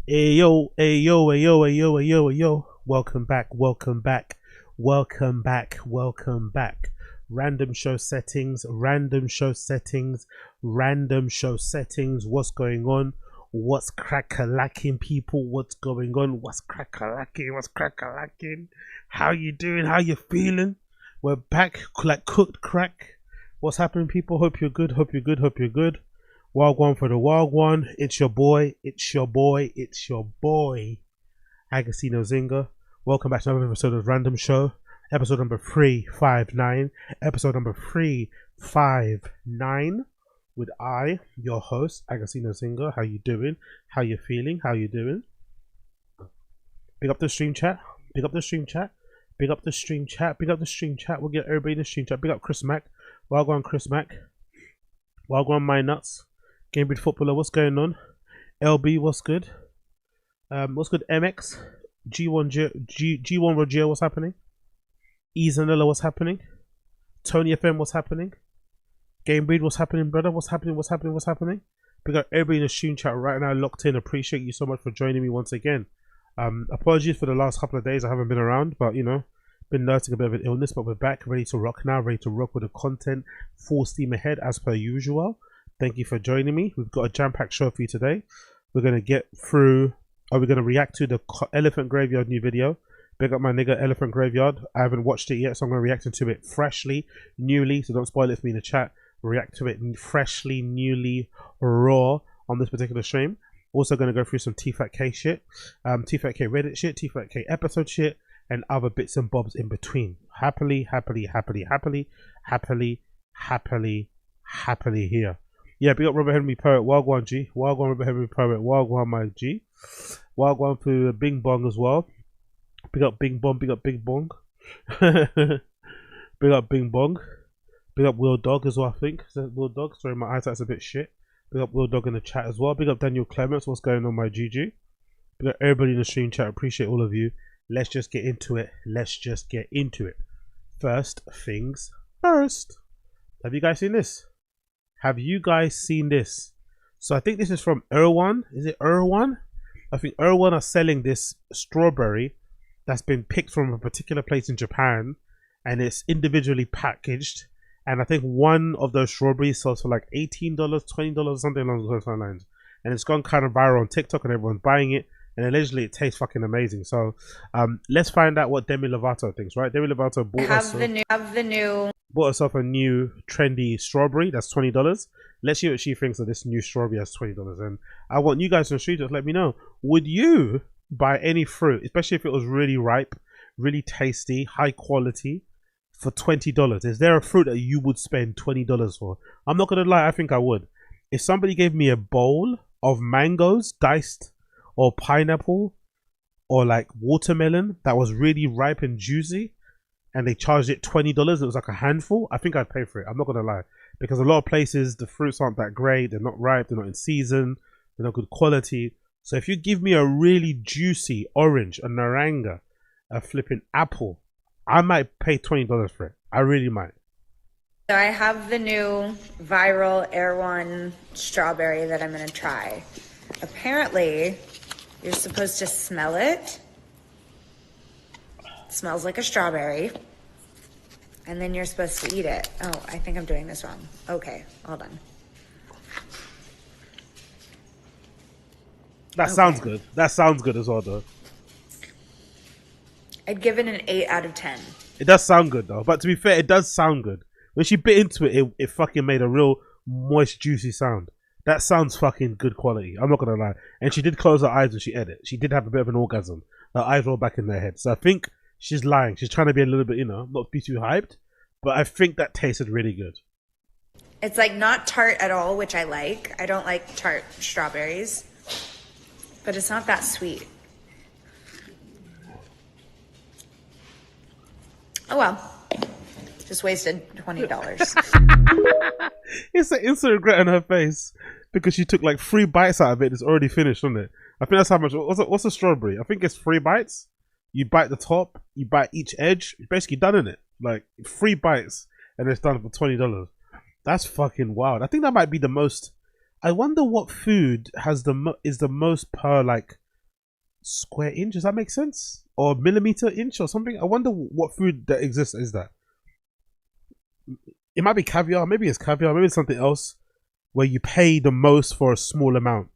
Hey yo, hey yo, hey yo, hey yo, hey yo, hey yo. Welcome back, welcome back, welcome back, welcome back. Random show settings, random show settings, random show settings. What's going on? What's crack-a-lacking, people? What's going on? What's crack-a-lacking? What's crack-a-lacking? How you doing? How you feeling? We're back like cooked crack. What's happening, people? Hope you're good, hope you're good, hope you're good. Wild one for the wild one. It's your boy. It's your boy. It's your boy. Agosino Zinga. Welcome back to another episode of Random Show. Episode number 359. Episode number 359. With I, your host, Agosino Zinga. How you doing? How you feeling? How you doing? Big up the stream chat. Big up the stream chat. Big up the stream chat. Big up the stream chat. We'll get everybody in the stream chat. Big up Chris Mack. Wild one, Chris Mack. Wild one, My Nuts. Gamebridge Footballer, what's going on? LB, what's good? What's good? MX, G1 Roger, what's happening? Zanella, what's happening? Tony FM, what's happening? Gamebreed, what's happening, brother? What's happening? What's happening? What's happening? We got everybody in the stream chat right now locked in. Appreciate you so much for joining me once again. Apologies for the last couple of days I haven't been around, but you know, been nursing a bit of an illness, but we're back, ready to rock now, ready to rock with the content, full steam ahead as per usual. Thank you for joining me. We've got a jam-packed show for you today. We're going to get through, we're going to react to the Elephant Graveyard new video. Big up my nigga Elephant Graveyard. I haven't watched it yet, so I'm going to react to it freshly, newly, so don't spoil it for me in the chat. React to it freshly, newly, raw on this particular stream. Also going to go through some TFATK shit, TFATK Reddit shit, TFATK episode shit, and other bits and bobs in between. Happily here. Yeah, big up Robert Henry Poet, Wagwan G. Wagwan Robert Henry Poet, Wagwan my G. Wagwan for Bing Bong as well. Big up Bing Bong, big up Bing Bong. Big up Bing Bong. Big up Will Dog as well, I think. Is that Will Dog? Sorry, my eyesight's a bit shit. Big up Will Dog in the chat as well. Big up Daniel Clements, what's going on, my GG? Big up everybody in the stream chat, appreciate all of you. Let's just get into it. Let's just get into it. First things first. Have you guys seen this? Have you guys seen this? So I think this is from EREWHON. Is it EREWHON? I think EREWHON are selling this strawberry that's been picked from a particular place in Japan, and it's individually packaged. And I think one of those strawberries sells for like $18, $20, something along those lines. And it's gone kind of viral on TikTok, and everyone's buying it. And allegedly, it tastes fucking amazing. So let's find out what Demi Lovato thinks. Right? Demi Lovato bought herself a new trendy strawberry that's $20. Let's see what she thinks of this new strawberry that's $20. And I want you guys on the street to let me know, would you buy any fruit, especially if it was really ripe, really tasty, high quality, for $20? Is there a fruit that you would spend $20 for? I'm not gonna lie, I think I would. If somebody gave me a bowl of mangoes diced, or pineapple, or like watermelon that was really ripe and juicy, and they charged it $20, it was like a handful, I think I'd pay for it. I'm not gonna lie, because a lot of places the fruits aren't that great, they're not ripe, they're not in season, they're not good quality. So if you give me a really juicy orange, a naranga, a flipping apple, I might pay $20 for it. I really might. So I have the new viral EREWHON strawberry that I'm gonna try. Apparently, you're supposed to smell it. It smells like a strawberry. And then you're supposed to eat it. Oh, I think I'm doing this wrong. Okay, hold on. That sounds good. That sounds good as well, though. I'd give it an 8 out of 10. It does sound good, though. But to be fair, it does sound good. When she bit into it, it fucking made a real moist, juicy sound. That sounds fucking good quality. I'm not gonna lie. And she did close her eyes when she ate it. She did have a bit of an orgasm. Her eyes rolled back in her head. So I think she's lying. She's trying to be a little bit, you know, not be too hyped. But I think that tasted really good. It's like not tart at all, which I like. I don't like tart strawberries. But it's not that sweet. Oh well. Just wasted $20. It's an instant regret on her face because she took like 3 bites out of it. It's already finished, isn't it? I think that's how much. What's a strawberry? I think it's 3 bites. You bite the top, you bite each edge. You're basically done in it. Like 3 bites, and it's done for $20. That's fucking wild. I think that might be the most. I wonder what food has is the most per like square inch. Does that make sense? Or millimeter inch or something? I wonder what food that exists is that. It might be caviar. Maybe it's caviar. Maybe it's something else where you pay the most for a small amount.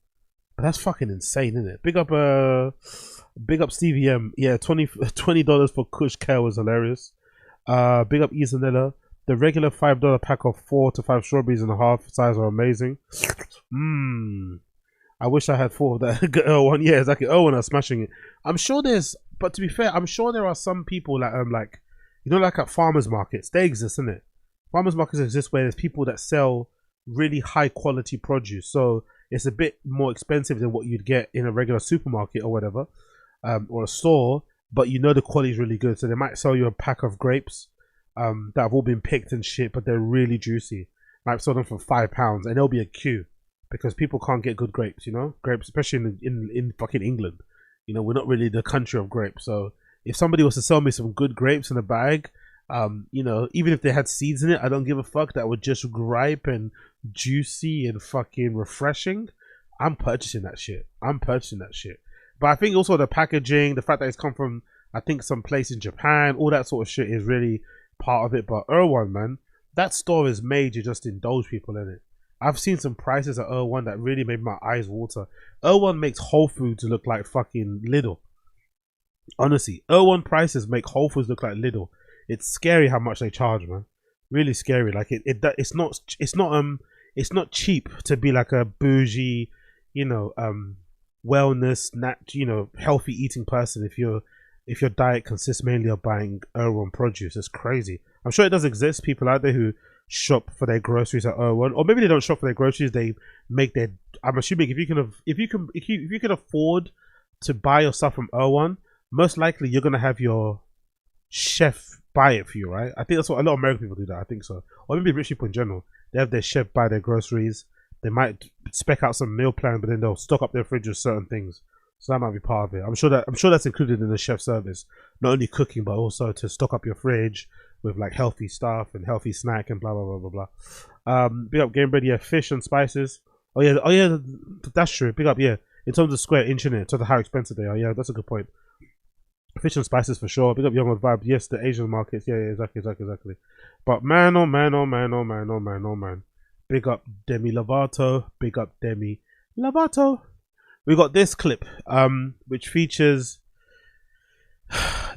But that's fucking insane, isn't it? Big up Stevie M. Yeah, $20 for Kush Kale was hilarious. Big up Izanella. The regular $5 pack of 4 to 5 strawberries and a half size are amazing. I wish I had 4 of that. One, yeah, exactly. Oh, and I'm smashing it. I'm sure there's, but to be fair, I'm sure there are some people that like, you know, like at farmers markets, they exist, isn't it? Farmers markets exist where there's people that sell really high quality produce, so it's a bit more expensive than what you'd get in a regular supermarket or whatever, or a store. But you know the quality is really good, so they might sell you a pack of grapes that have all been picked and shit, but they're really juicy. Might sell them for £5, and there'll be a queue because people can't get good grapes. You know, grapes, especially in fucking England. You know, we're not really the country of grapes. So if somebody was to sell me some good grapes in a bag, you know, even if they had seeds in it, I don't give a fuck. That would just ripe and juicy and fucking refreshing. I'm purchasing that shit. But I think also the packaging, the fact that it's come from, I think, some place in Japan, all that sort of shit is really part of it. But EREWHON, man, that store is made to just indulge people in it. I've seen some prices at EREWHON that really made my eyes water. EREWHON makes Whole Foods look like fucking Lidl. Honestly, EREWHON prices make Whole Foods look like Lidl. It's scary how much they charge, man. Really scary. Like it's not cheap to be like a bougie, you know, wellness, you know, healthy eating person if your diet consists mainly of buying EREWHON produce. It's crazy. I'm sure it does exist people out there who shop for their groceries at EREWHON, or maybe they don't shop for their groceries. They make their. I'm assuming if you can afford to buy your stuff from EREWHON, most likely you're gonna have your chef buy it for you, right? I think that's what a lot of American people do. That I think so, or maybe rich people in general. They have their chef buy their groceries. They might spec out some meal plan, but then they'll stock up their fridge with certain things. So that might be part of it. I'm sure that's included in the chef service, not only cooking but also to stock up your fridge with like healthy stuff and healthy snack and blah blah blah blah blah. Big up Game Bread, yeah, fish and spices. Oh yeah, that's true. Big up, yeah. In terms of square inch in it, in terms of how expensive they are, yeah, that's a good point. Fish and spices for sure. Big up Young Vibe. Yes, the Asian markets. Yeah, exactly. But man, oh man. Big up Demi Lovato. Big up Demi Lovato. We got this clip, which features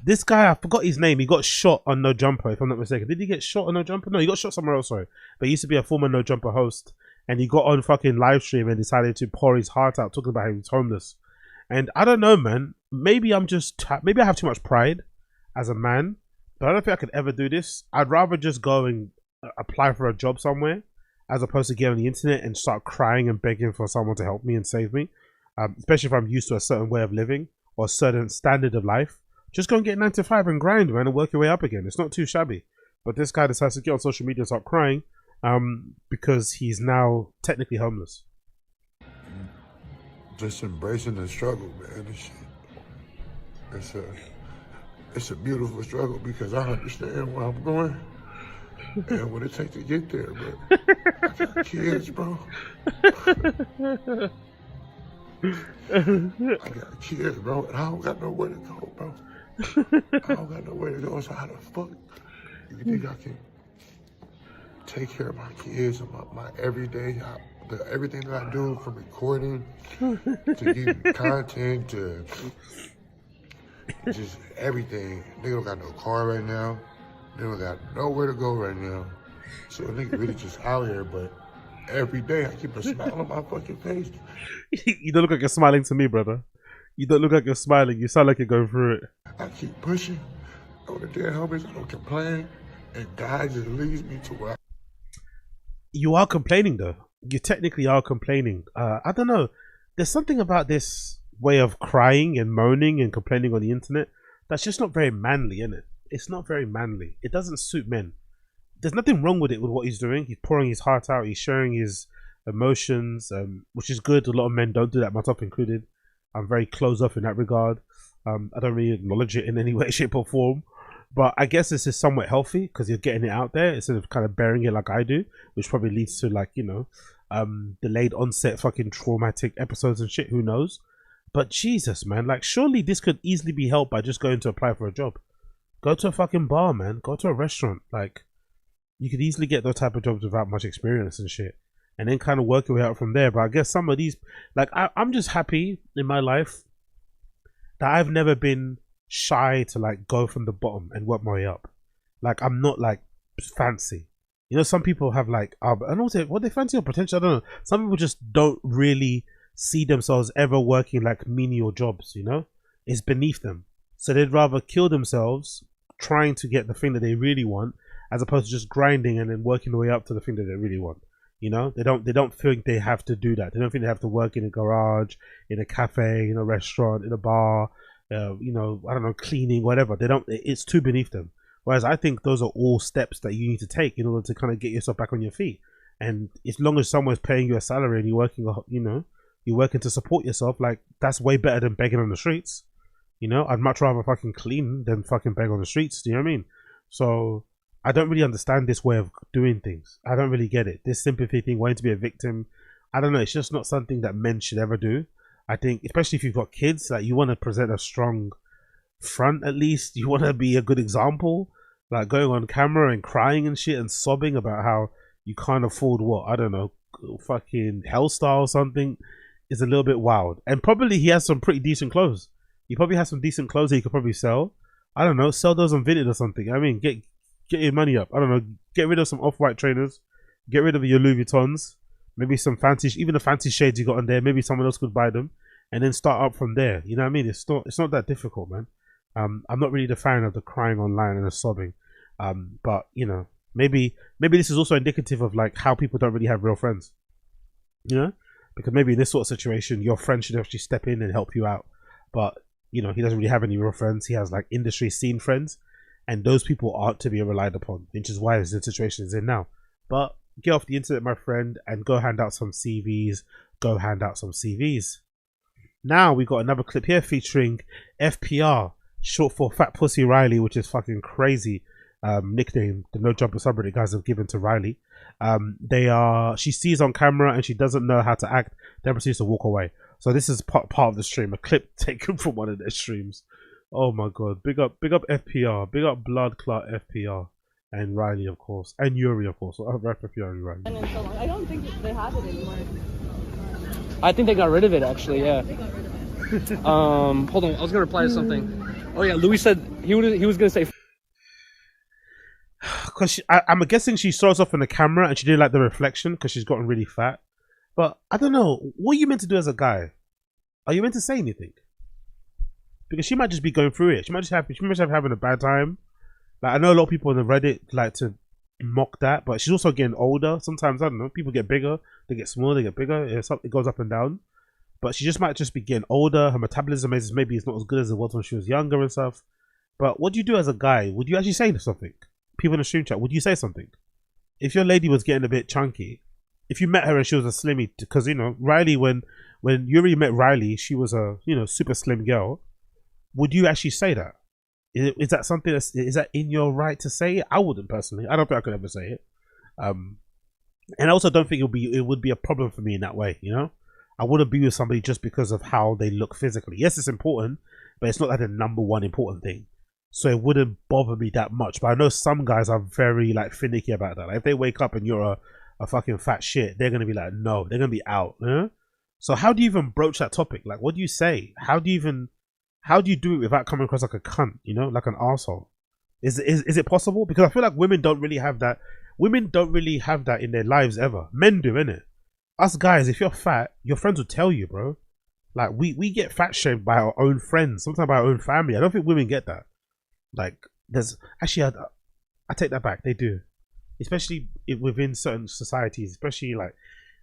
this guy. I forgot his name. He got shot on No Jumper, if I'm not mistaken. Did he get shot on No Jumper? No, he got shot somewhere else. Sorry, but he used to be a former No Jumper host, and he got on fucking live stream and decided to pour his heart out, talking about how he's homeless. And I don't know, man. Maybe I have too much pride as a man, but I don't think I could ever do this. I'd rather just go and apply for a job somewhere as opposed to get on the internet and start crying and begging for someone to help me and save me. Especially if I'm used to a certain way of living or a certain standard of life. Just go and get 9 to 5 and grind, man, and work your way up again. It's not too shabby. But this guy decides to get on social media and start crying because he's now technically homeless. Just embracing the struggle, man. It's a beautiful struggle because I understand where I'm going and what it takes to get there, but I got kids, bro. I got kids, bro, and I don't got nowhere to go, bro. I don't got nowhere to go, so how the fuck you think I can take care of my kids and my everyday, everything that I do, from recording to getting content to just everything. Nigga don't got no car right now. Nigga don't got nowhere to go right now. So a nigga really just out here, but every day I keep a smile on my fucking face. You don't look like you're smiling to me, brother. You don't look like you're smiling. You sound like you're going through it. I keep pushing. On the dead homies, I don't complain. And God just leads me to where You are complaining, though. You technically are complaining. I don't know. There's something about this way of crying and moaning and complaining on the internet that's just not very manly, isn't it? It's not very manly. It doesn't suit men. There's nothing wrong with it, with what he's doing. He's pouring his heart out. He's sharing his emotions, which is good. A lot of men don't do that, myself included. I'm very closed off in that regard. I don't really acknowledge it in any way, shape or form. But I guess this is somewhat healthy because you're getting it out there instead of kind of burying it like I do, which probably leads to, like, you know, delayed onset fucking traumatic episodes and shit. Who knows? But Jesus, man, like surely this could easily be helped by just going to apply for a job. Go to a fucking bar, man. Go to a restaurant. Like, you could easily get those type of jobs without much experience and shit. And then kind of work your way out from there. But I guess some of these, like, I'm just happy in my life that I've never been shy to, like, go from the bottom and work my way up. Like, I'm not, like, fancy. You know, some people have, like, I don't know what they fancy or potential. I don't know. Some people just don't really see themselves ever working, like, menial jobs, you know? It's beneath them. So they'd rather kill themselves trying to get the thing that they really want, as opposed to just grinding and then working their way up to the thing that they really want. You know, they don't think they have to do that. They don't think they have to work in a garage, in a cafe, in a restaurant, in a bar, you know, I don't know, cleaning, whatever. They don't. It's too beneath them. Whereas I think those are all steps that you need to take in order to kind of get yourself back on your feet. And as long as someone's paying you a salary and you're working, you know, you're working to support yourself, like that's way better than begging on the streets. You know, I'd much rather fucking clean than fucking beg on the streets. Do you know what I mean? So I don't really understand this way of doing things. I don't really get it. This sympathy thing, wanting to be a victim, I don't know. It's just not something that men should ever do. I think, especially if you've got kids, like you want to present a strong front at least. You want to be a good example. Like going on camera and crying and shit and sobbing about how you can't afford what, I don't know, fucking Hellstar or something is a little bit wild. And probably he has some pretty decent clothes. He probably has some decent clothes that he could probably sell. I don't know, sell those on Vinted or something. I mean, get your money up. I don't know, get rid of some off-white trainers, get rid of your Louis Vuittons, maybe some fancy, even the fancy shades you got on there, maybe someone else could buy them, and then start up from there. You know what I mean? It's not that difficult, man. I'm not really the fan of the crying online and the sobbing. But you know, maybe this is also indicative of like how people don't really have real friends. You know, because maybe in this sort of situation, your friend should actually step in and help you out. But you know, he doesn't really have any real friends. He has like industry scene friends, and those people aren't to be relied upon, which is why the situation is in now. But get off the internet, my friend, and go hand out some CVs. Go hand out some CVs. Now we got another clip here featuring FPR, short for Fat Pussy Riley, which is fucking crazy. Nickname the No Jumper subreddit guys have given to Riley. She sees on camera and she doesn't know how to act, then proceeds to walk away. So this is part of the stream, a clip taken from one of their streams. Oh my god, big up FPR, big up Blood Clot FPR, and Riley of course, and YURY of course. I'll wrap FPR and Riley. I don't think they have it anymore. I think they got rid of it actually, yeah. Hold on, I was gonna reply to something. Oh yeah, Louis said he was gonna say. Because I'm guessing she saw us off in the camera and she didn't like the reflection because she's gotten really fat. But I don't know, what are you meant to do as a guy? Are you meant to say anything? Because she might just be going through it. She might just have having a bad time. Like I know a lot of people on the Reddit like to mock that, but she's also getting older. Sometimes I don't know, people get bigger, they get smaller, they get bigger. It goes up and down. But she just might just be getting older. Her metabolism is maybe it's not as good as it was when she was younger and stuff. But what do you do as a guy? Would you actually say something? People in the stream chat, would you say something? If your lady was getting a bit chunky, if you met her and she was a slimmy, because you know Riley, when YURY met Riley, she was a super slim girl. Would you actually say that? Is that something is that in your right to say it? I wouldn't personally. I don't think I could ever say it. And I also don't think it would be a problem for me in that way. You know, I wouldn't be with somebody just because of how they look physically. Yes, it's important, but it's not like the number one important thing. So it wouldn't bother me that much. But I know some guys are very like finicky about that. Like if they wake up and you're a fucking fat shit, they're gonna be like, no, they're gonna be out. You know? So how do you even broach that topic? Like, what do you say? How do you do it without coming across like a cunt? You know, like an arsehole? Is it possible? Because I feel like women don't really have that. Women don't really have that in their lives ever. Men do, innit? Us guys, if you're fat, your friends will tell you, bro. Like we get fat shamed by our own friends, sometimes by our own family. I don't think women get that. Like there's actually I take that back, they do, especially within certain societies, especially like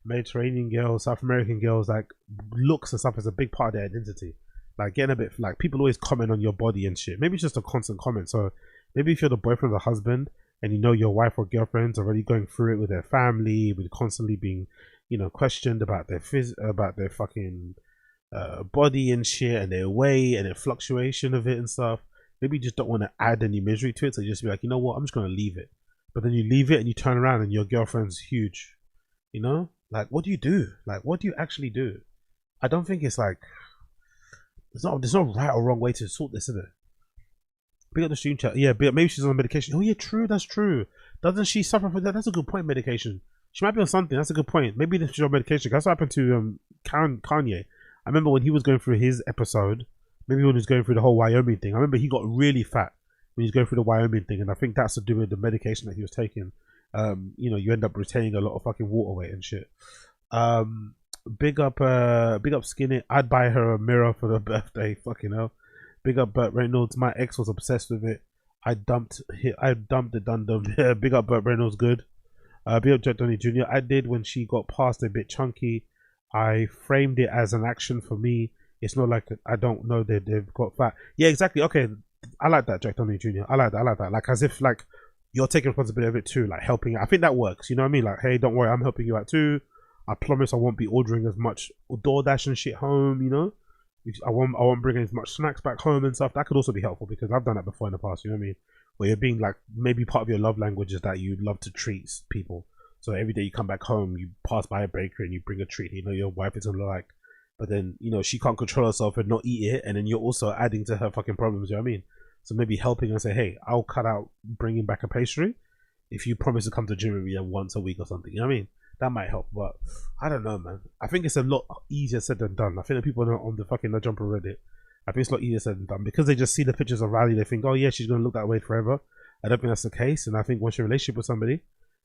Mediterranean girls, South American girls. Like looks and stuff is a big part of their identity. Like getting a bit like people always comment on your body and shit. Maybe it's just a constant comment. So maybe if you're the boyfriend or the husband and you know your wife or girlfriend's already going through it with their family, with constantly being questioned about their fucking body and shit and their weight and their fluctuation of it and stuff. Maybe you just don't want to add any misery to it, so you just be like, you know what, I'm just going to leave it. But then you leave it and you turn around and your girlfriend's huge. You know? Like, what do you do? Like, what do you actually do? I don't think it's like... there's no right or wrong way to sort this, is it? Big up the stream chat. Yeah, maybe she's on medication. Oh yeah, true. That's true. Doesn't she suffer from that? That's a good point. Medication. She might be on something. That's a good point. Maybe she's on medication. That's what happened to Kanye. I remember when he was going through his episode. Maybe when he was going through the whole Wyoming thing. I remember he got really fat when he was going through the Wyoming thing, and I think that's to do with the medication that he was taking. You know, you end up retaining a lot of fucking water weight and shit. Big up Skinny. I'd buy her a mirror for her birthday. Fucking hell. Big up Burt Reynolds. My ex was obsessed with it. I dumped the Dundum. Big up Burt Reynolds. Good. Big up Jack Donny Jr. I did when she got past a bit chunky. I framed it as an action for me. It's not like I don't know that they've got fat. Yeah, exactly. Okay, I like that, Jack Donny Jr. I like that. Like as if like you're taking responsibility of it too, like helping. I think that works. You know what I mean? Like, hey, don't worry, I'm helping you out too. I promise I won't be ordering as much DoorDash and shit home. You know, I won't bring as much snacks back home and stuff. That could also be helpful because I've done that before in the past. You know what I mean? Where you're being like, maybe part of your love language is that you love to treat people. So every day you come back home, you pass by a bakery and you bring a treat. You know your wife isn't like, but then you know she can't control herself and not eat it, and then you're also adding to her fucking problems. You know what I mean? So maybe helping her say, hey, I'll cut out bringing back a pastry if you promise to come to gym with me once a week or something. You know what I mean? That might help, but I don't know, man. I think it's a lot easier said than done. I think the people on the fucking No Jumper Reddit, I think it's a lot easier said than done because they just see the pictures of RYLEE. They think, oh yeah, she's gonna look that way forever. I don't think that's the case, and I think once you're in a relationship with somebody,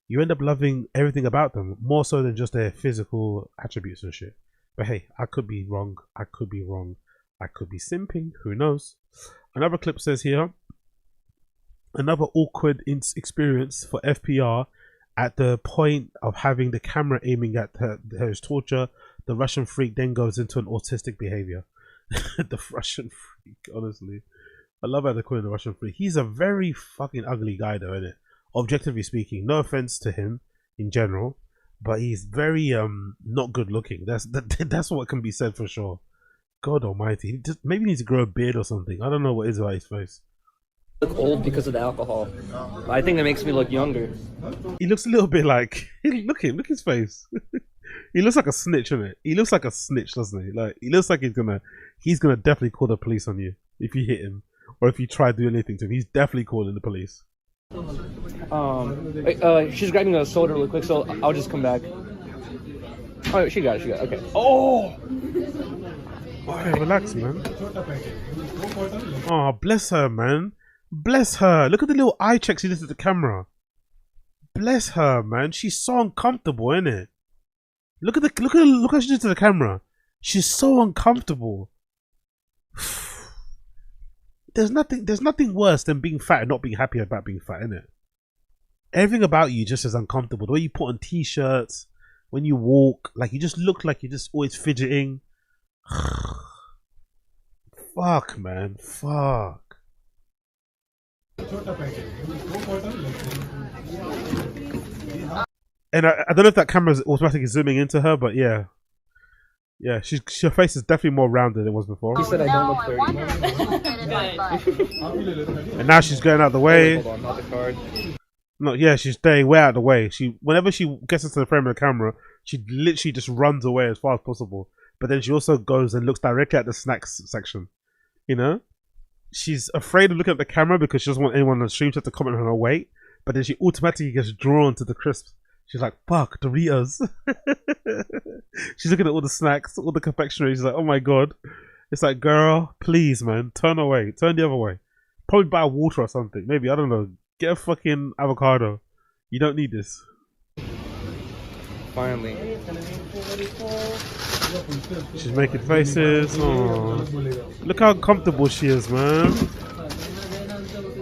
you end up loving everything about them more so than just their physical attributes and shit. But hey, I could be wrong. I could be wrong. I could be simping. Who knows? Another clip says here, another awkward experience for FPR at the point of having the camera aiming at her torture. The Russian freak then goes into an autistic behavior. The Russian freak, honestly. I love how they call him the Russian freak. He's a very fucking ugly guy though, isn't it? Objectively speaking, no offense to him in general, but he's very not good looking. That's what can be said for sure. God almighty, he just maybe needs to grow a beard or something. I don't know what is about his face. Look old because of the alcohol. I think that makes me look younger. He looks a little bit like look his face. He looks like a snitch, isn't it? He looks like a snitch, doesn't he? Like he looks like he's gonna definitely call the police on you if you hit him or if you try to do anything to him. He's definitely calling the police. She's grabbing a soda really quick, so I'll just come back. Oh, she got it. Okay. Oh. Okay, relax, man. Oh, bless her, man. Bless her. Look at the little eye checks she does at the camera. Bless her, man. She's so uncomfortable, isn't it? Look how she does to the camera. She's so uncomfortable. There's nothing worse than being fat and not being happy about being fat, isn't it? Everything about you just is uncomfortable. The way you put on t-shirts, when you walk, like you just look like you're just always fidgeting. Fuck, man. Fuck. And I don't know if that camera is automatically zooming into her, but yeah. Yeah, her face is definitely more rounded than it was before. She said I don't look 30. And now she's going out of the way. Hold on, not the card. No, yeah, she's staying way out of the way. Whenever she gets into the frame of the camera, she literally just runs away as far as possible. But then she also goes and looks directly at the snacks section. You know? She's afraid of looking at the camera because she doesn't want anyone on the stream to comment on her weight. But then she automatically gets drawn to the crisps. She's like, fuck, Doritos. She's looking at all the snacks, all the confectionery. She's like, oh my god. It's like, girl, please, man, turn away. Turn the other way. Probably buy water or something. Maybe, I don't know. Get a fucking avocado. You don't need this. Finally. She's making faces. Aww. Look how comfortable she is, man.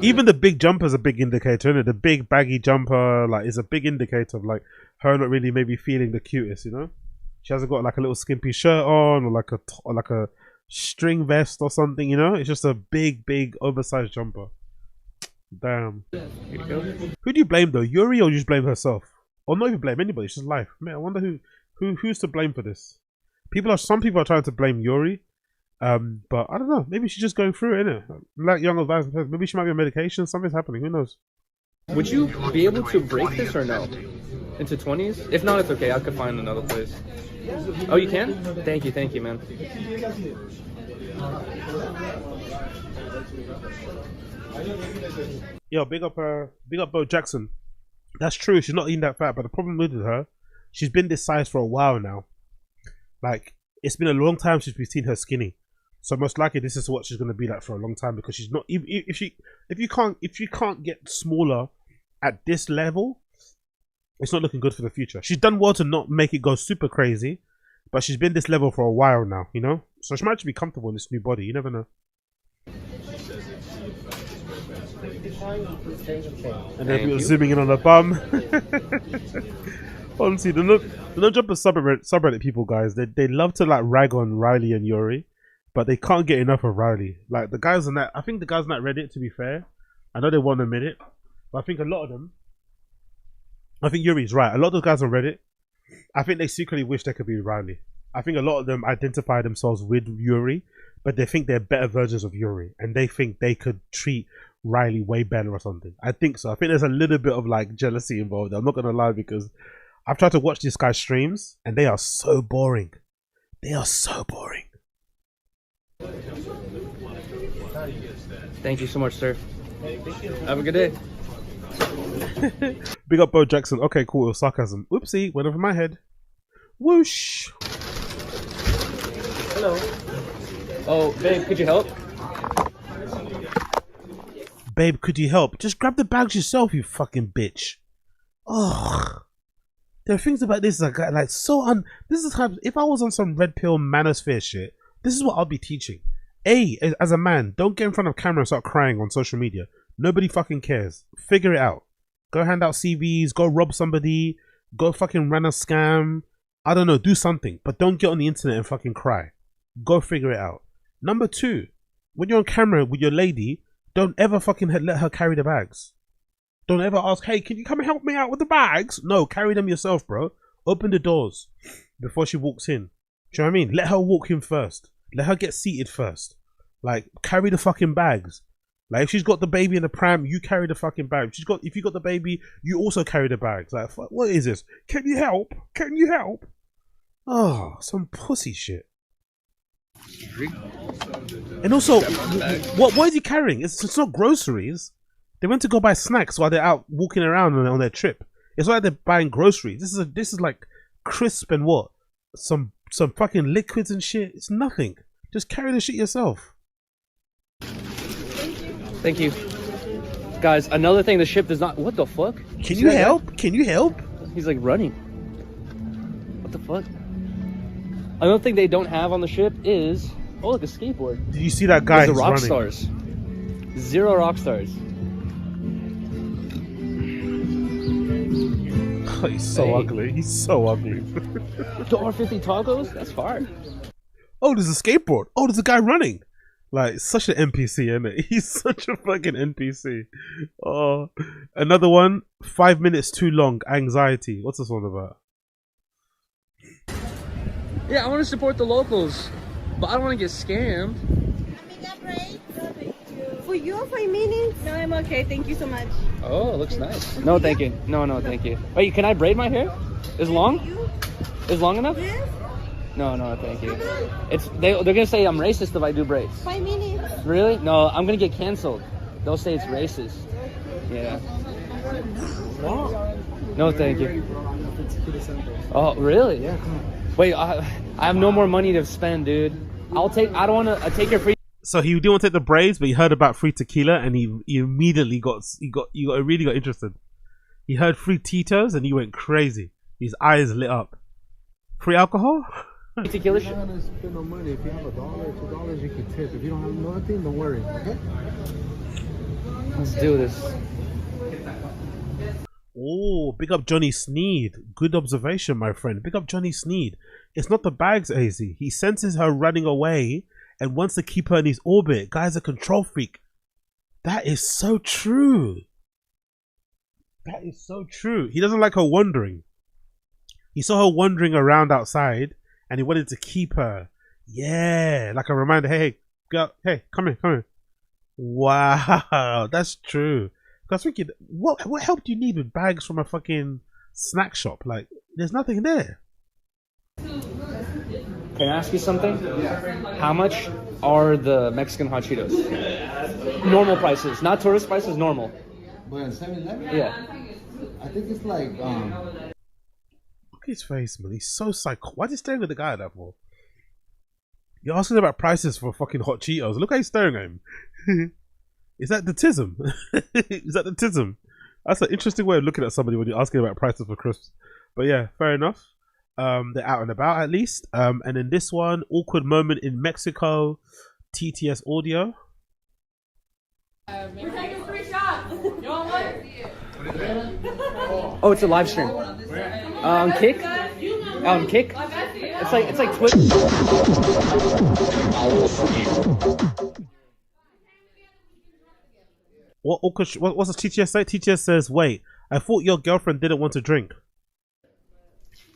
Even the big jumper is a big indicator, isn't it? The big baggy jumper, like, is a big indicator of like her not really maybe feeling the cutest, you know? She hasn't got like a little skimpy shirt on, or like a string vest or something, you know? It's just a big oversized jumper. Damn. Who do you blame though? Yuri, or you just blame herself? Or not even blame anybody, it's just life. Man, I wonder who's to blame for this. Some people are trying to blame Yuri. But I don't know. Maybe she's just going through it, innit? Like young advice, maybe she might be on medication. Something's happening. Who knows? Would you be able to break this or no? Into 20s? If not, it's okay. I could find another place. Oh, you can? Thank you, man. Yo, big up Bo Jackson. That's true. She's not eating that fat, but the problem with her, she's been this size for a while now. Like, it's been a long time since we've seen her skinny. So most likely this is what she's gonna be like for a long time, because she's not. If you can't get smaller at this level, it's not looking good for the future. She's done well to not make it go super crazy, but she's been this level for a while now, you know. So she might actually be comfortable in this new body. You never know. And then people zooming in on her bum. Honestly, the no jumper subreddit people, guys, they love to like rag on RYLEE and YURY, but they can't get enough of RYLEE. Like the guys on that, I think the guys on that Reddit, to be fair, I know they won't admit it, but I think a lot of them, I think YURY's right. A lot of those guys on Reddit, I think they secretly wish they could be RYLEE. I think a lot of them identify themselves with YURY, but they think they're better versions of YURY, and they think they could treat RYLEE way better or something. I think so. I think there's a little bit of like jealousy involved. I'm not gonna lie, because I've tried to watch these guys' streams and they are so boring. They are so boring. Thank you so much, sir. Have a good day. Big up Bo Jackson. Okay, cool. It was sarcasm. Oopsie, went over my head. Whoosh. Hello. Oh, babe, could you help? Babe, could you help? Just grab the bags yourself, you fucking bitch. Ugh. There are things about this like so this is how, if I was on some red pill manosphere shit, this is what I'll be teaching. As a man, don't get in front of camera and start crying on social media. Nobody fucking cares. Figure it out. Go hand out CVs, go rob somebody, go fucking run a scam. I don't know, do something. But don't get on the internet and fucking cry. Go figure it out. Number 2, when you're on camera with your lady, don't ever fucking let her carry the bags. Don't ever ask, hey, can you come and help me out with the bags? No, carry them yourself, bro. Open the doors before she walks in. Do you know what I mean? Let her walk in first. Let her get seated first. Like, carry the fucking bags. Like, if she's got the baby in the pram, you carry the fucking bag. If you got the baby, you also carry the bags. Like, what is this? Can you help? Can you help? Oh, some pussy shit. And also, what is he carrying? It's not groceries. They went to go buy snacks while they're out walking around on their trip. It's not like they're buying groceries. This is like crisp and what? Some fucking liquids and shit. It's nothing. Just carry the shit yourself. Thank you. Guys, another thing the ship does not... What the fuck? Can you help? Can you help? He's like running. What the fuck? Another thing they don't have on the ship is... Oh, look, a skateboard. Did you see that guy? The rock running? stars. 0 rock stars. Oh, he's so ugly. He's so ugly. $1.50 tacos? That's fire. Oh, there's a skateboard. Oh, there's a guy running. Like, such an NPC, isn't it? He's such a fucking NPC. Oh, another one. 5 minutes too long. Anxiety. What's this one about? Yeah, I want to support the locals, but I don't want to get scammed. For you, 5 minutes? No, I'm okay. Thank you so much. Oh, it looks nice. No, thank you. No, thank you. Wait, can I braid my hair? Is long? Is long enough? Yes. No, thank you. They're gonna say I'm racist if I do braids. 5 minutes. Really? No, I'm gonna get canceled. They'll say it's racist. Yeah. No, thank you. Oh, really? Yeah. Come on. Wait, I have no more money to spend, dude. I don't want to take your free. So he didn't want to take the braids, but he heard about free tequila, and he immediately really got interested. He heard free Tito's, and he went crazy. His eyes lit up. Free alcohol? Tequila. If you don't want to spend no money, if you have $1 or $2, you can tip. If you don't have nothing, don't worry. Okay. Let's do this. Oh, big up Johnny Sneed. Good observation, my friend. Big up Johnny Sneed. It's not the bags, AZ. He senses her running away and wants to keep her in his orbit. Guy's a control freak. That is so true. That is so true. He doesn't like her wandering. He saw her wandering around outside and he wanted to keep her. Yeah, like a reminder. Hey, girl, hey, come here. Wow, that's true. I was thinking, what help do you need with bags from a fucking snack shop? Like, there's nothing there. Can I ask you something? How much are the Mexican hot Cheetos. Normal prices, not tourist prices, normal. But in 7-Eleven? Yeah. I think it's like, Look at his face, man. He's so psycho. Why is he staring at the guy like that for? You're asking about prices for fucking hot Cheetos. Look how he's staring at him. Is that the tism? Is that the tism? That's an interesting way of looking at somebody when you're asking about prices for crisps. But yeah, fair enough. They're out and about at least. And then this one, awkward moment in Mexico, TTS audio. We're taking 3 shots. You want one? Oh, it's a live stream. On Kick? On Kick? It's like Twitter. What's the TTS say? TTS says, wait, I thought your girlfriend didn't want to drink.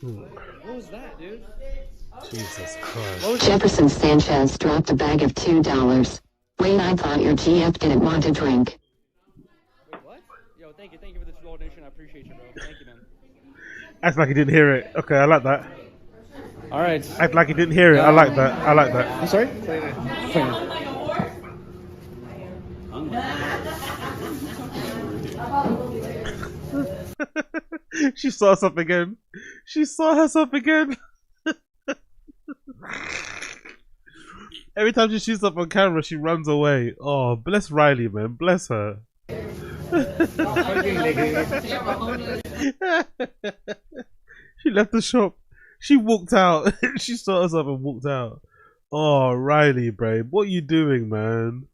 What was that, dude? Jesus Christ. Jefferson Sanchez dropped a bag of $2. Wait, I thought your GF didn't want to drink. Wait, what? Yo, thank you for the $2 donation. I appreciate you, bro. Thank you, man. Act like he didn't hear it. Okay, I like that. All right. Act like he didn't hear it. I like that. I like that. I'm sorry? She saw herself again. She saw herself again. Every time she shoots up on camera, she runs away. Oh, bless Riley, man. Bless her. She left the shop. She walked out. She saw herself and walked out. Oh, Riley, babe. What are you doing, man?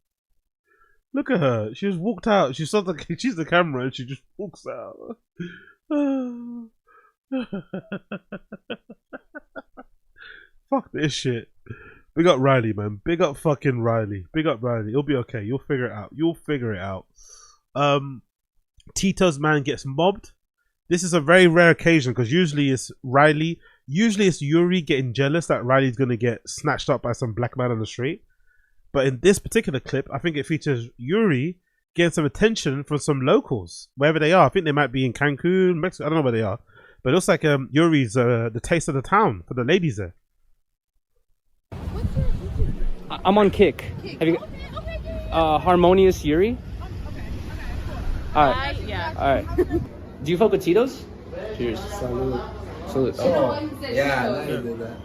Look at her. She just walked out. She saw she's the camera and she just walks out. Fuck this shit. Big up Riley, man. Big up fucking Riley. Big up Riley. It'll be okay. You'll figure it out. You'll figure it out. Tito's man gets mobbed. This is a very rare occasion because usually it's Riley. Usually it's Yuri getting jealous that Riley's going to get snatched up by some black man on the street. But in this particular clip, I think it features Yuri getting some attention from some locals, wherever they are. I think they might be in Cancun, Mexico. I don't know where they are. But it looks like Yuri's the taste of the town for the ladies there. I'm on Kick. Have you? Harmonious Yuri. All right. Yeah. All right. Do you fuck with Tito's? Cheers. salute. Salute. Oh, yeah, I know you did that.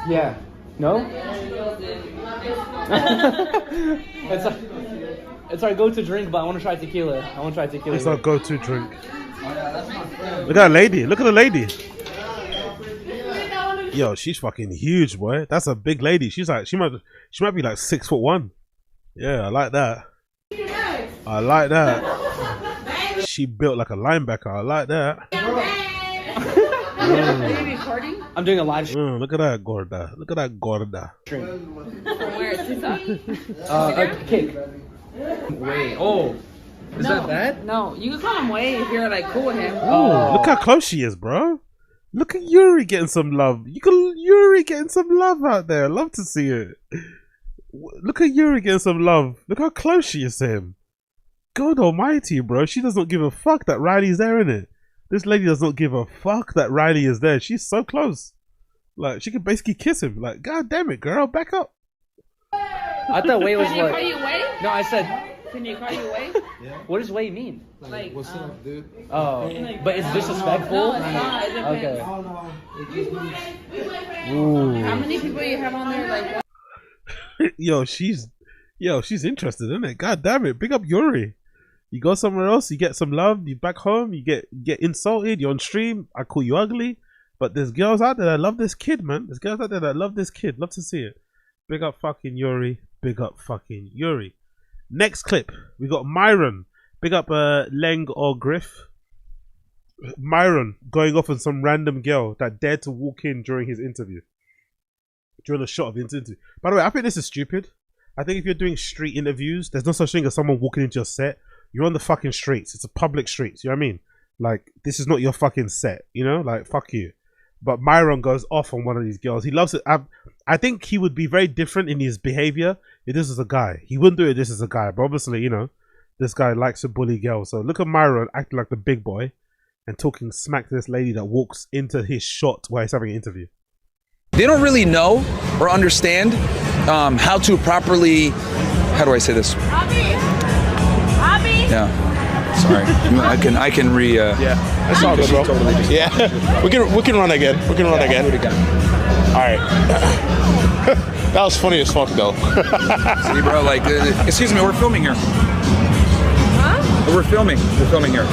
Yeah. No? It's our go-to drink, but I want to try tequila. It's our go-to drink. Look at that lady. Look at the lady. Yo, she's fucking huge, boy. That's a big lady. She's like, she might be like 6'1". Yeah, I like that. I like that. She built like a linebacker. I like that. Are you recording? I'm doing a live stream. Look at that gorda. Look at that gorda. From where? TikTok? Kick. Wait. Oh. Is that bad? No, you can call him Way if you're like cool with him. Oh, look how close she is, bro. Look at Yuri getting some love. Yuri getting some love out there. I love to see it. Look at Yuri getting some love. Look how close she is to him. God almighty, bro. She doesn't give a fuck that Riley's there, innit? This lady does not give a fuck that Riley is there. She's so close. Like, she could basically kiss him. Like, god damn it, girl. Back up. I thought Way was Can you like... call you Way? No, I said... Can you call you Way? Yeah. What does Way mean? Like, what's up, dude? Oh. But it's disrespectful? No, it's not. It depends. Okay. Oh, no. It just means... Ooh. How many people you have on there? Like, what? Yo, she's interested, isn't it? God damn it. Big up Yuri. You go somewhere else, you get some love. You back home, you get insulted. You're on stream. I call you ugly. But there's girls out there that love this kid, man. There's girls out there that love this kid. Love to see it. Big up fucking Yuri. Big up fucking Yuri. Next clip, we got MYRON. Big up Leng or Griff. MYRON going off on some random girl that dared to walk in during his interview. During a shot of his interview. By the way, I think this is stupid. I think if you're doing street interviews, there's no such thing as someone walking into your set. You're on the fucking streets. It's a public streets. You know what I mean? Like, this is not your fucking set. You know? Like, fuck you. But MYRON goes off on one of these girls. He loves it. I think he would be very different in his behavior if this was a guy. He wouldn't do it if this is a guy. But obviously, you know, this guy likes to bully girls. So look at MYRON acting like the big boy and talking smack to this lady that walks into his shot while he's having an interview. They don't really know or understand how to properly, how do I say this? Yeah. Sorry. I can yeah, that's all good, bro. Totally just, yeah, we can run again. We can run again. All right. That was funny as fuck, though. See, bro, like, excuse me, we're filming here. Huh? We're filming here.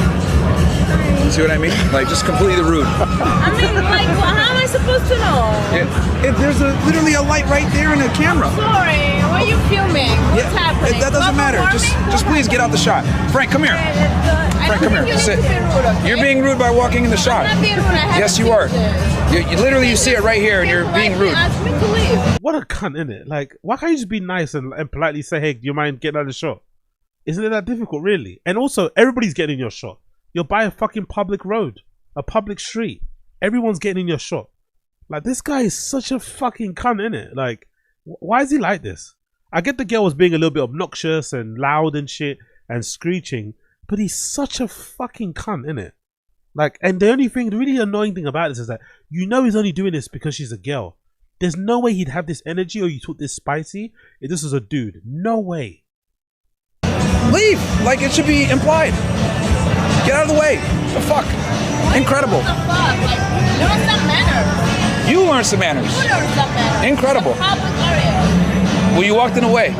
See what I mean? Like, just completely rude. I mean, like, well, how am I supposed to know? There's literally a light right there in the camera. Sorry, why are you filming? What's happening? That doesn't matter. Just please get out the shot. Frank, come here. Frank, come here. Sit. You're being rude by walking in the shot. I'm not being rude. I have Yes, you are. You literally, you see it right here, and you're being rude. Ask me to leave. What a cunt, innit? Like, why can't you just be nice and politely say, hey, do you mind getting out of the shot? Isn't it that difficult, really? And also, everybody's getting in your shot. You're by a fucking public road, a public street. Everyone's getting in your shot. Like, this guy is such a fucking cunt, innit? Like, why is he like this? I get the girl was being a little bit obnoxious and loud and shit and screeching, but he's such a fucking cunt, innit? Like, and the really annoying thing about this is that you know he's only doing this because she's a girl. There's no way he'd have this energy or you talk this spicy if this was a dude. No way. Leave! Like, it should be implied. Get out of the way. The fuck? Incredible. What the fuck? Like, learn some manners. You learn some manners. You learn some manners. Incredible. Public area. Well, you walked in the way.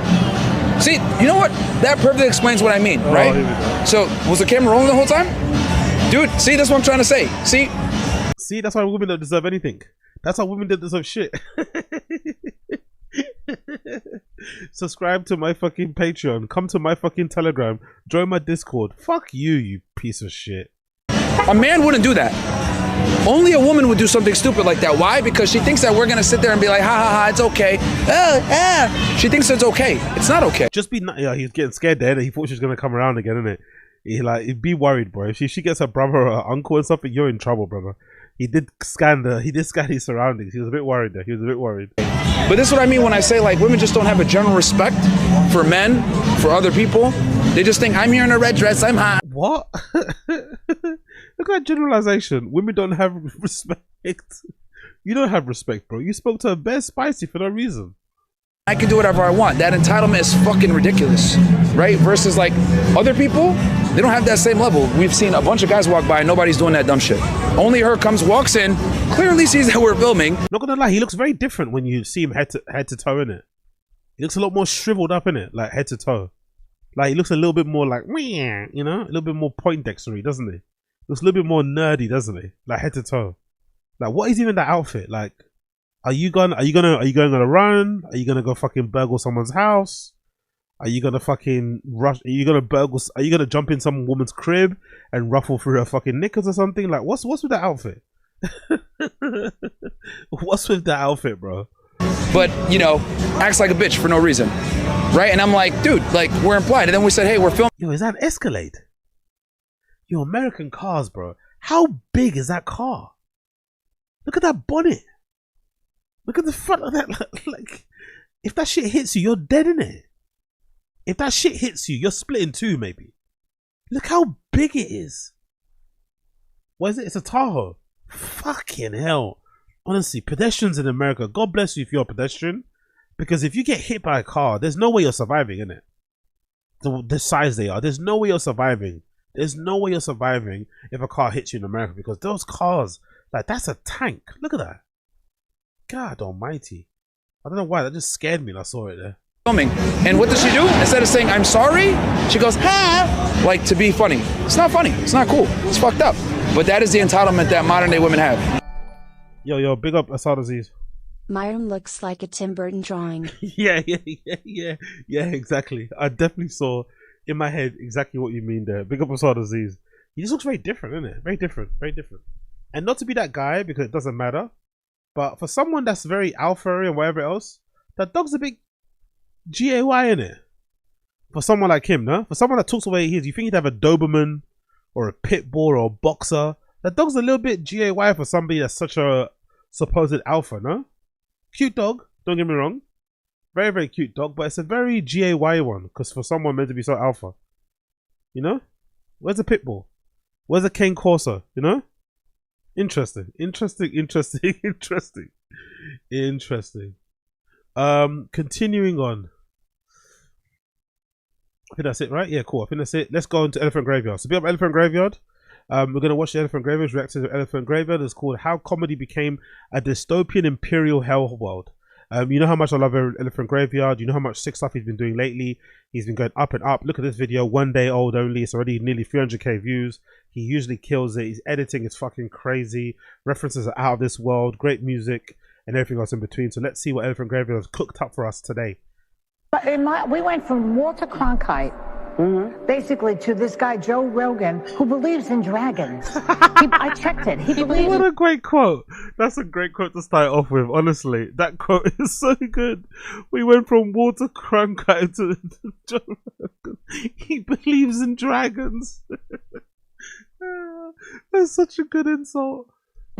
See, you know what? That perfectly explains what I mean, right? So, was the camera rolling the whole time? Dude, see, that's what I'm trying to say. See? See, that's why women don't deserve anything. That's why women don't deserve shit. Subscribe to my fucking Patreon. Come to my fucking Telegram. Join my Discord. Fuck you, you piece of shit. A man wouldn't do that. Only a woman would do something stupid like that. Why? Because she thinks that we're gonna sit there and be like, ha ha ha, it's okay. She thinks it's okay. It's not okay. Just be yeah, he's getting scared there. He thought she was gonna come around again, innit? He'd be worried, bro. If she gets her brother or her uncle and something, you're in trouble, brother. He did scan his surroundings. He was a bit worried there. He was a bit worried. But this is what I mean when I say, like, women just don't have a general respect for men, for other people. They just think, I'm here in a red dress, I'm hot. What? Look at that generalization. Women don't have respect. You don't have respect, bro. You spoke to a bear spicy for no reason. I can do whatever I want. That entitlement is fucking ridiculous, right? Versus, like, other people, they don't have that same level. We've seen a bunch of guys walk by and nobody's doing that dumb shit. Only her walks in, clearly sees that we're filming. Not gonna lie, he looks very different when you see him head to toe, in it. He looks a lot more shriveled up, in it, like head to toe. Like, he looks a little bit more like, you know, a little bit more Poindextery, doesn't he? Looks a little bit more nerdy, doesn't he? Like, head to toe. Like, what is even that outfit? Like, are you going on a run? Are you gonna go fucking burgle someone's house? Are you gonna fucking rush? Are you gonna jump in some woman's crib and ruffle through her fucking knickers or something? Like, what's with that outfit? What's with that outfit, bro? But, you know, acts like a bitch for no reason, right? And I'm like, dude, like, we're implied. And then we said, hey, we're filming. Yo, is that an Escalade? Yo, American cars, bro. How big is that car? Look at that bonnet. Look at the front of that. Like, if that shit hits you, you're dead, innit? If that shit hits you, you're split in two, maybe. Look how big it is. What is it? It's a Tahoe. Fucking hell. Honestly, pedestrians in America, God bless you if you're a pedestrian. Because if you get hit by a car, there's no way you're surviving, innit? The size they are. There's no way you're surviving. There's no way you're surviving if a car hits you in America. Because those cars, like, that's a tank. Look at that. God almighty. I don't know why. That just scared me when I saw it there. Filming. And what does she do? Instead of saying, I'm sorry, she goes, ha! Like, to be funny. It's not funny. It's not cool. It's fucked up. But that is the entitlement that modern day women have. Yo, big up SANAZ. MYRON looks like a Tim Burton drawing. Yeah, exactly. I definitely saw in my head exactly what you mean there. Big up SANAZ. He just looks very different, isn't it? Very different, very different. And not to be that guy because it doesn't matter, but for someone that's very alpha and whatever else, that dog's a bit GAY in it. For someone like him, no? For someone that talks the way he is, you think he'd have a Doberman or a pit bull or a boxer. That dog's a little bit GAY for somebody that's such a supposed alpha, no? Cute dog, don't get me wrong. Very, very cute dog, but it's a very GAY one because for someone meant to be so alpha. You know? Where's the pit bull? Where's the Cane Corso? You know? Interesting. Interesting. Continuing on. I think that's it, right? Yeah, cool. I think that's it. Let's go into Elephant Graveyard. So, be up Elephant Graveyard. We're going to watch the Elephant Graveyard, react to the Elephant Graveyard. It's called How Comedy Became a Dystopian Imperial Hell World. You know how much I love Elephant Graveyard. You know how much sick stuff he's been doing lately. He's been going up and up. Look at this video, 1 day old only. It's already nearly 300k views. He usually kills it. His editing is fucking crazy. References are out of this world. Great music and everything else in between. So let's see what Elephant Graveyard has cooked up for us today. But we went from Walter Cronkite, basically, to this guy, Joe Rogan, who believes in dragons. I checked it. He believes What a great quote. That's a great quote to start off with, honestly. That quote is so good. We went from Walter Cronkite to Joe Rogan. He believes in dragons. That's such a good insult.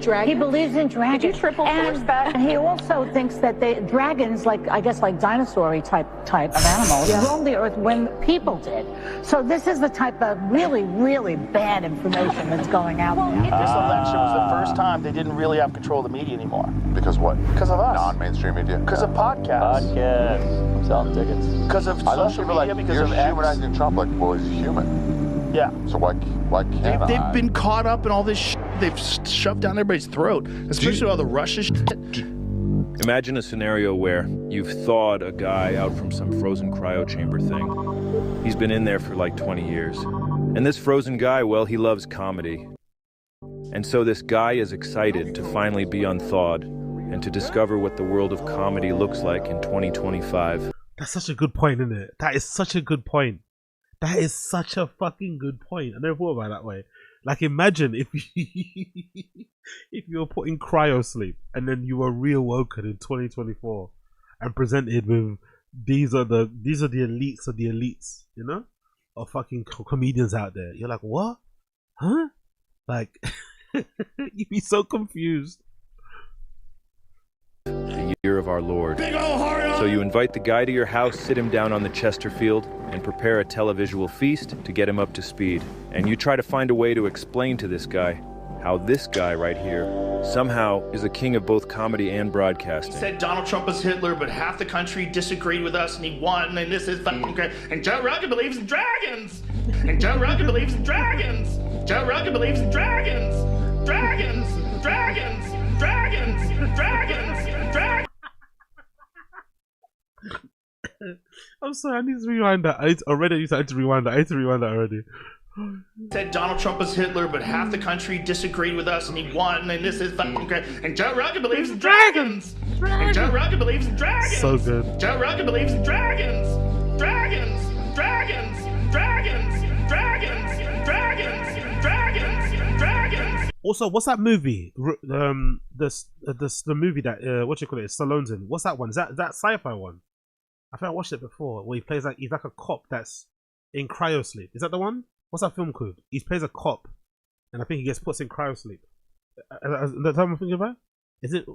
He believes in dragons. Did you triple force that? And he also thinks that dragons, like I guess, like dinosaur type of animals, roamed the earth when people did. So this is the type of really, really bad information that's going out there. This election was the first time they didn't really have control of the media anymore. Because what? Because of us. Non-mainstream media. Because of podcasts. Podcasts. I'm selling tickets. Because of social media. Because you're of X. humanizing Trump like, well, he's a human. Yeah. So why can't They've been caught up in all this shit they've shoved down everybody's throat, especially all the Russia shit. Imagine a scenario where you've thawed a guy out from some frozen cryo chamber thing. He's been in there for like 20 years. And this frozen guy, well, he loves comedy. And so this guy is excited to finally be unthawed and to discover what the world of comedy looks like in 2025. That's such a good point, isn't it? That is such a good point. That is such a fucking good point. I never thought about it that way. Like, imagine if if you were put in cryo sleep and then you were reawoken in 2024 and presented with these are the elites of the elites, you know, of fucking comedians out there. You're like, what? Huh? Like, you'd be so confused. The year of our Lord. So you invite the guy to your house, sit him down on the Chesterfield, and prepare a televisual feast to get him up to speed. And you try to find a way to explain to this guy how this guy right here somehow is the king of both comedy and broadcasting. He said Donald Trump was Hitler, but half the country disagreed with us and he won, and this is fucking great. And Joe Rogan believes in dragons! And Joe Rogan believes in dragons! Joe Rogan believes in dragons! Dragons! Dragons! Dragons! Dragons! Dragons! I'm sorry, I need to rewind that. I need to rewind that already. Said Donald Trump was Hitler, but half the country disagreed with us and he won, and this is fucking great. And Joe Rogan believes in dragons! And Joe Rogan believes in dragons! So good. Joe Rogan believes in dragons! Dragons! Dragons! Dragons! Dragons! Dragons! Dragons! Dragons! Also, what's that movie? The movie that what you call it? Stallone's in. What's that one? Is that sci-fi one? I think I watched it before. Where he's like a cop that's in cryo sleep. Is that the one? What's that film called? He plays a cop, and I think he gets put in cryo sleep. That's what I'm thinking about. Is it?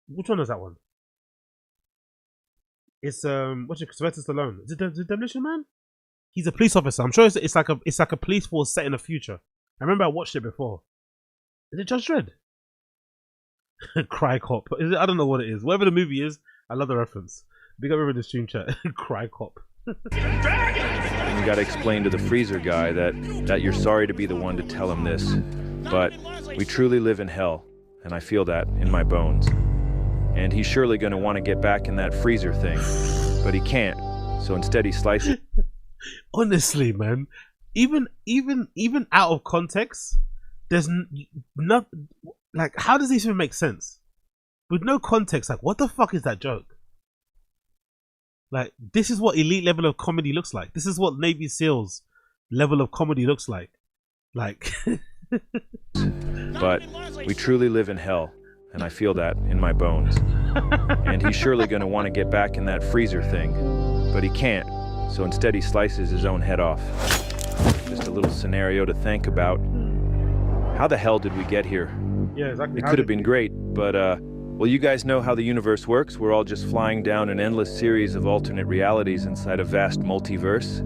Which one is that one? It's what's it? Sylvester Stallone. Is it the Demolition Man? He's a police officer. I'm sure it's like a police force set in the future. I remember I watched it before. Is it Judge Dredd? Cry Cop. Is it? I don't know what it is. Whatever the movie is, I love the reference. Big up everyone in the stream chat. Cry Cop. And you gotta explain to the freezer guy that you're sorry to be the one to tell him this, but we truly live in hell, and I feel that in my bones. And he's surely gonna want to get back in that freezer thing, but he can't, so instead he slices. Honestly, man, even out of context, there's not like, how does this even make sense? With no context, like, what the fuck is that joke? Like, this is what elite level of comedy looks like. This is what Navy SEALs level of comedy looks like. Like, but we truly live in hell, and I feel that in my bones. And he's surely gonna want to get back in that freezer thing, but he can't, so instead he slices his own head off. Just a little scenario to think about. How the hell did we get here? Yeah, exactly. It could have been great, but well, you guys know how the universe works. We're all just flying down an endless series of alternate realities inside a vast multiverse.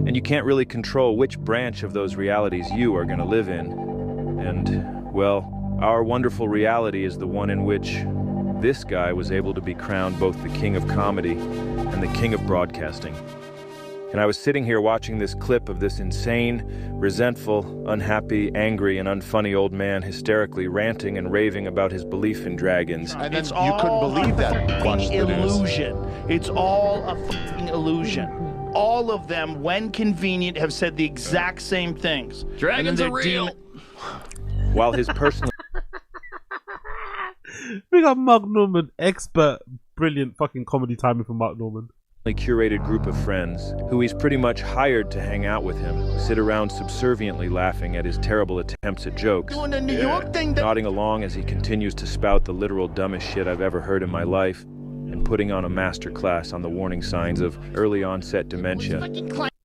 And you can't really control which branch of those realities you are going to live in. And, well, our wonderful reality is the one in which this guy was able to be crowned both the king of comedy and the king of broadcasting. And I was sitting here watching this clip of this insane, resentful, unhappy, angry, and unfunny old man hysterically ranting and raving about his belief in dragons. And then you couldn't believe that. Watch the illusion. It's all a fucking illusion. All of them, when convenient, have said the exact same things. Dragons are real. While his personal we got Mark Norman, expert, brilliant fucking comedy timing from Mark Norman. curated group of friends, who he's pretty much hired to hang out with him, sit around subserviently laughing at his terrible attempts at jokes, Doing the New York thing. nodding along as he continues to spout the literal dumbest shit I've ever heard in my life, and putting on a master class on the warning signs of early onset dementia.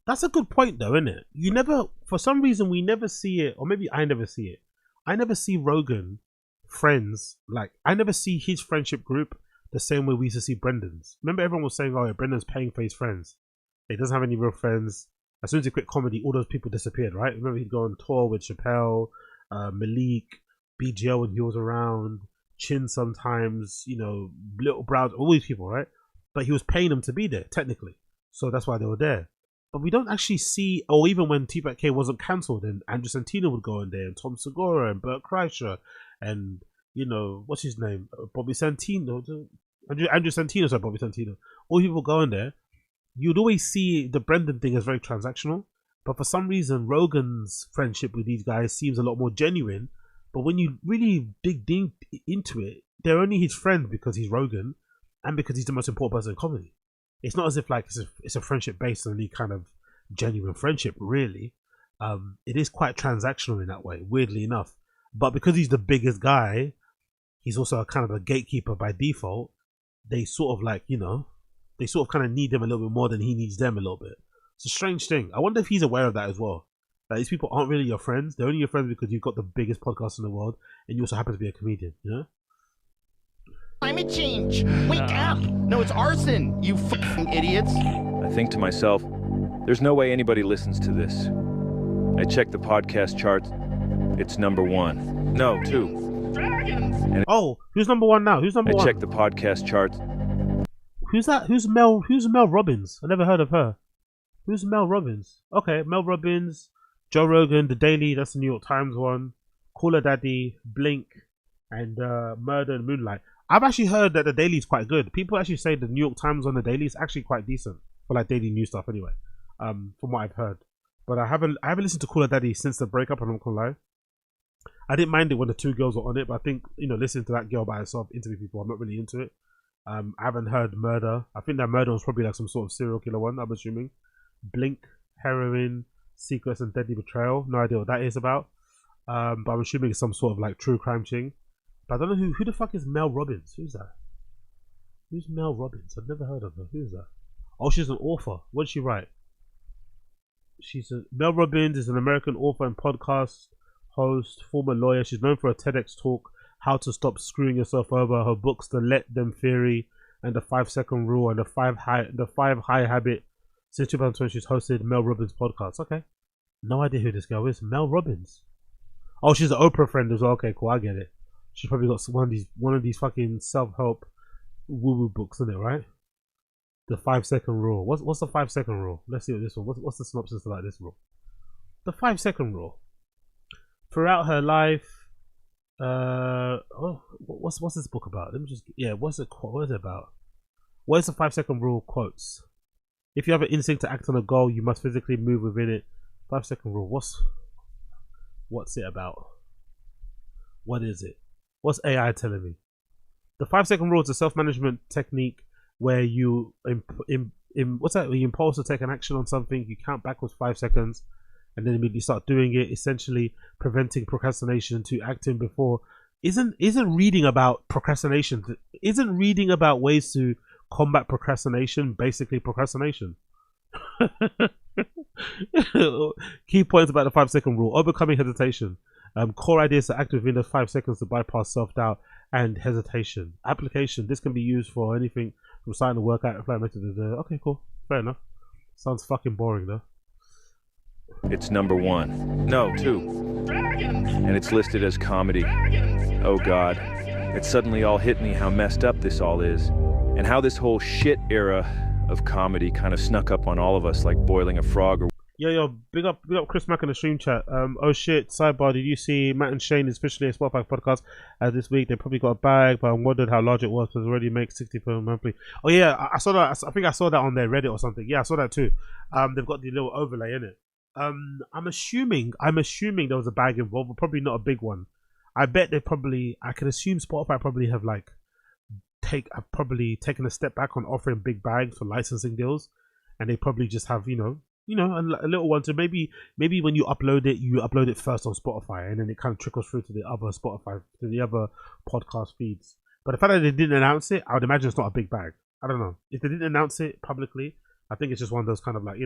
That's a good point though, isn't it? You never, for some reason we never see it, or maybe I never see it. I never see Rogan friends, like I never see his friendship group the same way we used to see Brendan's. Remember everyone was saying, oh yeah, Brendan's paying for his friends. He doesn't have any real friends. As soon as he quit comedy, all those people disappeared, right? Remember he'd go on tour with Chappelle, Malik, BGL when he was around, Chin sometimes, you know, Little Brown, all these people, right? But he was paying them to be there, technically. So that's why they were there. But we don't actually see, or even when TFATK wasn't cancelled, and Andrew Santino would go in there, and Tom Segura, and Bert Kreischer, and, you know, what's his name? Bobby Santino. Andrew Santino, sorry, Bobby Santino. All people go in there. You'd always see the Brendan thing as very transactional. But for some reason, Rogan's friendship with these guys seems a lot more genuine. But when you really dig deep into it, they're only his friend because he's Rogan, and because he's the most important person in comedy. It's not as if like it's a friendship based on any kind of genuine friendship, really. It is quite transactional in that way, weirdly enough. But because he's the biggest guy, he's also a kind of a gatekeeper by default. They sort of like, you know, they sort of kind of need him a little bit more than he needs them a little bit. It's a strange thing. I wonder if he's aware of that as well. That these people aren't really your friends. They're only your friends because you've got the biggest podcast in the world and you also happen to be a comedian, you know? Climate change. Wake up. No, it's arson, you fucking idiots. I think to myself, there's no way anybody listens to this. I check the podcast charts. It's number 1. No, 2. Dragons. And oh, who's number 1 now? Who's number 1? I check the podcast charts. Who's that? Who's Mel Robbins? I never heard of her. Who's Mel Robbins? Okay, Mel Robbins, Joe Rogan, The Daily, that's the New York Times one, Call Her Daddy, Blink, and Murder and Moonlight. I've actually heard that The Daily is quite good. People actually say the New York Times on The Daily is actually quite decent for like daily news stuff anyway, from what I've heard. But I haven't listened to Call Her Daddy since the breakup, and I'm not gonna lie. I didn't mind it when the 2 girls were on it, but I think, you know, listening to that girl by herself interview people, I'm not really into it. I haven't heard Murder. I think that Murder was probably like some sort of serial killer one, I'm assuming. Blink, Heroin, Secrets and Deadly Betrayal. No idea what that is about. But I'm assuming it's some sort of like true crime thing. But I don't know who the fuck is Mel Robbins? Who's that? Who's Mel Robbins? I've never heard of her. Who's that? Oh, she's an author. What did she write? Mel Robbins is an American author and podcast host, former lawyer. She's known for a TEDx talk, How to Stop Screwing Yourself Over. Her books, The Let Them Theory and The 5-Second Rule and the 5 High Habit. Since 2020, she's hosted Mel Robbins podcast. Okay, no idea who this girl is. Mel Robbins. Oh, she's an Oprah friend as well. Okay, cool. I get it. She's probably got one of these fucking self-help woo-woo books, isn't it? Right? The 5-Second Rule. What's the 5-Second Rule? Let's see what this one. What's the synopsis about this rule? The 5-Second Rule. Throughout her life, what's this book about? Let me just what is it about? What is the 5-Second Rule? Quotes. If you have an instinct to act on a goal, you must physically move within it. 5-Second Rule. What's it about? What is it? What's AI telling me? The 5-Second Rule is a self-management technique where you when you impulse to take an action on something, you count backwards 5 seconds and then immediately start doing it, essentially preventing procrastination to acting before. Isn't reading about procrastination, isn't reading about ways to combat procrastination basically procrastination? Key points about the 5-Second Rule: overcoming hesitation. Core ideas to act within the 5 seconds to bypass self-doubt and hesitation. Application: this can be used for anything from starting to work out, apply method. Okay, cool, fair enough. Sounds fucking boring though. It's number 1. No, 2. Dragons. And it's listed as comedy. Dragons. Oh God. it suddenly all hit me how messed up this all is, and how this whole shit era of comedy kind of snuck up on all of us like boiling a frog or... Yo, big up Chris Mack in the stream chat. Oh shit, sidebar, did you see Matt and Shane is officially a Spotify podcast as this week? They probably got a bag, but I wondered how large it was because it already makes 60 per monthly. Oh yeah, I saw that. I think I saw that on their Reddit or something. Yeah, I saw that too. They've got the little overlay in it. I'm assuming there was a bag involved, but probably not a big one. I bet they probably, I can assume Spotify probably have like probably taken a step back on offering big bags for licensing deals, and they probably just have a little one. So maybe when you upload it first on Spotify, and then it kind of trickles through to the other podcast feeds. But the fact that they didn't announce it, I would imagine it's not a big bag. I don't know if they didn't announce it publicly. I think it's just one of those kind of like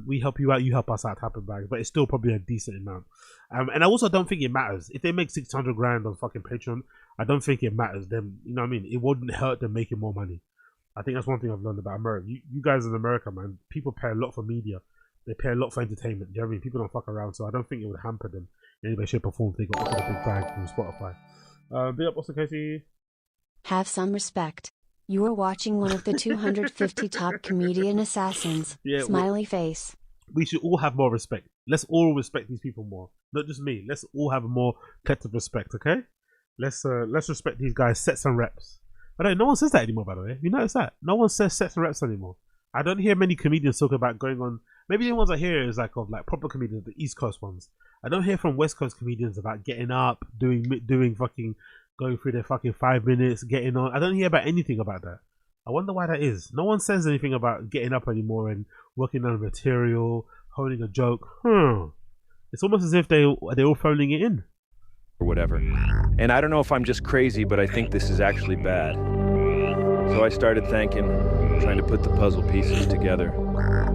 we help you out, you help us out type of bags, but it's still probably a decent amount. And I also don't think it matters if they make 600 grand on fucking Patreon. I don't think it matters them. You know what I mean? It wouldn't hurt them making more money. I think that's one thing I've learned about America. You guys in America, man, people pay a lot for media. They pay a lot for entertainment. You know what I mean? People don't fuck around, so I don't think it would hamper them in any way, shape, or form if they got a big bag from Spotify. Big up, Austin Casey. Have some respect. You are watching one of the 250 top comedian assassins. Yeah, smiley face. We should all have more respect. Let's all respect these people more. Not just me. Let's all have a more collective respect, okay? Let's respect these guys. Sets and reps. But no one says that anymore, by the way. You notice that? No one says sets and reps anymore. I don't hear many comedians talk about going on. Maybe the ones I hear is like of like proper comedians, the East Coast ones. I don't hear from West Coast comedians about getting up, doing fucking, going through their fucking 5 minutes, getting on. I don't hear about anything about that. I wonder why that is. No one says anything about getting up anymore and working on material, holding a joke. It's almost as if they're all phoning it in. Or whatever. And I don't know if I'm just crazy, but I think this is actually bad. So I started thinking, trying to put the puzzle pieces together.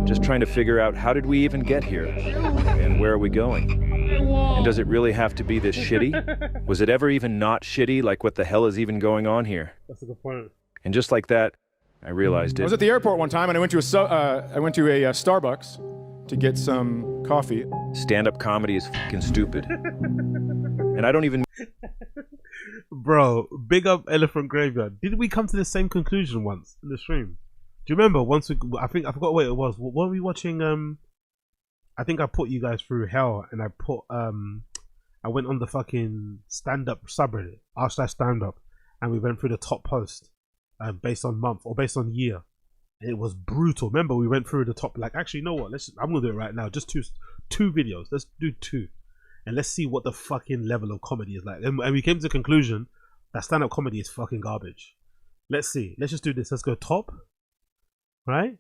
Just trying to figure out, how did we even get here? And where are we going? And does it really have to be this shitty? Was it ever even not shitty? Like, what the hell is even going on here? That's a good point. And just like that, I realized it. I was at the airport one time and I went to a Starbucks to get some coffee. Stand-up comedy is fucking stupid. And I don't even... Bro, big up Elephant Graveyard. Did we come to the same conclusion once in the stream? Do you remember once I forgot what it was. What were we watching? I think I put you guys through hell, and I went on the fucking stand-up subreddit, r/stand-up, and we went through the top post based on month or based on year, and it was brutal. Remember, we went through the top. Like, actually, you know what? I'm gonna do it right now. Just two videos. Let's do two, and let's see what the fucking level of comedy is like. And we came to the conclusion that stand-up comedy is fucking garbage. Let's see. Let's just do this. Let's go top, right?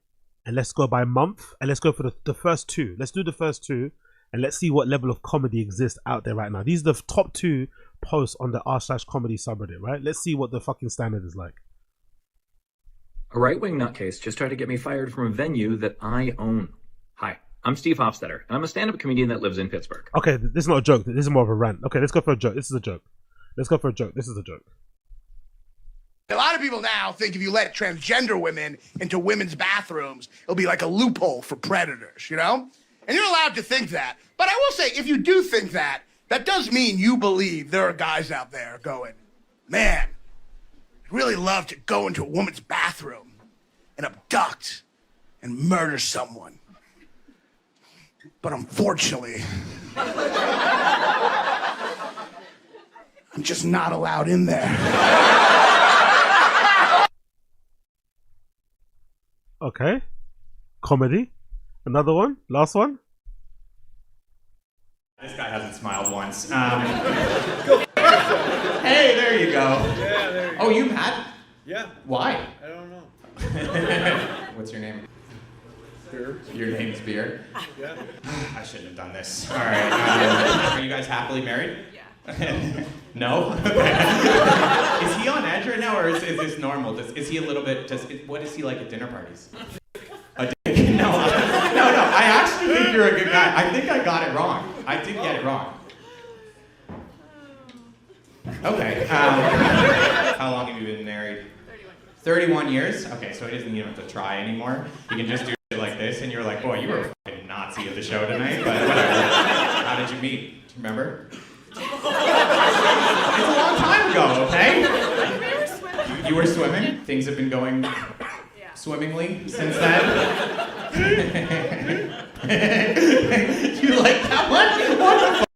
And let's go by month, and let's go for the first two. Let's do the first two, and let's see what level of comedy exists out there right now. These are the top two posts on the r/comedy subreddit, right? Let's see what the fucking standard is like. A right-wing nutcase just tried to get me fired from a venue that I own. Hi, I'm Steve Hofstetter, and I'm a stand-up comedian that lives in Pittsburgh. Okay, this is not a joke. This is more of a rant. Okay, let's go for a joke. This is a joke. Let's go for a joke. This is a joke. A lot of people now think if you let transgender women into women's bathrooms, it'll be like a loophole for predators, you know? And you're allowed to think that. But I will say, if you do think that, that does mean you believe there are guys out there going, man, I'd really love to go into a woman's bathroom and abduct and murder someone. But unfortunately, I'm just not allowed in there. Okay. Comedy. Another one. Last one. This guy hasn't smiled once. Hey, there you go. Yeah, there you go. Oh, you Matt? Yeah. Why? I don't know. What's your name? Beer. Your name's Beer? Yeah. I shouldn't have done this. All right. Are you guys happily married? Yeah. No? Is he on edge right now, or is this normal? Is he a little bit, what is he like at dinner parties? A dick? No, I actually think you're a good guy. I think I got it wrong. I did get it wrong. Okay. How long have you been married? 31 years? Okay, so he doesn't even have to try anymore. He can just do shit like this, and you're like, boy, you were a fucking Nazi at the show tonight, but whatever. How did you meet? Do you remember? It's a long time ago, okay? You were swimming? Things have been going swimmingly since then? You like that one? What the fuck?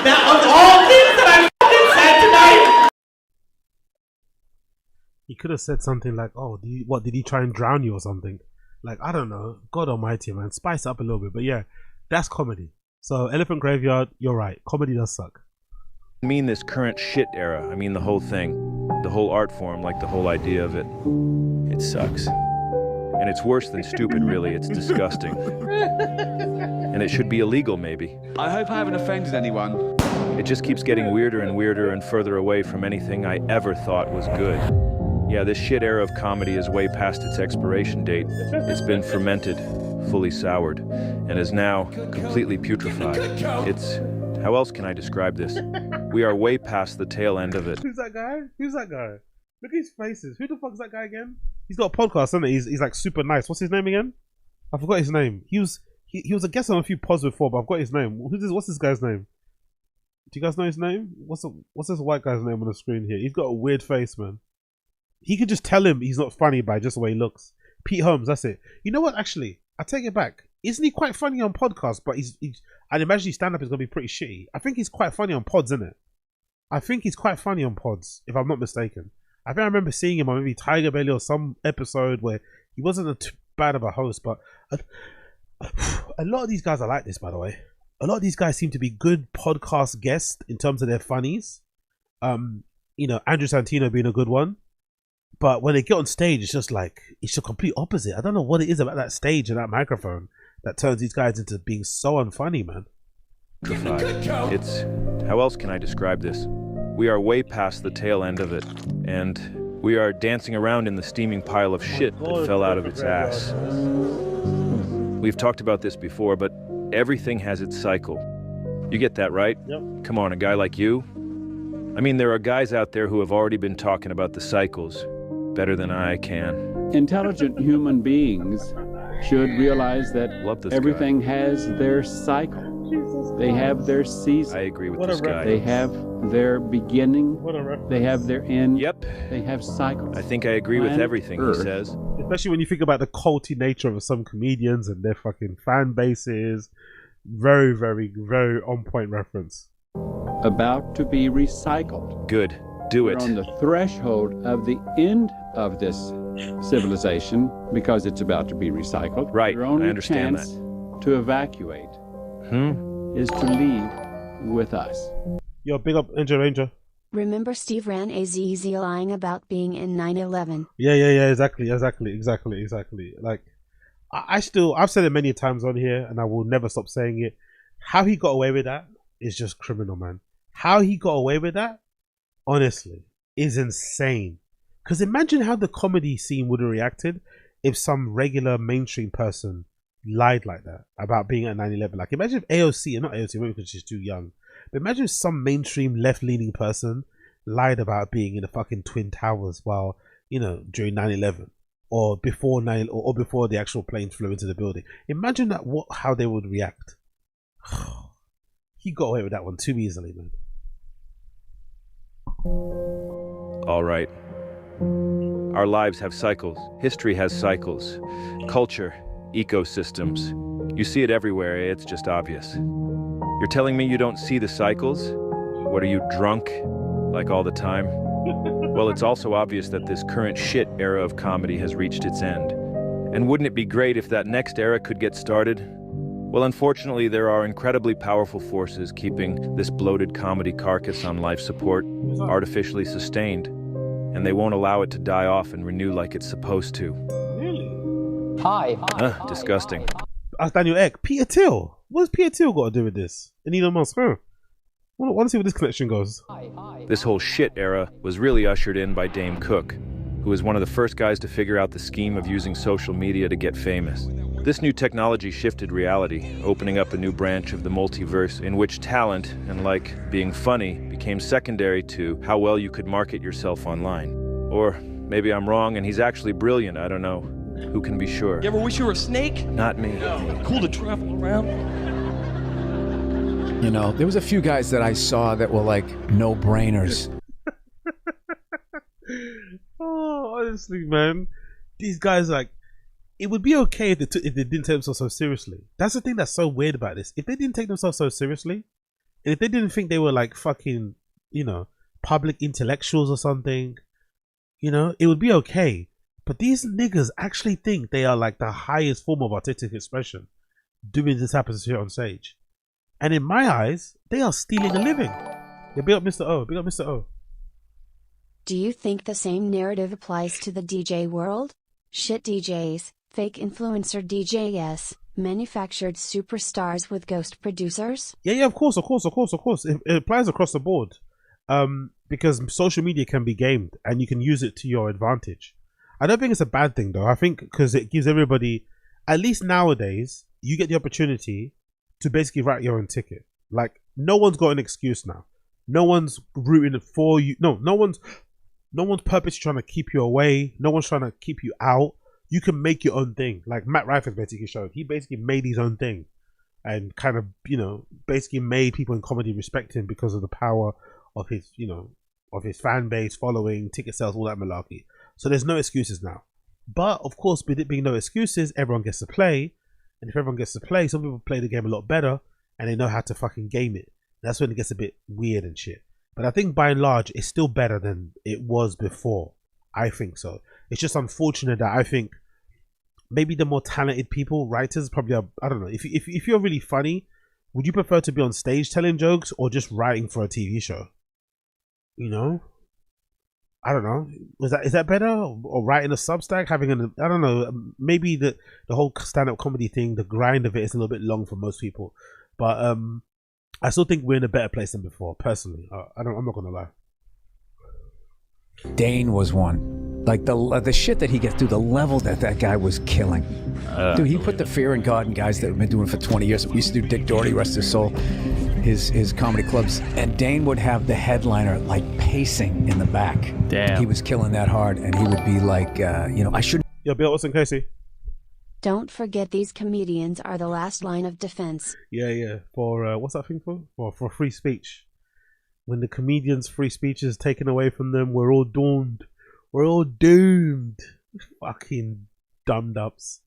That of all things that I fucking said tonight! He could have said something like, "Oh, did he try and drown you or something?" Like, I don't know. God Almighty, man, spice up a little bit. But yeah, that's comedy. So Elephant Graveyard, you're right. Comedy does suck. I mean this current shit era. I mean the whole thing, the whole art form, like the whole idea of it. It sucks. And it's worse than stupid, really. It's disgusting. And it should be illegal, maybe. I hope I haven't offended anyone. It just keeps getting weirder and weirder and further away from anything I ever thought was good. Yeah, this shit era of comedy is way past its expiration date. It's been fermented, fully soured, and is now completely putrefied. It's... how else can I describe this? We are way past the tail end of it. Who's that guy? Who's that guy? Look at his faces. Who the fuck is that guy again? He's got a podcast, isn't he? He's like super nice. What's his name again? I forgot his name. He was a guest on a few pods before, but I've got his name. What's this guy's name? Do you guys know his name? What's this white guy's name on the screen here? He's got a weird face, man. He could just tell him he's not funny by just the way he looks. Pete Holmes, that's it. You know what? Actually, I take it back. Isn't he quite funny on podcasts? But I'd imagine his stand-up is gonna be pretty shitty. I think he's quite funny on pods, isn't it? I think he's quite funny on pods, if I'm not mistaken. I think I remember seeing him on maybe Tiger Belly or some episode where he wasn't too bad of a host, but a lot of these guys are like this, by the way. A lot of these guys seem to be good podcast guests in terms of their funnies. You know, Andrew Santino being a good one. But when they get on stage, it's just like, it's the complete opposite. I don't know what it is about that stage and that microphone that turns these guys into being so unfunny, man. It's... how else can I describe this? We are way past the tail end of it, and we are dancing around in the steaming pile of shit that fell out of its ass. We've talked about this before, but everything has its cycle. You get that, right? Yep. Come on, a guy like you? I mean, there are guys out there who have already been talking about the cycles better than I can. Intelligent human beings should realize that everything has their cycle. They have their season. I agree with this guy. They have their beginning. They have their end. Yep. They have cycles. I think I agree with everything he says. Especially when you think about the culty nature of some comedians and their fucking fan bases. Very, very, very on point reference. About to be recycled. Good. Do it. We're on the threshold of the end of this civilization because it's about to be recycled. Right. Your only I understand chance to evacuate is to leave with us. Yo, big up Angel Ranger. Remember Steve ran AZZ lying about being in 9/11? Yeah, exactly. Like, I've said it many times on here, and I will never stop saying it. How he got away with that is just criminal, man. How he got away with that, honestly, is insane. Because imagine how the comedy scene would have reacted if some regular mainstream person lied like that about being at 9/11. Like, imagine if AOC, and not AOC, maybe because she's too young, but imagine if some mainstream left-leaning person lied about being in the fucking Twin Towers while, you know, during 9/11 or before or before the actual plane flew into the building. Imagine that, how they would react. He got away with that one too easily, man. All right. Our lives have cycles. History has cycles. Culture, ecosystems. You see it everywhere. It's just obvious. You're telling me you don't see the cycles? What, are you drunk? Like all the time? Well, it's also obvious that this current shit era of comedy has reached its end. And wouldn't it be great if that next era could get started? Well, unfortunately, there are incredibly powerful forces keeping this bloated comedy carcass on life support, artificially sustained, and they won't allow it to die off and renew like it's supposed to. Really? Hi. Disgusting. Ask Daniel Ek. Peter Thiel. What has Peter Thiel got to do with this? And Elon Musk, huh? I want to see where this connection goes. This whole shit era was really ushered in by Dame Cook, who was one of the first guys to figure out the scheme of using social media to get famous. This new technology shifted reality, opening up a new branch of the multiverse in which talent and, like, being funny became secondary to how well you could market yourself online. Or maybe I'm wrong and he's actually brilliant, I don't know. Who can be sure? You ever wish you were a snake? Not me. Cool to travel around. You know, there was a few guys that I saw that were like no-brainers. Oh, honestly, man, these guys, like, it would be okay if if they didn't take themselves so seriously. That's the thing that's so weird about this. If they didn't take themselves so seriously, and if they didn't think they were like fucking, you know, public intellectuals or something, you know, it would be okay. But these niggas actually think they are like the highest form of artistic expression, doing this type of shit on stage. And in my eyes, they are stealing a living. Yeah, big up Mr. O. Big up Mr. O. Do you think the same narrative applies to the DJ world? Shit DJs, fake influencer DJs, manufactured superstars with ghost producers? Yeah, of course. It applies across the board. Because social media can be gamed and you can use it to your advantage. I don't think it's a bad thing though. I think because it gives everybody, at least nowadays, you get the opportunity to basically write your own ticket. Like, no one's got an excuse now. No one's rooting for you. No one's purposely trying to keep you away. No one's trying to keep you out. You can make your own thing. Like Matt Rife basically showed. He basically made his own thing and kind of, you know, basically made people in comedy respect him because of the power of his, you know, of his fan base, following, ticket sales, all that malarkey. So there's no excuses now. But of course, with it being no excuses, everyone gets to play. And if everyone gets to play, some people play the game a lot better and they know how to fucking game it. That's when it gets a bit weird and shit. But I think by and large, it's still better than it was before. I think so. It's just unfortunate that I think maybe the more talented people, writers, probably are, I don't know. If you're really funny, would you prefer to be on stage telling jokes or just writing for a TV show? You know? I don't know. Is that better? Or writing a Substack, having I don't know. Maybe the whole stand-up comedy thing, the grind of it is a little bit long for most people. But I still think we're in a better place than before, personally. I'm not gonna lie. Dane was one. Like the shit that he gets through, the level that guy was killing. Dude, he put the fear in God in guys that have been doing it for 20 years. We used to do Dick Doherty, rest his soul, his comedy clubs. And Dane would have the headliner like pacing in the back. Damn. He was killing that hard, and he would be like, you know, I shouldn't. Yo, Bill, what's in Casey? Don't forget these comedians are the last line of defense. Yeah. For, what's that thing for? For free speech. When the comedians' free speech is taken away from them, we're all doomed. We're all doomed. Fucking dumb-ups.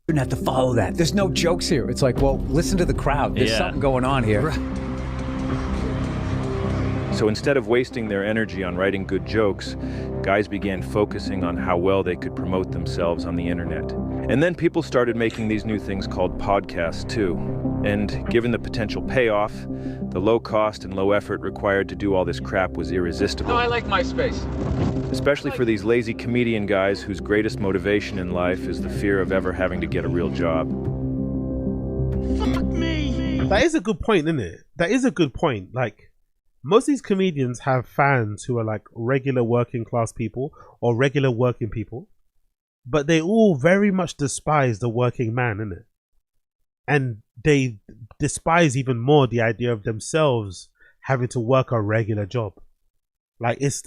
You don't have to follow that. There's no jokes here. It's like, well, listen to the crowd. There's something going on here. So instead of wasting their energy on writing good jokes, guys began focusing on how well they could promote themselves on the internet. And then people started making these new things called podcasts too. And given the potential payoff, the low cost and low effort required to do all this crap was irresistible. No, I like MySpace. Especially for these lazy comedian guys whose greatest motivation in life is the fear of ever having to get a real job. Fuck me. That is a good point, isn't it? That is a good point. Like, most of these comedians have fans who are like regular working class people or regular working people, but they all very much despise the working man, innit? And they despise even more the idea of themselves having to work a regular job. Like it's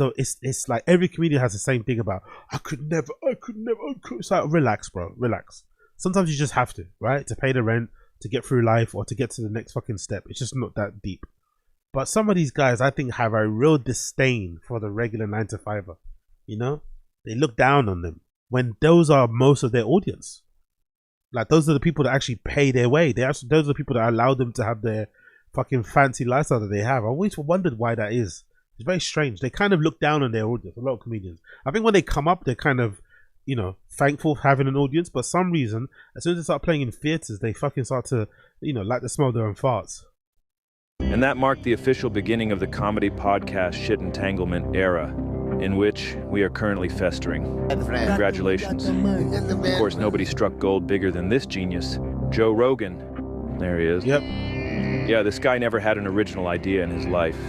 like every comedian has the same thing about I could never. It's like, relax, bro, relax. Sometimes you just have to, right? To pay the rent, to get through life, or to get to the next fucking step. It's just not that deep. But some of these guys, I think, have a real disdain for the regular 9-to-5er. You know, they look down on them when those are most of their audience. Like, those are the people that actually pay their way. Those are the people that allow them to have their fucking fancy lifestyle that they have. I always wondered why that is. It's very strange. They kind of look down on their audience. A lot of comedians. I think when they come up, they're kind of, you know, thankful for having an audience. But for some reason, as soon as they start playing in theaters, they fucking start to, you know, like the smell of their own farts. And that marked the official beginning of the comedy podcast shit entanglement era, in which we are currently festering. Congratulations. Of course, nobody struck gold bigger than this genius, Joe Rogan. There he is. Yep. Yeah, this guy never had an original idea in his life.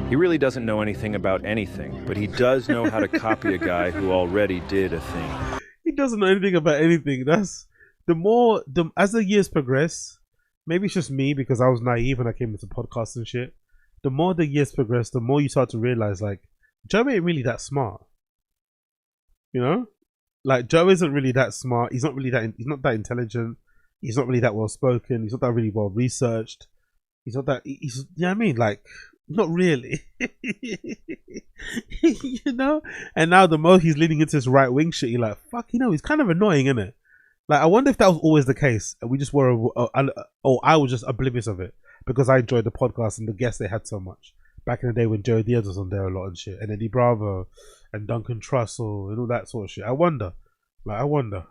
He really doesn't know anything about anything, but he does know how to copy a guy who already did a thing. He doesn't know anything about anything. That's as the years progress. Maybe it's just me because I was naive when I came into podcasts and shit. The more the years progress, the more you start to realize, like, Joe ain't really that smart. You know? Like, Joe isn't really that smart. He's not that intelligent. He's not really that well spoken. He's not that really well researched. He's not that. He's, you know what I mean? Like, not really. You know? And now the more he's leaning into this right wing shit, you're like, fuck, you know, he's kind of annoying, isn't it? Like, I wonder if that was always the case, and we just were, or I was just oblivious of it because I enjoyed the podcast and the guests they had so much back in the day when Joe Diaz was on there a lot and shit, and Eddie Bravo and Duncan Trussell and all that sort of shit. I wonder. Like, I wonder.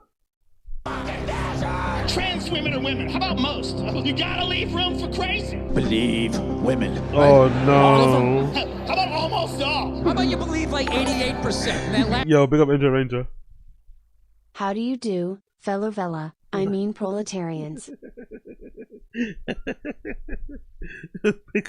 Trans women are women. How about most? You gotta leave room for crazy. Believe women. Oh no. How about almost all? How about you believe like 88%? Yo, big up Angel Ranger. How do you do, fellow Vela, I mean proletarians? Big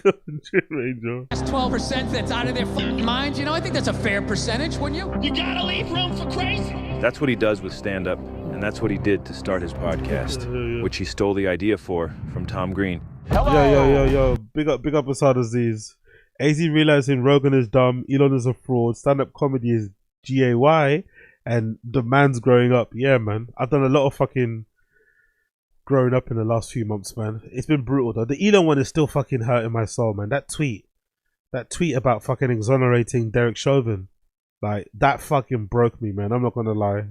up Angel Ranger. That's 12% that's out of their fucking minds. You know, I think that's a fair percentage, wouldn't you? You gotta leave room for crazy. That's what he does with stand-up, and that's what he did to start his podcast, which he stole the idea from Tom Green. Yo. Big up Asad Aziz. AZ realizing Rogan is dumb, Elon is a fraud, stand-up comedy is GAY, and the man's growing up. Yeah, man. I've done a lot of fucking growing up in the last few months, man. It's been brutal, though. The Elon one is still fucking hurting my soul, man. That tweet about fucking exonerating Derek Chauvin. Like, that fucking broke me, man. I'm not gonna lie,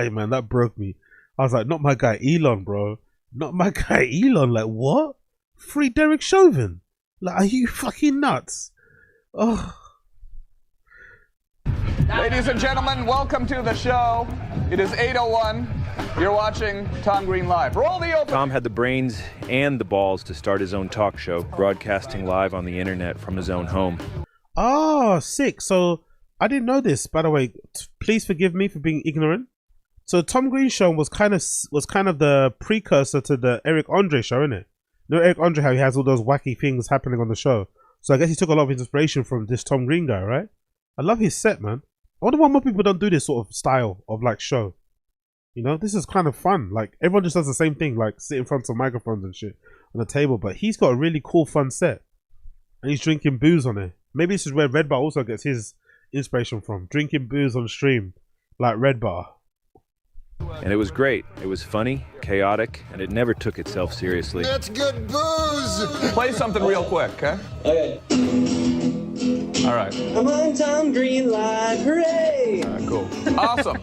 man. That broke me. I was like, not my guy Elon, bro. Not my guy Elon. Like, what? Free Derek Chauvin? Like, are you fucking nuts? Oh. Ladies and gentlemen, welcome to the show. It is 8:01. You're watching Tom Green Live. Roll the open. Tom had the brains and the balls to start his own talk show, broadcasting live on the internet from his own home. Oh, sick. So, I didn't know this, by the way. Please forgive me for being ignorant. So Tom Green show was kind of the precursor to the Eric Andre show, isn't it? You know Eric Andre, how he has all those wacky things happening on the show. So I guess he took a lot of inspiration from this Tom Green guy, right? I love his set, man. I wonder why more people don't do this sort of style of like show. You know, this is kind of fun. Like, everyone just does the same thing, like sit in front of microphones and shit on the table. But he's got a really cool, fun set, and he's drinking booze on it. Maybe this is where Red Bar also gets his inspiration from, drinking booze on stream like Red Bar. And it was great. It was funny, chaotic, and it never took itself seriously. That's good booze. Play something real quick, okay? Okay. All right. I'm on Tom Green Live. Hooray! Cool. Awesome.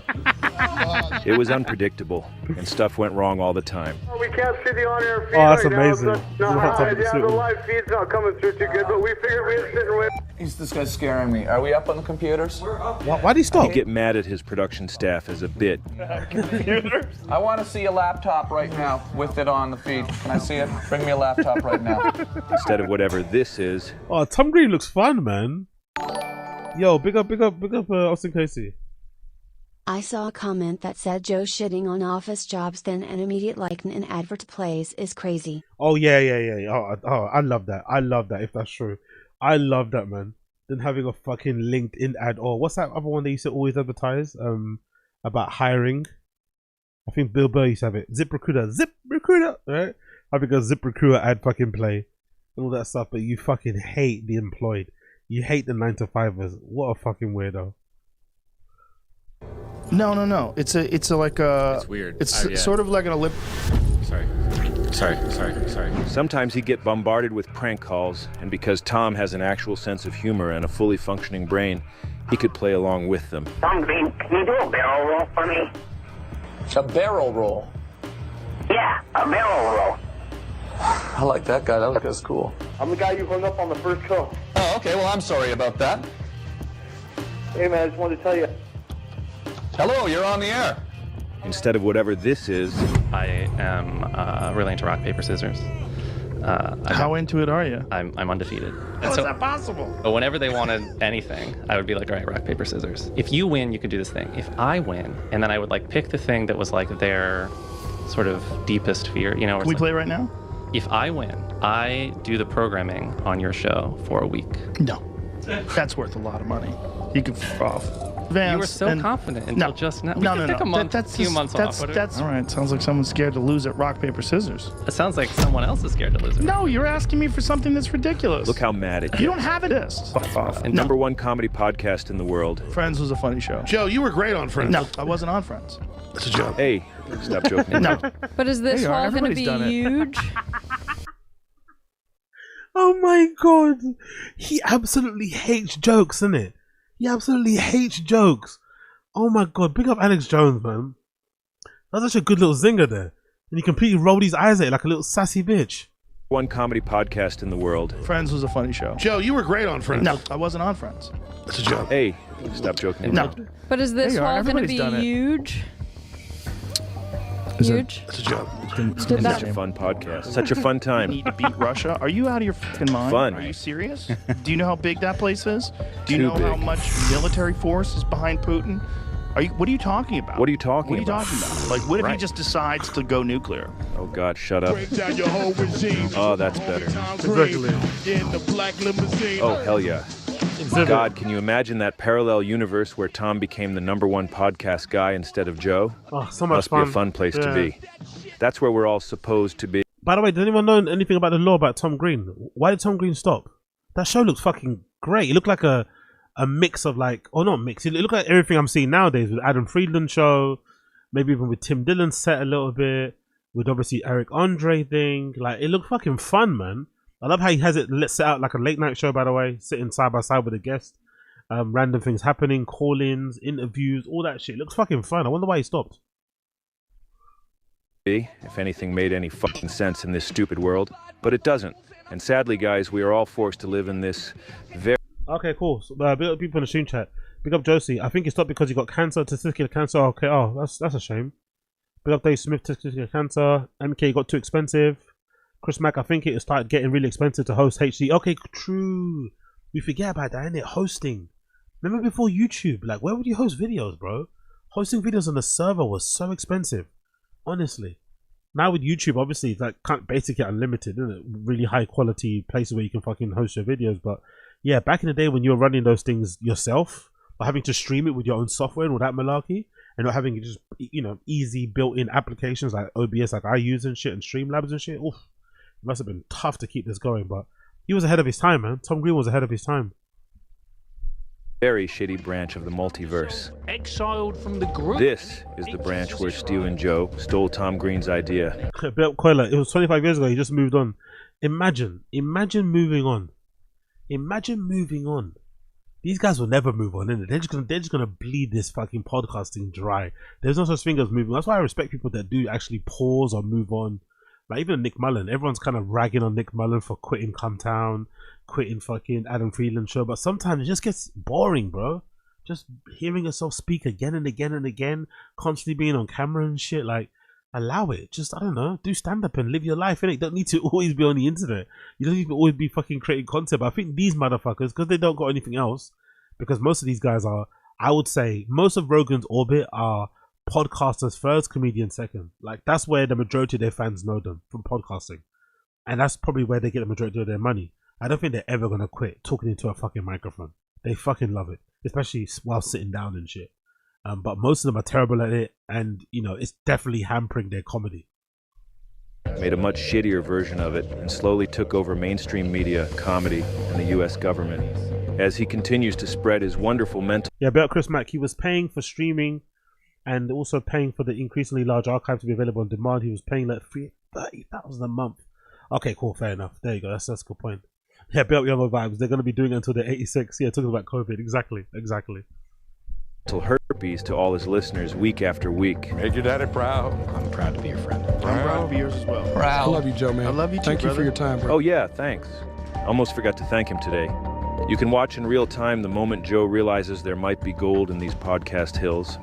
It was unpredictable, and stuff went wrong all the time. We can't see the on-air feed that's right amazing. now. The live feed's not coming through too good, but we figured we'd sit and wait. This guy's scaring me. Are we up on the computers? We're up. Why'd he stop? He'd get mad at his production staff as a bit. I want to see a laptop right now with it on the feed. Can I see it? Bring me a laptop right now. Instead of whatever this is. Oh, Tom Green looks fun, man. Yo, big up, Austin Casey. I saw a comment that said Joe shitting on office jobs, then an immediate like an advert plays is crazy. Oh yeah. Oh, I love that. If that's true, I love that, man. Then having a fucking LinkedIn ad, or what's that other one they used to always advertise about hiring? I think Bill Burr used to have it. ZipRecruiter, right? Having a ZipRecruiter ad fucking play and all that stuff, but you fucking hate the employed. You hate the 9-to-5ers. What a fucking weirdo. No. It's weird. It's sort of like an Olymp. Sorry. Sometimes he'd get bombarded with prank calls, and because Tom has an actual sense of humor and a fully functioning brain, he could play along with them. Tom Green, can you do a barrel roll for me? A barrel roll? Yeah, a barrel roll. I like that guy. That guy's cool. I'm the guy you hung up on the first call. Oh, okay. Well, I'm sorry about that. Hey, man, I just wanted to tell you. Hello, you're on the air. Instead of whatever this is. I am really into rock, paper, scissors. How into it are you? I'm undefeated. How is that possible? Whenever they wanted anything, I would be like, all right, rock, paper, scissors. If you win, you can do this thing. If I win, and then I would like pick the thing that was like their sort of deepest fear, you know. Can we play right now? If I win, I do the programming on your show for a week. No, that's worth a lot of money. You can f off. Vance, you were so confident until just now. We could pick a month, few months off. All right. Sounds like someone's scared to lose at rock, paper, scissors. It sounds like someone else is scared to lose it. No, you're asking me for something that's ridiculous. Look how mad it is. You don't have it. Fuck off. And number one comedy podcast in the world. Friends was a funny show. Joe, you were great on Friends. No, I wasn't on Friends. That's a joke. Hey, stop joking. No. But is this There you are. hall going to Everybody's be done it. huge? my god. He absolutely hates jokes, innit? He absolutely hates jokes. Oh my god. Big up Alex Jones, man. That's such a good little zinger there. And he completely rolled his eyes at it like a little sassy bitch. One comedy podcast in the world. Friends was a funny show. Joe, you were great on Friends. No, I wasn't on Friends. That's a joke. Hey, stop joking. No. But is this There you are. wall going to Everybody's be done it. huge? Is it- Huge? That's a joke. Did Such a fun podcast. Such a fun You time. need to beat Russia? Are you out of your fucking mind? Fun. Are you serious? Do you know how big that place is? Do you Too know how big. much military force is behind Putin? What are you talking about? What are you talking What are you about? talking about? Like, what if he Right. just decides to go nuclear? Oh God, shut up. Break down your whole regime. Oh, that's better. Exactly. In the black limousine. Oh, hell yeah. God, can you imagine that parallel universe where Tom became the #1 podcast guy instead of Joe? Oh, so much Must fun. be a fun place to Yeah. be. That's where we're all supposed to be. By the way, does anyone know anything about the law about Tom Green? Why did Tom Green stop? That show looks fucking great. It looked like a mix of like, or not mix. It looked like everything I'm seeing nowadays with Adam Friedland show, maybe even with Tim Dillon's set a little bit, with obviously Eric Andre thing. Like, it looked fucking fun, man. I love how he has it set out like a late night show, by the way, sitting side by side with a guest. Random things happening, call-ins, interviews, all that shit. It looks fucking fun. I wonder why he stopped. If anything made any fucking sense in this stupid world, but it doesn't. And sadly, guys, we are all forced to live in this very... Okay, cool. So, big up people in the stream chat. Big up Josie. I think he stopped because he got cancer, testicular cancer. Okay, oh, that's a shame. Big up Dave Smith, testicular cancer. MK got too expensive. Chris Mack, I think it started getting really expensive to host HD. Okay, true. We forget about that, innit? Hosting. Remember before YouTube? Like, where would you host videos, bro? Hosting videos on the server was so expensive. Honestly. Now with YouTube, obviously, it's like basically unlimited, isn't it? Really high quality places where you can fucking host your videos. But yeah, back in the day when you were running those things yourself, or having to stream it with your own software and all that malarkey, and not having just, you know, easy built-in applications like OBS, like I use and shit, and Streamlabs and shit. Oof, it must have been tough to keep this going. But he was ahead of his time, man. Tom Green was ahead of his time. very shitty branch of the multiverse. Exiled from the group. This is the branch where Stu and Joe stole Tom Green's idea. Bill Coiler, it was 25 years ago, he just moved on. Imagine moving on. Imagine moving on. These guys will never move on, innit? They're just gonna bleed this fucking podcasting dry. There's no such thing as moving on. That's why I respect people that do actually pause or move on. Like even Nick Mullen, everyone's kind of ragging on Nick Mullen for quitting Come Town, quitting fucking Adam Friedland show, but sometimes it just gets boring, bro. Just hearing yourself speak again and again and again, constantly being on camera and shit, like, allow it. Just, I don't know, do stand-up and live your life, innit? You don't need to always be on the internet. You don't need to always be fucking creating content. But I think these motherfuckers, because they don't got anything else, because most of these guys are, I would say, most of Rogan's orbit are podcasters first, comedians second. Like, that's where the majority of their fans know them, from podcasting. And that's probably where they get the majority of their money. I don't think they're ever going to quit talking into a fucking microphone. They fucking love it, especially while sitting down and shit. But most of them are terrible at it, and, you know, it's definitely hampering their comedy. Made a much shittier version of it and slowly took over mainstream media, comedy, and the US government. As he continues to spread his wonderful mental... Yeah, about Chris Mack, he was paying for streaming and also paying for the increasingly large archive to be available on demand. He was paying like $30,000 a month. Okay, cool, fair enough. There you go, that's a good point. Yeah, build Yellow Vibes. They're going to be doing it until they're 86. Yeah, talking about COVID. Exactly. herpes to all his listeners week after week. Made your daddy proud. I'm proud to be your friend. I'm proud to be yours as well. Proud. I love you, Joe, man. I love you too, Thank you for brother. your time, bro. Oh yeah, thanks. Almost forgot to thank him today. You can watch in real time the moment Joe realizes there might be gold in these podcast hills.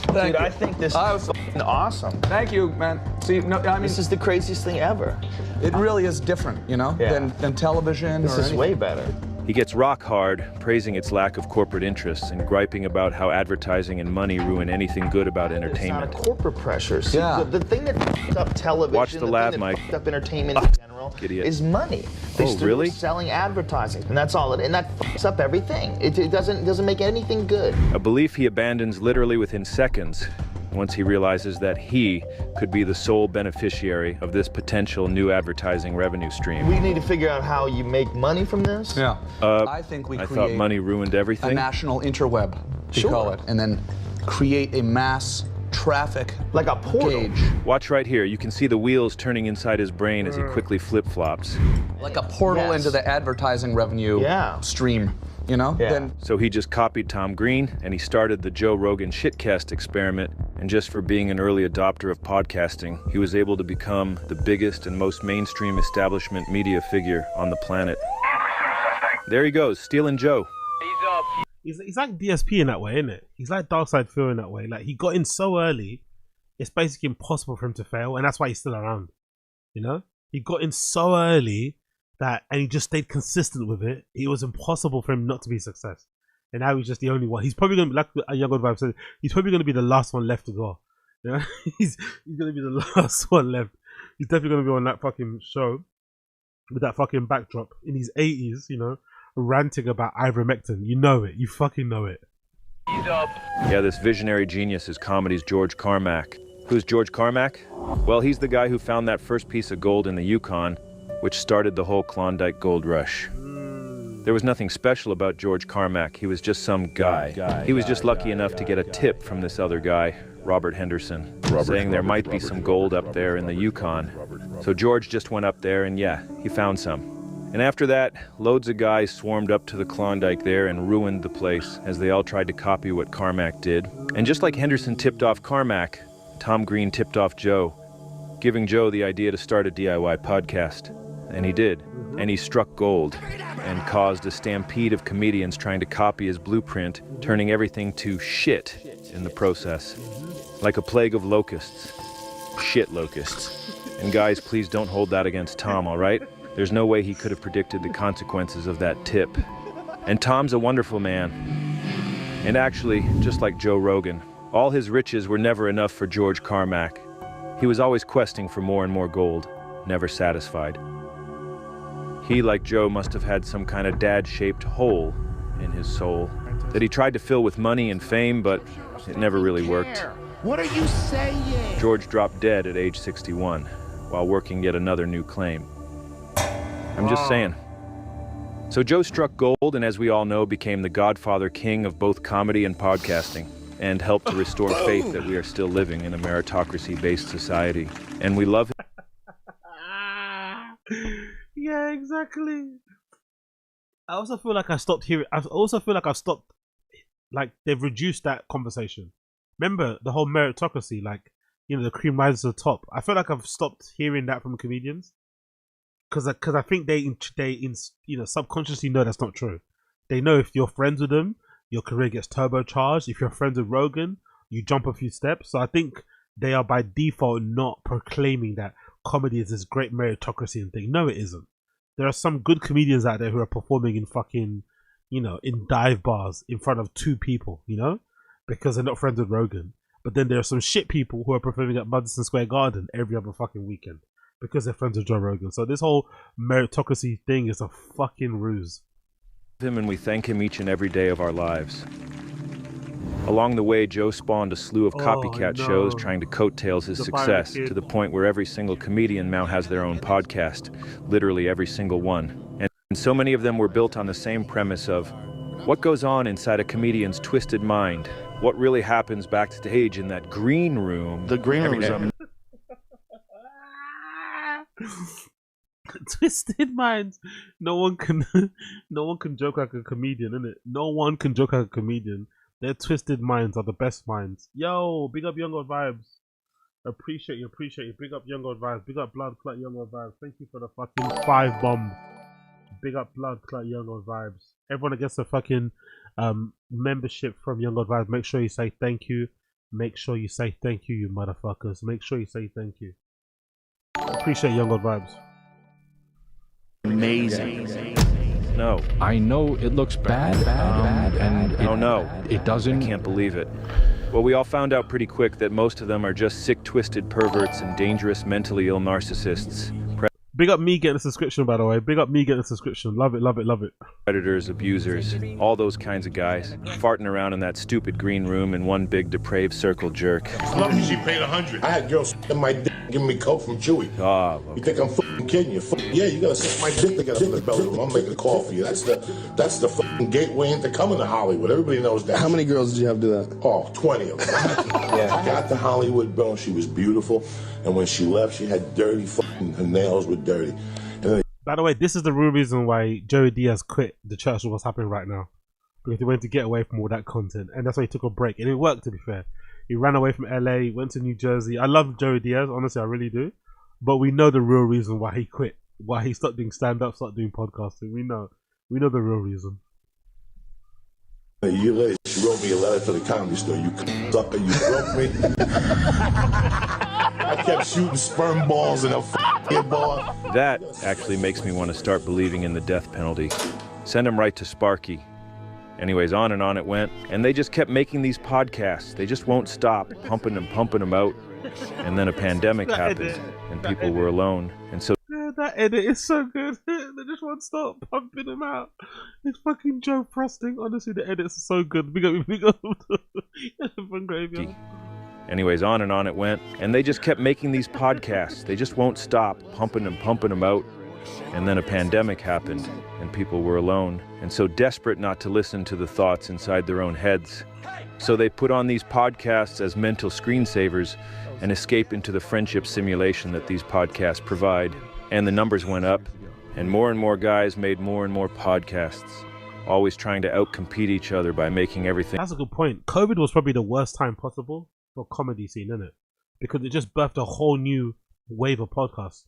Dude, I think this is awesome. Thank you, man. See, no, I mean, This is the craziest thing ever. it really is different, you know, Yeah. than television. This or is anything. way better. He gets rock hard, praising its lack of corporate interests and griping about how advertising and money ruin anything good about It's entertainment. not a corporate pressure. See, Yeah. the thing that f***ed up television, Watch the lab, thing that Mike. f***ed up entertainment in general idiot. is money. They Oh, started really? selling advertising, and that's all. And that f***s up everything. It doesn't make anything good. A belief he abandons literally within seconds once he realizes that he could be the sole beneficiary of this potential new advertising revenue stream. We need to figure out how you make money from this. Yeah. Uh, I think we I create thought money ruined a everything. national interweb, we Sure. call it, and then create a mass traffic like a portal. gauge. Watch right here. You can see the wheels turning inside his brain as he quickly flip-flops. Like a portal into the advertising revenue stream, you know? Then So he just copied Tom Green, and he started the Joe Rogan shitcast experiment, and just for being an early adopter of podcasting, he was able to become the biggest and most mainstream establishment media figure on the planet. There he goes, stealing Joe. He's like DSP in that way, isn't it? He's like Darkside Phil in that way. Like, he got in so early, it's basically impossible for him to fail, and that's why he's still around. You know? He got in so early that, and he just stayed consistent with it. It was impossible for him not to be a success. And now he's just the only one. He's probably going to be, like a Young Old Vibe said, he's probably going to be the last one left to go. You know? he's going to be the last one left. He's definitely going to be on that fucking show with that fucking backdrop in his 80s, you know, ranting about ivermectin. You know it. You fucking know it. Yeah, this visionary genius is comedy's George Carmack. Who's George Carmack? Well, he's the guy who found that first piece of gold in the Yukon, which started the whole Klondike gold rush. There was nothing special about George Carmack. He was just some guy. He was just lucky enough to get a tip from this other guy, Robert Henderson, saying there might be some gold up there in the Yukon. So George just went up there and yeah, he found some. And after that, loads of guys swarmed up to the Klondike there and ruined the place as they all tried to copy what Carmack did. And just like Henderson tipped off Carmack, Tom Green tipped off Joe, giving Joe the idea to start a DIY podcast. And he did. And he struck gold and caused a stampede of comedians trying to copy his blueprint, turning everything to shit in the process. Like a plague of locusts. Shit locusts. And guys, please don't hold that against Tom, all right? There's no way he could have predicted the consequences of that tip. And Tom's a wonderful man. And actually, just like Joe Rogan, all his riches were never enough for George Carmack. He was always questing for more and more gold, never satisfied. He, like Joe, must have had some kind of dad-shaped hole in his soul that he tried to fill with money and fame, but it never really worked. What are you saying? George dropped dead at age 61 while working yet another new claim. I'm just saying. So Joe struck gold and, as we all know, became the godfather king of both comedy and podcasting, and helped to restore faith that we are still living in a meritocracy-based society. And we love him. Yeah, exactly. I also feel like I've stopped, like, they've reduced that conversation. Remember the whole meritocracy, like, you know, the cream rises to the top. I feel like I've stopped hearing that from comedians. Because I think they you know, subconsciously know that's not true. They know if you're friends with them, your career gets turbocharged. If you're friends with Rogan, you jump a few steps. So I think they are by default not proclaiming that comedy is this great meritocracy and thing. No, it isn't. There are some good comedians out there who are performing in fucking, you know, in dive bars in front of 2 people, you know, because they're not friends with Rogan. But then there are some shit people who are performing at Madison Square Garden every other fucking weekend because they're friends with Joe Rogan. So this whole meritocracy thing is a fucking ruse. Him, and we thank him each and every day of our lives. Along the way, Joe spawned a slew of copycat shows trying to coattails his success to the point where every single comedian now has their own podcast, literally every single one. And so many of them were built on the same premise of what goes on inside a comedian's twisted mind, what really happens backstage in that green room. The green room is Twisted minds. No one can joke like a comedian, innit? No one can joke like a comedian. Their twisted minds are the best minds. Yo, big up Young Old Vibes. Appreciate you. Big up Young Old Vibes. Big up Blood Clot Young Old Vibes. Thank you for the fucking 5 bomb. Big up Blood Clot Young Old Vibes. Everyone that gets a fucking membership from Young Old Vibes, make sure you say thank you. Make sure you say thank you, you motherfuckers. Make sure you say thank you. Appreciate Young Old Vibes. amazing. No. I know it looks bad, it doesn't. I can't believe it. Well, we all found out pretty quick that most of them are just sick, twisted perverts and dangerous, mentally ill narcissists. Big up me getting a subscription, by the way. Big up me getting a subscription. Love it, love it, love it. Predators, abusers, all those kinds of guys, farting around in that stupid green room in one big depraved circle jerk. As long as she paid 100. I had girls in my dick giving me coke from Chewy. You think I'm fucking kidding you? Yeah, you gotta suck my dick to get up in the belly room. I'm making a call for you. That's the fucking gateway into coming to Hollywood. Everybody knows that. How many girls did you have do that? Oh, 20 of them. I got to Hollywood, bro. She was beautiful, and when she left, she had dirty fucking. Her nails were dirty. By the way, this is the real reason why Joey Diaz quit the church of what's happening right now. Because he went to get away from all that content. And that's why he took a break. And it worked, to be fair. He ran away from LA, went to New Jersey. I love Joey Diaz, honestly, I really do. But we know the real reason why he quit. Why he stopped doing stand-up, stopped doing podcasting. We know the real reason. A year later, she wrote me a letter to the Comedy Store. You sucker, you broke me. I kept shooting sperm balls in a f***ing ball. That actually makes me want to start believing in the death penalty. Send him right to Sparky. Anyways, on and on it went. And they just kept making these podcasts. They just won't stop pumping them out. And then a pandemic happened and people were alone. And so that edit is so good. They just won't stop pumping them out. It's fucking Joe Frosting. Honestly, the edits are so good. Big up. From Graveyard. Anyways, on and on it went. And they just kept making these podcasts. They just won't stop pumping them out. And then a pandemic happened and people were alone and so desperate not to listen to the thoughts inside their own heads. So they put on these podcasts as mental screensavers and escape into the friendship simulation that these podcasts provide. And the numbers went up, and more guys made more and more podcasts, always trying to outcompete each other by making everything. That's a good point. COVID was probably the worst time possible for comedy scene, isn't it? Because it just birthed a whole new wave of podcasts.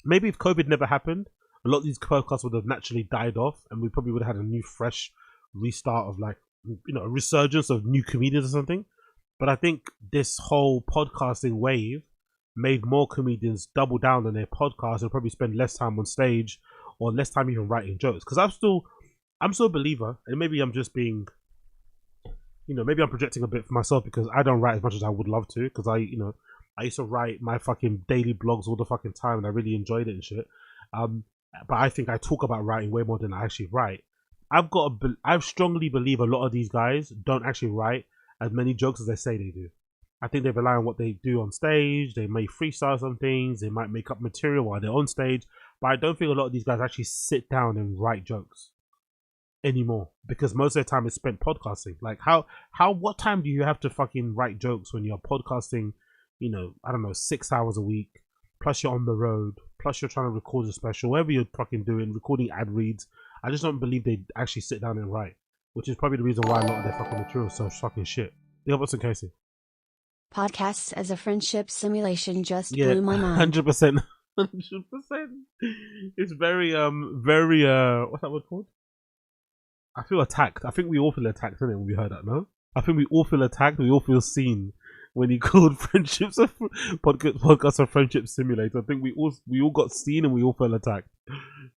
Maybe if COVID never happened, a lot of these podcasts would have naturally died off, and we probably would have had a new, fresh restart of, like, you know, a resurgence of new comedians or something. But I think this whole podcasting wave made more comedians double down on their podcasts and probably spend less time on stage or less time even writing jokes. Because I'm still a believer, and maybe I'm just being, you know, maybe I'm projecting a bit for myself because I don't write as much as I would love to. Because I used to write my fucking daily blogs all the fucking time, and I really enjoyed it and shit. But I think I talk about writing way more than I actually write. I strongly believe a lot of these guys don't actually write as many jokes as they say they do. I think they rely on what they do on stage. They may freestyle some things. They might make up material while they're on stage. But I don't think a lot of these guys actually sit down and write jokes anymore, because most of their time is spent podcasting. Like what time do you have to fucking write jokes when you're podcasting, you know, I don't know, 6 hours a week, plus you're on the road, plus you're trying to record a special, whatever you're fucking doing, recording ad reads. I just don't believe they actually sit down and write, which is probably the reason why a lot of their fucking material is so fucking shit. Yeah, what's in Casey? Podcasts as a friendship simulation just blew my mind. 100%. 100%. It's very, what's that word called? I feel attacked. I think we all feel attacked, isn't it, when we heard that, no? I think we all feel attacked. We all feel seen when he called friendships a podcast a friendship simulator. I think we all got seen and we all felt attacked.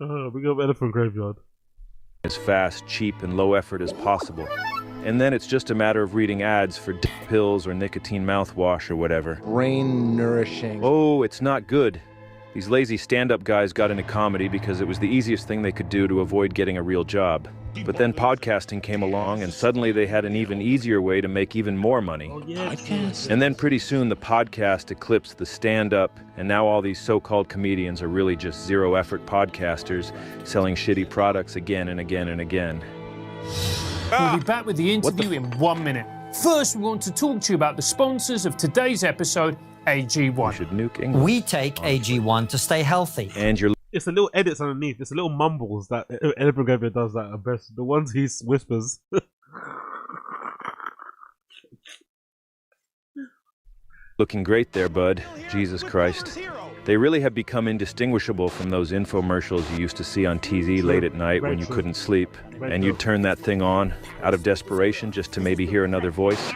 We got Elephant Graveyard. As fast, cheap, and low effort as possible. And then it's just a matter of reading ads for pills or nicotine mouthwash or whatever. Brain nourishing. Oh, it's not good. These lazy stand-up guys got into comedy because it was the easiest thing they could do to avoid getting a real job. But then podcasting came along, and suddenly they had an even easier way to make even more money. Podcast. And then pretty soon the podcast eclipsed the stand-up, and now all these so-called comedians are really just zero-effort podcasters selling shitty products again and again and again. We'll be back with the interview in 1 minute. First, we want to talk to you about the sponsors of today's episode, AG1. Should nuke England. We take AG1 to stay healthy. And you're... It's the little edits underneath. It's the little mumbles that Elephant Graveyard does that are best. The ones he whispers. Looking great there, bud. Jesus Christ. They really have become indistinguishable from those infomercials you used to see on TV late at night when you couldn't sleep. And you'd turn that thing on out of desperation just to maybe hear another voice.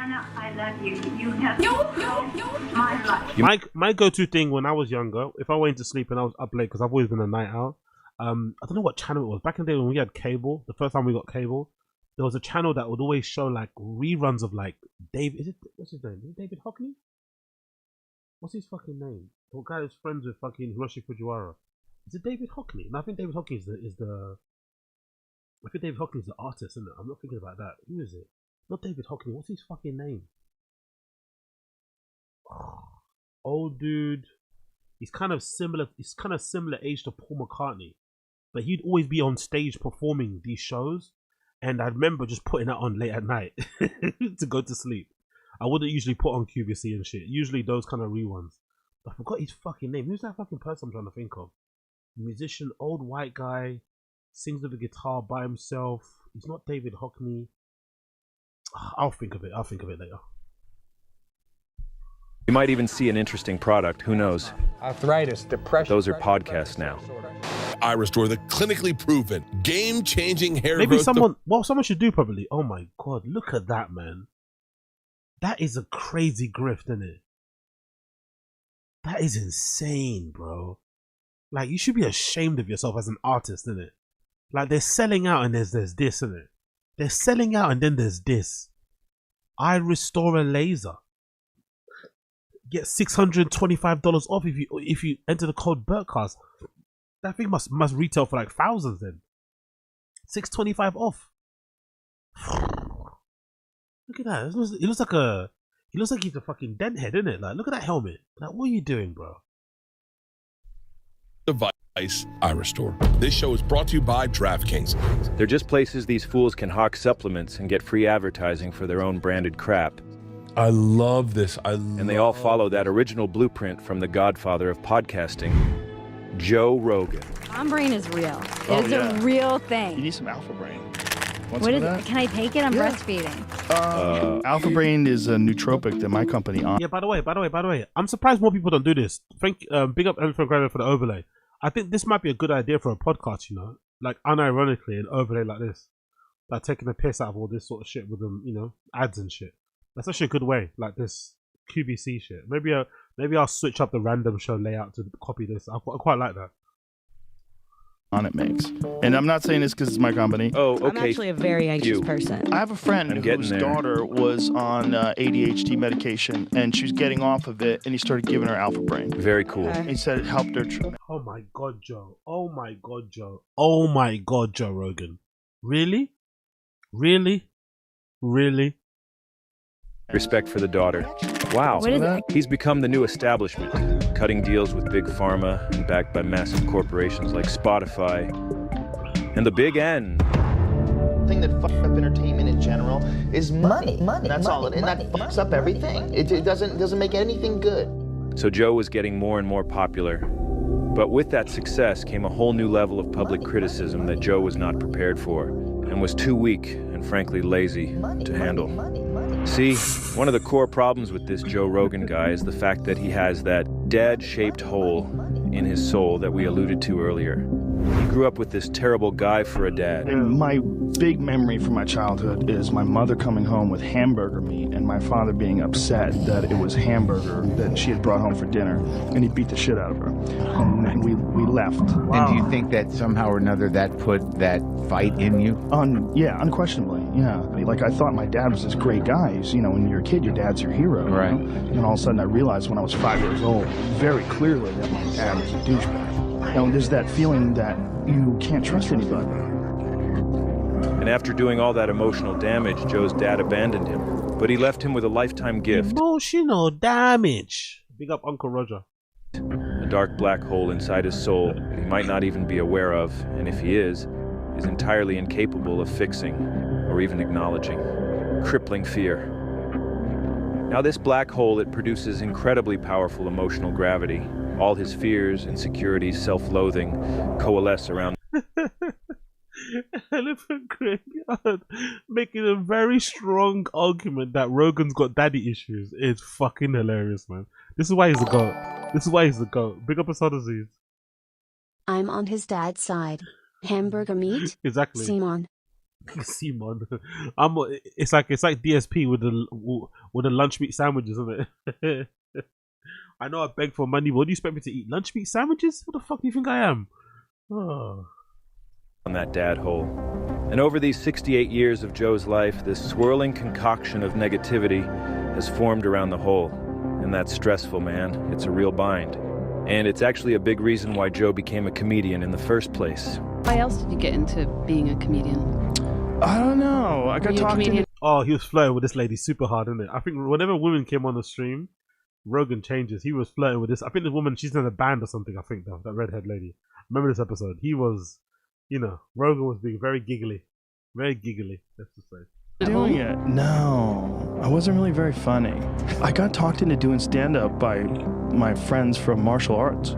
My go-to thing when I was younger, if I went to sleep and I was up late, because I've always been a night owl, I don't know what channel it was. Back in the day when we had cable, the first time we got cable, there was a channel that would always show like reruns of like what's his name? Is it David Hockney? What's his fucking name? The guy who's friends with fucking Hiroshi Fujiwara. Is it David Hockney? No, I think David Hockney is the artist, isn't it? I'm not thinking about that. Who is it? Not David Hockney. What's his fucking name? Old dude. He's kind of similar. He's kind of similar age to Paul McCartney, but he'd always be on stage performing these shows, and I remember just putting that on late at night to go to sleep. I wouldn't usually put on QVC and shit. Usually those kind of reruns. I forgot his fucking name. Who's that fucking person I'm trying to think of? Musician, old white guy, sings with a guitar by himself. He's not David Hockney. I'll think of it. I'll think of it later. You might even see an interesting product. Who knows? Arthritis, depression. Those are podcasts now. iRestore, the clinically proven, game-changing hair Maybe growth. someone should do probably. Oh my god, look at that, man. That is a crazy grift, isn't it? That is insane, bro. Like, you should be ashamed of yourself as an artist, isn't it? Like, they're selling out and there's this, isn't it? They're selling out and then there's this. iRestore a laser. Get $625 off if you enter the code BERTcast. That thing must retail for like thousands then. $625 off. Look at that. It looks like he's a fucking dent head, isn't it? Like, look at that helmet. Like, what are you doing, bro? Device iRestore. This show is brought to you by DraftKings. They're just places these fools can hawk supplements and get free advertising for their own branded crap. I love this. And they all follow that original blueprint from the godfather of podcasting, Joe Rogan. Mom brain is real. It's a real thing. You need some Alpha Brain. What is it? Can I take it? I'm breastfeeding. Alpha Brain is a nootropic that my company on. Yeah, by the way, I'm surprised more people don't do this. Big up Elephant Graver for the overlay. I think this might be a good idea for a podcast, you know? Like, unironically, an overlay like this. Like, taking the piss out of all this sort of shit with them, you know, ads and shit. That's actually a good way, like this QVC shit. Maybe I'll switch up the random show layout to copy this. I quite like that. On it makes. And I'm not saying this because it's my company. Oh, okay. I'm actually a very anxious person. I have a friend whose daughter was on ADHD medication, and she was getting off of it, and he started giving her Alpha Brain. Very cool. He said it helped her. Oh my god, Joe. Oh my god, Joe. Oh my god, Joe Rogan. Really? Really? Really? Respect for the daughter. Wow. What is that? He's become the new establishment, cutting deals with big pharma and backed by massive corporations like Spotify and the Big N. The thing that fucks up entertainment in general is money. That's all it is. And that fucks up everything. It doesn't make anything good. So Joe was getting more and more popular. But with that success came a whole new level of public criticism that Joe was not prepared for and was too weak and frankly lazy to handle. See, one of the core problems with this Joe Rogan guy is the fact that he has that dad-shaped hole in his soul that we alluded to earlier. He grew up with this terrible guy for a dad. And my big memory from my childhood is my mother coming home with hamburger meat and my father being upset that it was hamburger that she had brought home for dinner, and he beat the shit out of her. And then we left. Wow. And do you think that somehow or another that put that fight in you? Yeah, unquestionably, yeah. Like, I thought my dad was this great guy. You know, when you're a kid, your dad's your hero. Right. You know? And then all of a sudden I realized when I was 5 years old, very clearly that my dad was a douchebag. And there's that feeling that you can't trust anybody. And after doing all that emotional damage, Joe's dad abandoned him. But he left him with a lifetime gift. Emotional damage. Big up Uncle Roger. A dark black hole inside his soul that he might not even be aware of, and if he is entirely incapable of fixing or even acknowledging. Crippling fear. Now this black hole, it produces incredibly powerful emotional gravity. All his fears, insecurities, self-loathing coalesce around Elephant Craig making a very strong argument that Rogan's got daddy issues. It's fucking hilarious, man. This is why he's a goat. Big up SANAZ. I'm on his dad's side. Hamburger meat? Exactly. Simon. Simon. It's like DSP with the lunch meat sandwiches, isn't it? I know I beg for money, but what do you expect me to eat? Lunch meat sandwiches? What the fuck do you think I am? Oh. On that dad hole. And over these 68 years of Joe's life, this swirling concoction of negativity has formed around the hole. And that's stressful, man. It's a real bind. And it's actually a big reason why Joe became a comedian in the first place. Why else did you get into being a comedian? I don't know. I got talking to... Oh, he was flirting with this lady super hard, isn't it? I think whenever women came on the stream, Rogan changes. He was flirting with this. I think the woman, she's in a band or something. I think that redhead lady. Remember this episode? He was, Rogan was being very giggly, let's just say. Doing it? No, I wasn't really very funny. I got talked into doing stand-up by my friends from martial arts.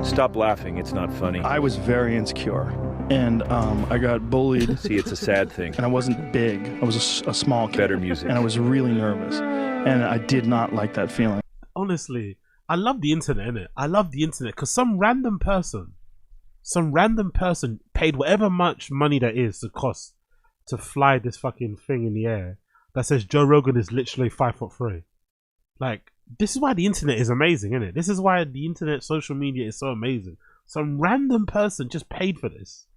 Stop laughing, it's not funny. I was very insecure, and I got bullied. See, it's a sad thing. And I wasn't big. I was a small kid. Better music. And I was really nervous, and I did not like that feeling. Honestly, I love the internet, innit? I love the internet because some random person paid whatever much money that is to cost to fly this fucking thing in the air that says Joe Rogan is literally 5'3". Like, this is why the internet is amazing, isn't it? This is why the internet, social media is so amazing. Some random person just paid for this.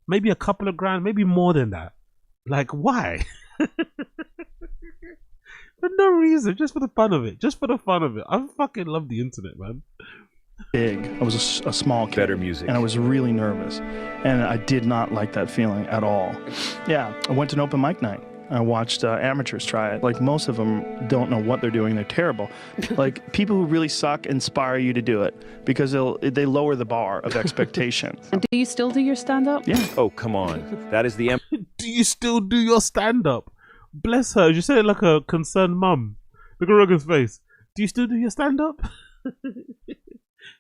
Maybe a couple of grand, maybe more than that. Like, why? For no reason, just for the fun of it. Just for the fun of it. I fucking love the internet, man. Big. I was a small kid. Better music. And I was really nervous. And I did not like that feeling at all. Yeah, I went to an open mic night. I watched amateurs try it. Like, most of them don't know what they're doing. They're terrible. Like, people who really suck inspire you to do it because they lower the bar of expectation. And do you still do your stand-up? Yeah. Oh, come on. That is the... Do you still do your stand-up? Bless her. You said it like a concerned mum. Look at Rogan's face. Do you still do your stand-up?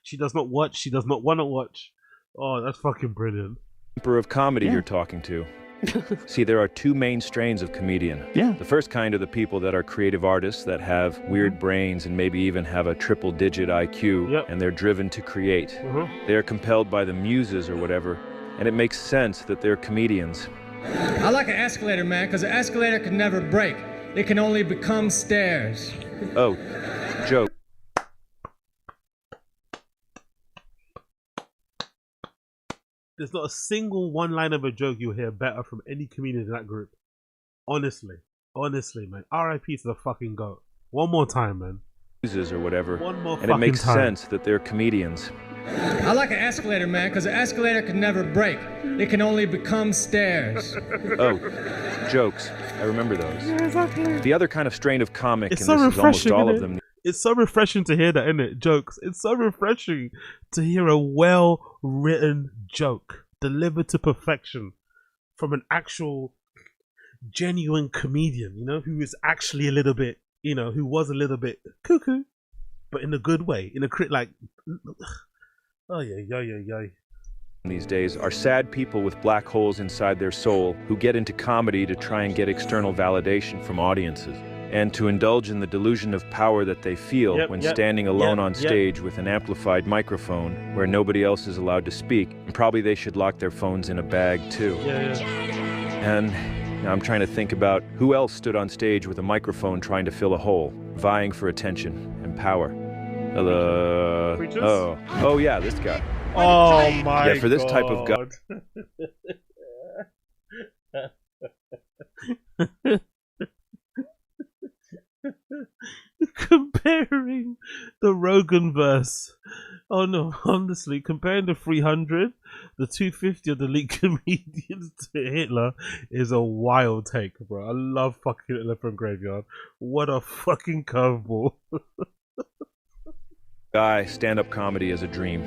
She does not watch. She does not want to watch. Oh, that's fucking brilliant. Emperor of comedy you're talking to. See, there are two main strains of comedian. Yeah. The first kind are the people that are creative artists that have weird brains and maybe even have a triple-digit IQ, and they're driven to create. They are compelled by the muses or whatever, and it makes sense that they're comedians. I like an escalator, man, because an escalator can never break. It can only become stairs. Oh, joke. There's not a single one line of a joke you'll hear better from any comedian in that group. Honestly, man. R.I.P. to the fucking GOAT. One more time, man. Or whatever, One more and it makes fucking time. sense that they're comedians. I like an escalator, man, because an escalator can never break. It can only become stairs. Oh, jokes. I remember those. Yeah, exactly. The other kind of strain of comic, It's and so this is almost refreshing, all innit? of them. It's so refreshing to hear that, isn't it? Jokes. It's so refreshing to hear a well-written joke delivered to perfection from an actual genuine comedian, who is actually a little bit, who was a little bit cuckoo, but in a good way, in a oh yeah. These days are sad people with black holes inside their soul who get into comedy to try and get external validation from audiences and to indulge in the delusion of power that they feel when standing alone on stage with an amplified microphone where nobody else is allowed to speak. And probably they should lock their phones in a bag too. And now I'm trying to think about who else stood on stage with a microphone trying to fill a hole, vying for attention and power. Oh yeah, this guy. Oh my Yeah, for this type of guy. Comparing the Rogan verse. Oh no, honestly, comparing the 300, the 250 of the elite comedians to Hitler is a wild take, bro. I love fucking Hitler from Graveyard. What a fucking curveball. Guy, stand-up comedy is a dream.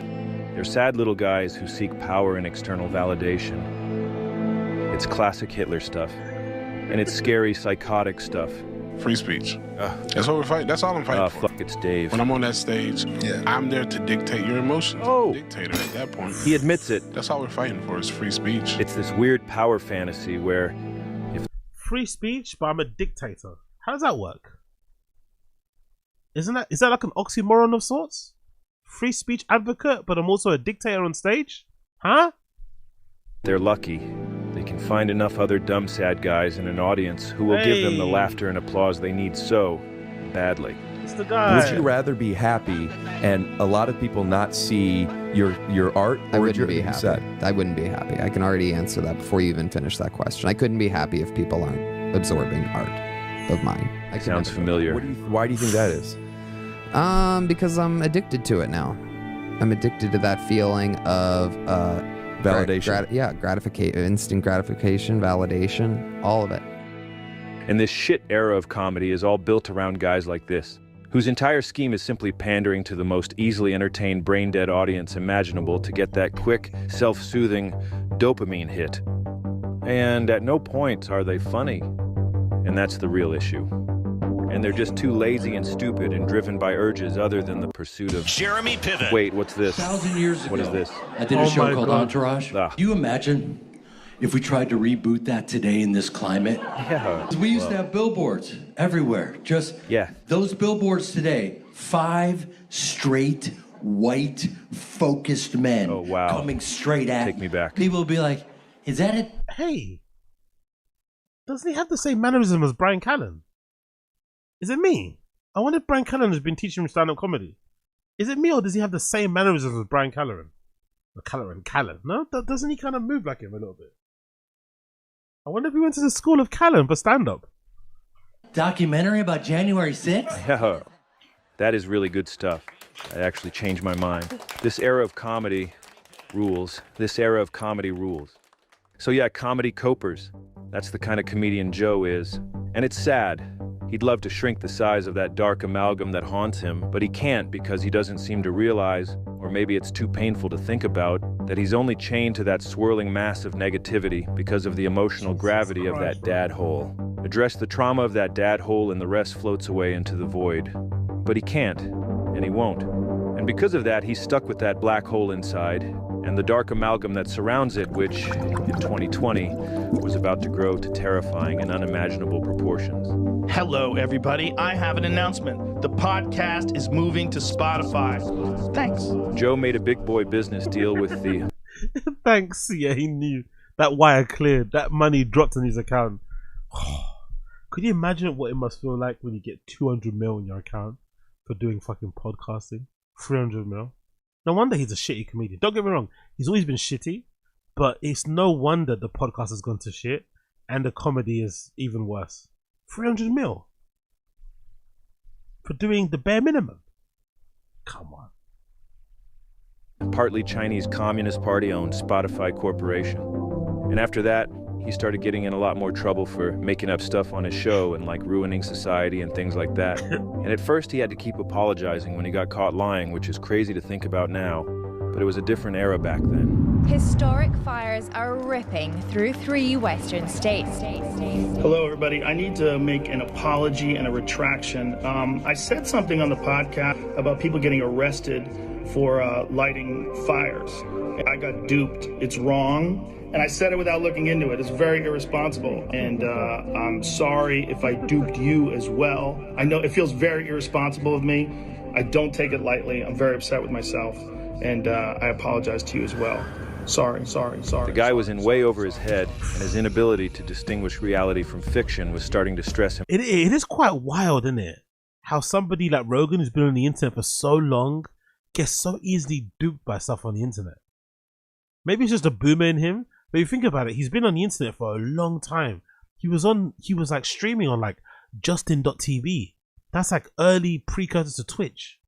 They're sad little guys who seek power and external validation. It's classic Hitler stuff. And it's scary, psychotic stuff. Free speech. That's what we're fighting. That's all I'm fighting for. Fuck, it's Dave. When I'm on that stage, I'm there to dictate your emotions. Oh. Dictator at that point. He admits it. That's all we're fighting for is free speech. It's this weird power fantasy where if free speech, but I'm a dictator. How does that work? Is that like an oxymoron of sorts? Free speech advocate, but I'm also a dictator on stage? Huh? they're lucky, they can find enough other dumb sad guys in an audience who will give them the laughter and applause they need so badly. It's the guy. Would you rather be happy and a lot of people not see your art? I wouldn't be happy. I wouldn't be happy. I can already answer that before you even finish that question. I couldn't be happy if people aren't absorbing art of mine. Sounds familiar. Why do you think that is? Because I'm addicted to it now. I'm addicted to that feeling of validation. Gratification, instant gratification, validation, all of it. And this shit era of comedy is all built around guys like this. whose entire scheme is simply pandering to the most easily entertained brain-dead audience imaginable to get that quick, self-soothing dopamine hit. And at no point are they funny. And that's the real issue. And they're just too lazy and stupid and driven by urges other than the pursuit of... Jeremy Piven. Wait, what's this? 1,000 years ago, what is this? I did a show called Entourage. You imagine if we tried to reboot that today in this climate? Yeah. We used to have billboards everywhere. Just those billboards today, 5 straight, white, focused men coming straight at Take me back. People would be like, is that it? Hey, doesn't he have the same mannerism as Bryan Callen? Is it me? I wonder if Bryan Callen has been teaching him stand-up comedy. Is it me, or does he have the same mannerisms as Bryan Callen? Or Callen? No, doesn't he kind of move like him a little bit? I wonder if he went to the school of Callen for stand-up. Documentary about January 6th? Yeah, that is really good stuff. That actually changed my mind. This era of comedy rules. This era of comedy rules. So yeah, comedy copers. That's the kind of comedian Joe is. And it's sad. He'd love to shrink the size of that dark amalgam that haunts him, but he can't because he doesn't seem to realize, or maybe it's too painful to think about, that he's only chained to that swirling mass of negativity because of the emotional gravity of that dad hole. Address the trauma of that dad hole and the rest floats away into the void. But he can't, and he won't. And because of that, he's stuck with that black hole inside, and the dark amalgam that surrounds it, which, in 2020, was about to grow to terrifying and unimaginable proportions. Hello, everybody. I have an announcement. The podcast is moving to Spotify. Thanks. Joe made a big boy business deal with the... Thanks. Yeah, he knew. That wire cleared. That money dropped in his account. Could you imagine what it must feel like when you get 200 mil in your account for doing fucking podcasting? 300 mil? No wonder he's a shitty comedian. Don't get me wrong. He's always been shitty, but it's no wonder the podcast has gone to shit and the comedy is even worse. 300 mil for doing the bare minimum. Come on. Partly Chinese Communist Party-owned Spotify Corporation. And after that, he started getting in a lot more trouble for making up stuff on his show and like ruining society and things like that. And at first he had to keep apologizing when he got caught lying, which is crazy to think about now, but it was a different era back then. Historic fires are ripping through 3 western states. Hello, everybody. I need to make an apology and a retraction. I said something on the podcast about people getting arrested for lighting fires. I got duped. It's wrong. And I said it without looking into it. It's very irresponsible. And I'm sorry if I duped you as well. I know it feels very irresponsible of me. I don't take it lightly. I'm very upset with myself. And I apologize to you as well. Sorry. The guy was in way over his head, and his inability to distinguish reality from fiction was starting to stress him. It is quite wild, isn't it? How somebody like Rogan, who's been on the internet for so long, gets so easily duped by stuff on the internet. Maybe it's just a boomer in him, but if you think about it, he's been on the internet for a long time. He was like streaming on like Justin.tv. That's like early precursors to Twitch.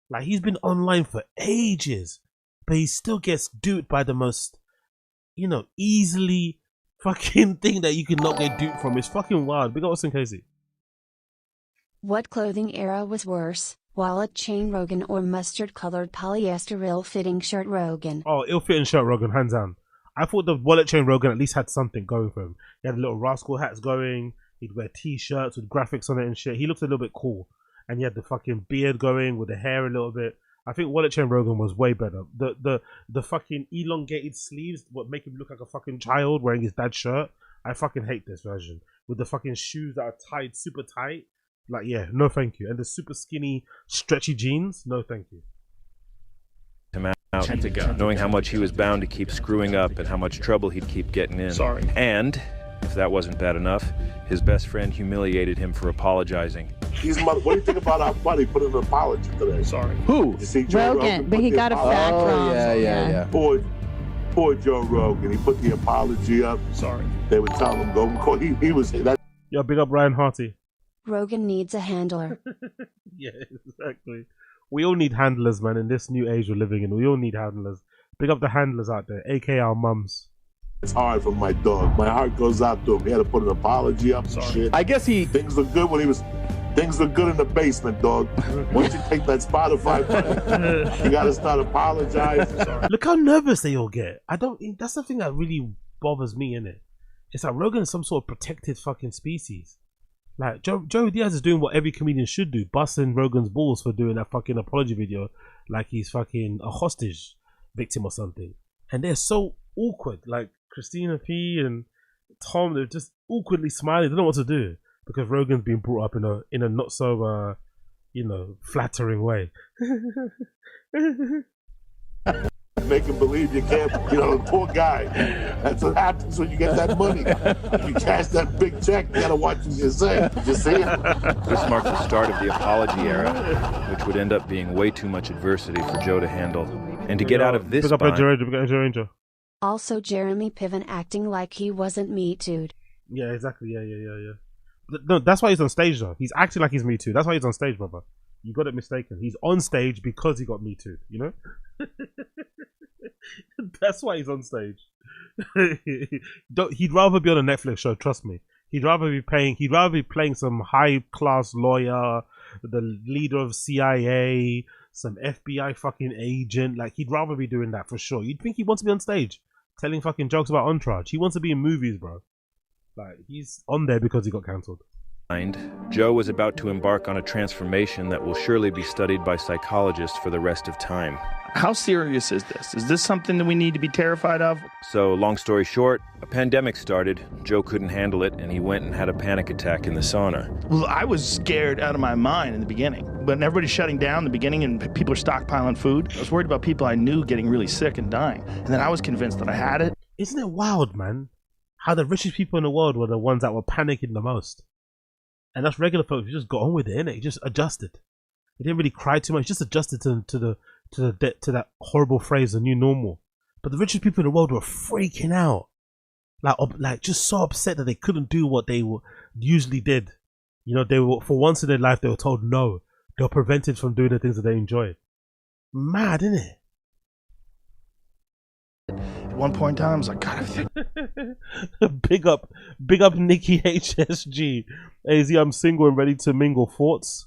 Like he's been online for ages, but he still gets duped by the most, easily fucking thing that you can not get duped from. It's fucking wild. Big up Austin Casey. What clothing era was worse, wallet chain Rogan or mustard-colored polyester ill-fitting shirt Rogan? Oh, ill-fitting shirt Rogan, hands down. I thought the wallet chain Rogan at least had something going for him. He had little rascal hats going. He'd wear t-shirts with graphics on it and shit. He looked a little bit cool. And he had the fucking beard going with the hair a little bit. I think wallet chain Rogan was way better. The fucking elongated sleeves what make him look like a fucking child wearing his dad's shirt. I fucking hate this version. With the fucking shoes that are tied super tight. Like, yeah, no thank you. And the super skinny, stretchy jeans, no thank you. Knowing how much he was bound to keep screwing up and how much trouble he'd keep getting in. Sorry. And, if that wasn't bad enough, his best friend humiliated him for apologizing. What do you think about our buddy put an apology today? Sorry. Who? Did you see Joe Rogan, but he got a fact wrong. Yeah. Poor Joe Rogan. He put the apology up. Sorry. They would tell him go in court. He was that. Yo, big up Ryan Harty. Rogan needs a handler. Yeah, exactly. We all need handlers, man, in this new age we're living in. We all need handlers. Big up the handlers out there, aka our mums. It's hard for my dog. My heart goes out to him. He had to put an apology up and shit. I guess things look good when he was. Things look good in the basement, dog. Once you take that Spotify money, you gotta start apologizing. Look how nervous they all get. I don't. That's the thing that really bothers me, innit? It's like Rogan is some sort of protected fucking species. Like Joe Diaz is doing what every comedian should do, busting Rogan's balls for doing that fucking apology video, like he's fucking a hostage victim or something. And they're so awkward. Like Christina P and Tom, they're just awkwardly smiling. They don't know what to do because Rogan's been brought up in a not so flattering way. Make him believe you can't, the poor guy. That's what happens when you get that money. You cash that big check, you gotta watch what you say. You see it? This marked the start of the apology era, which would end up being way too much adversity for Joe to handle. And to get out of this bind... Also Jeremy Piven acting like he wasn't Me Too'd. Yeah, exactly. Yeah. No, that's why he's on stage though. He's acting like he's Me Too. That's why he's on stage, brother. You got it mistaken. He's on stage because he got Me Too, That's why he's on stage. He'd rather be on a Netflix show, trust me. He'd rather be playing some high class lawyer, the leader of CIA, some FBI fucking agent. Like, he'd rather be doing that for sure. You'd think he wants to be on stage telling fucking jokes about Entourage. He wants to be in movies, bro. Like, he's on there because he got cancelled. Joe was about to embark on a transformation that will surely be studied by psychologists for the rest of time. How serious is this? Is this something that we need to be terrified of? So, long story short, a pandemic started, Joe couldn't handle it, and he went and had a panic attack in the sauna. Well, I was scared out of my mind in the beginning. When everybody's shutting down in the beginning and people are stockpiling food, I was worried about people I knew getting really sick and dying. And then I was convinced that I had it. Isn't it wild, man? How the richest people in the world were the ones that were panicking the most. And that's regular folks who just got on with it, innit? You just adjusted. They didn't really cry too much, just adjusted to that horrible phrase, the new normal. But the richest people in the world were freaking out. Like just so upset that they couldn't do what they usually did. They were, for once in their life, they were told no. They were prevented from doing the things that they enjoyed. Mad, isn't it? At one point in time, I was like, God, I think... Big up Nikki HSG. AZ, I'm single and ready to mingle. Thoughts?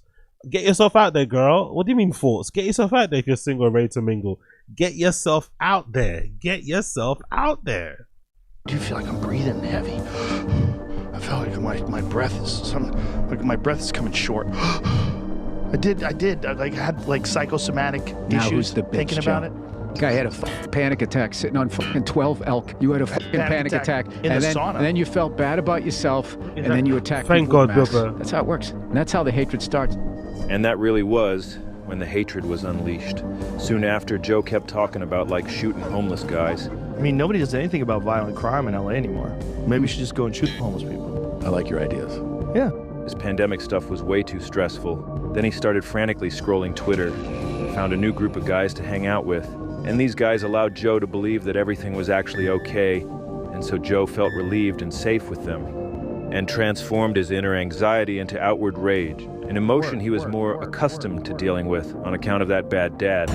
Get yourself out there, girl. What do you mean thoughts? Get yourself out there if you're single and ready to mingle. Get yourself out there. Get yourself out there. I do feel like I'm breathing heavy. I felt like my breath is coming short. I did. I had psychosomatic issues thinking about it. Guy had a panic attack sitting on fucking 12 elk. You had a fucking panic attack in the sauna. And then you felt bad about yourself, and then you attacked Thank people God, en masse. Bill. That's how it works. And that's how the hatred starts. And that really was when the hatred was unleashed. Soon after, Joe kept talking about shooting homeless guys. I mean, nobody does anything about violent crime in LA anymore. Maybe we should just go and shoot homeless people. I like your ideas. Yeah. His pandemic stuff was way too stressful. Then he started frantically scrolling Twitter, found a new group of guys to hang out with. And these guys allowed Joe to believe that everything was actually okay, and so Joe felt relieved and safe with them, and transformed his inner anxiety into outward rage, an emotion he was more accustomed to dealing with on account of that bad dad.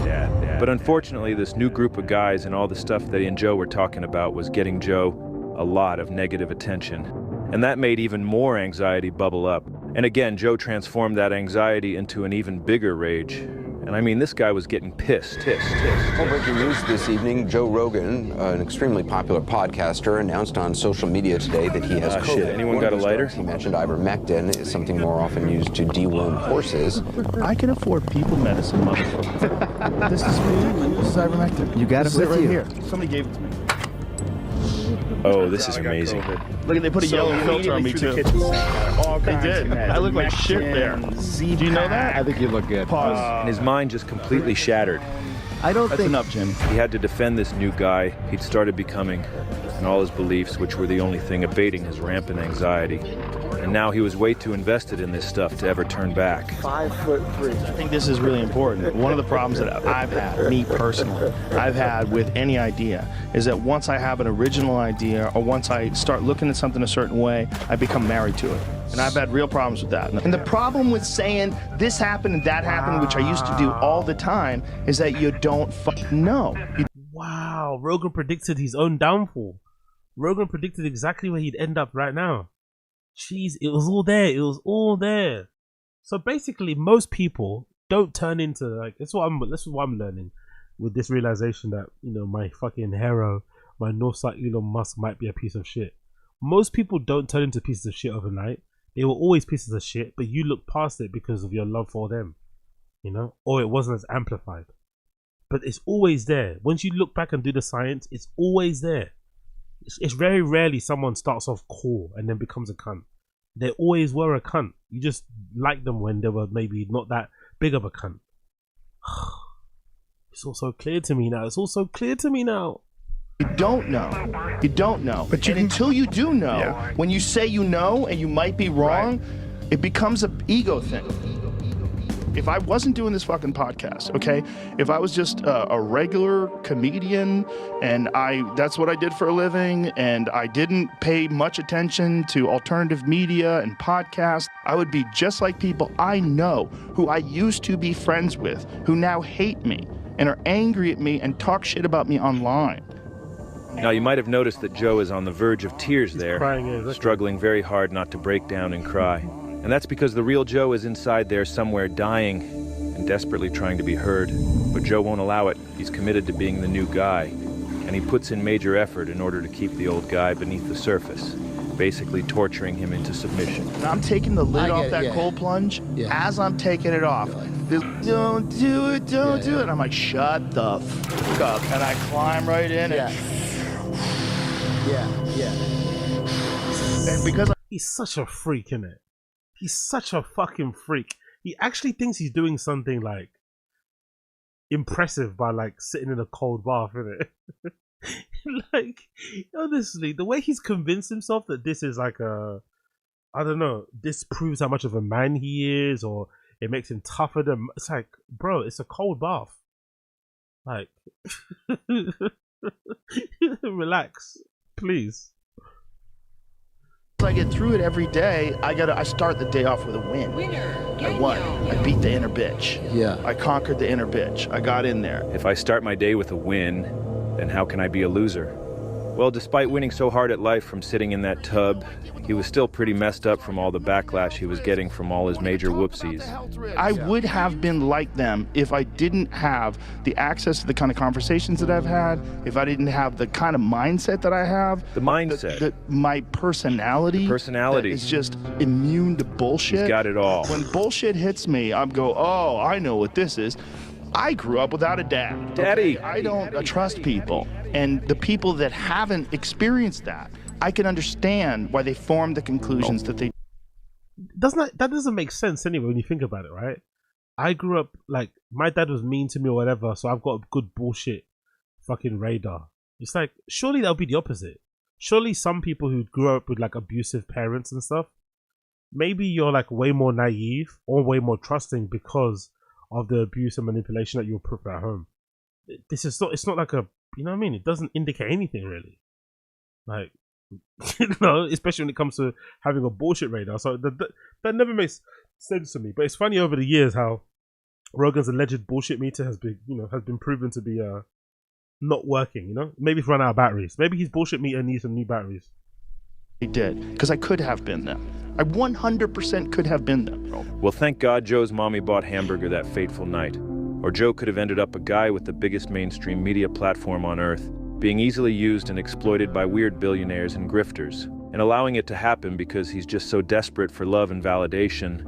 But unfortunately, this new group of guys and all the stuff that he and Joe were talking about was getting Joe a lot of negative attention, and that made even more anxiety bubble up. And again, Joe transformed that anxiety into an even bigger rage. And I mean, this guy was getting pissed. Well, breaking news this evening, Joe Rogan, an extremely popular podcaster, announced on social media today that he has COVID. Shit, anyone got a lighter? He mentioned ivermectin is something more often used to deworm horses. I can afford people medicine, motherfucker. This is me. This is ivermectin. You got it right you. here. Somebody gave it to me. Oh, this is amazing. Look, they put a yellow filter on me, too. They did. I look like shit there. Do you know that? I think you look good. Pause. And his mind just completely shattered. That's enough, Jim. He had to defend this new guy he'd started becoming, and all his beliefs, which were the only thing abating his rampant anxiety. And now he was way too invested in this stuff to ever turn back. 5'3". I think this is really important. One of the problems that I've had, me personally, I've had with any idea is that once I have an original idea or once I start looking at something a certain way, I become married to it. And I've had real problems with that. And the problem with saying this happened and that happened, which I used to do all the time, is that you don't fucking know. Wow, Rogan predicted his own downfall. Rogan predicted exactly where he'd end up right now. Jeez, it was all there. It was all there. So basically, most people don't turn into like. This is what I'm learning with this realization that, you know, my fucking hero, my North Side Elon Musk might be a piece of shit. Most people don't turn into pieces of shit overnight. They were always pieces of shit, but you look past it because of your love for them, you know, or it wasn't as amplified. But it's always there. Once you look back and do the science, it's always there. It's very rarely someone starts off cool and then becomes a cunt. They always were a cunt. You just liked them when they were maybe not that big of a cunt. It's all so clear to me now. It's all so clear to me now. You don't know. You don't know. But until you do know, when you say you know and you might be wrong, it becomes an ego thing. If I wasn't doing this fucking podcast, okay, if I was just a regular comedian and that's what I did for a living and I didn't pay much attention to alternative media and podcasts, I would be just like people I know who I used to be friends with, who now hate me and are angry at me and talk shit about me online. Now, you might have noticed that Joe is on the verge of tears there, struggling very hard not to break down and cry. And that's because the real Joe is inside there somewhere dying and desperately trying to be heard. But Joe won't allow it. He's committed to being the new guy. And he puts in major effort in order to keep the old guy beneath the surface, basically torturing him into submission. And I'm taking the lid off that cold plunge. As I'm taking it off, don't do it, don't do it. And I'm like, shut the fuck up. And I climb right in and... And because he's such a freak, innit? He's such a fucking freak. He actually thinks he's doing something like impressive by like sitting in a cold bath, innit? Like, honestly, the way he's convinced himself that this is like a, I don't know, this proves how much of a man he is, or it makes him tougher than, it's like, bro, it's a cold bath. Like, relax, please. I get through it every day. I start the day off with a win. I won. I beat the inner bitch. I conquered the inner bitch. I got in there. If I start my day with a win, then how can I be a loser? Well, despite winning so hard at life from sitting in that tub, he was still pretty messed up from all the backlash he was getting from all his major whoopsies. I would have been like them if I didn't have the access to the kind of conversations that I've had, if I didn't have the kind of mindset that I have. The mindset. My personality. Personality. Is just immune to bullshit. He's got it all. When bullshit hits me, I go, oh, I know what this is. I grew up without a dad. Daddy. I don't trust people. And the people that haven't experienced that, I can understand why they form the conclusions that they... That doesn't make sense anyway when you think about it, right? I grew up, like, my dad was mean to me or whatever, so I've got a good bullshit fucking radar. It's like, surely that'll be the opposite. Surely some people who grew up with, like, abusive parents and stuff, maybe you're, like, way more naive or way more trusting because of the abuse and manipulation that you'll put at home. This is not, it's not like a, you know what I mean? It doesn't indicate anything really. Like, you know, especially when it comes to having a bullshit radar. So that never makes sense to me. But it's funny over the years how Rogan's alleged bullshit meter has been, you know, has been proven to be not working, you know? Maybe it's run out of batteries. Maybe his bullshit meter needs some new batteries. He did, because I could have been them. I 100% could have been them. Well, thank God Joe's mommy bought hamburger that fateful night. Or Joe could have ended up a guy with the biggest mainstream media platform on earth, being easily used and exploited by weird billionaires and grifters, and allowing it to happen because he's just so desperate for love and validation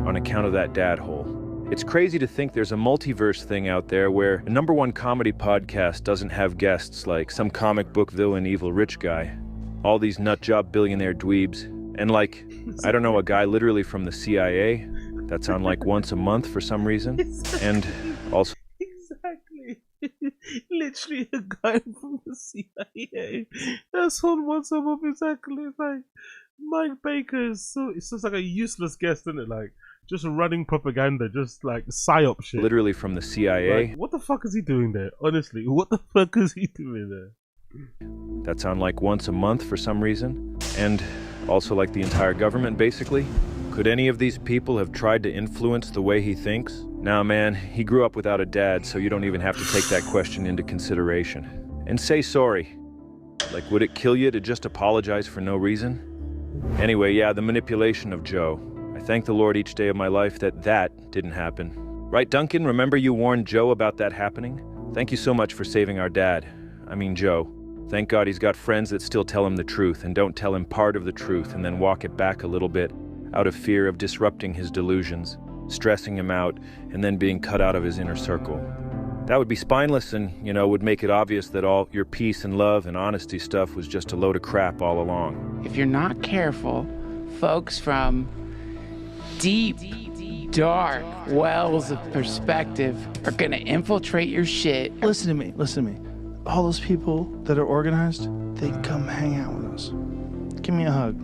on account of that dad hole. It's crazy to think there's a multiverse thing out there where a #1 comedy podcast doesn't have guests like some comic book villain evil rich guy, all these nutjob billionaire dweebs, and like, I don't know, a guy literally from the CIA that's on like once a month for some reason, and also... Exactly. Literally a guy from the CIA that's on once a month, exactly. It's like, Mike Baker is so, it's just like a useless guest, isn't it? Like, just running propaganda, just like psyop shit. Literally from the CIA. Like, what the fuck is he doing there? Honestly, what the fuck is he doing there? That's on like once a month for some reason, and also like the entire government basically. Could any of these people have tried to influence the way he thinks? Nah, man, he grew up without a dad, so you don't even have to take that question into consideration. And say sorry. Like, would it kill you to just apologize for no reason? Anyway, yeah, the manipulation of Joe. I thank the Lord each day of my life that that didn't happen. Right, Duncan? Remember you warned Joe about that happening? Thank you so much for saving our dad. I mean, Joe. Thank God he's got friends that still tell him the truth and don't tell him part of the truth and then walk it back a little bit out of fear of disrupting his delusions, stressing him out, and then being cut out of his inner circle. That would be spineless and, would make it obvious that all your peace and love and honesty stuff was just a load of crap all along. If you're not careful, folks from deep, dark wells of perspective are gonna infiltrate your shit. Listen to me. All those people that are organized, they come hang out with us. Give me a hug.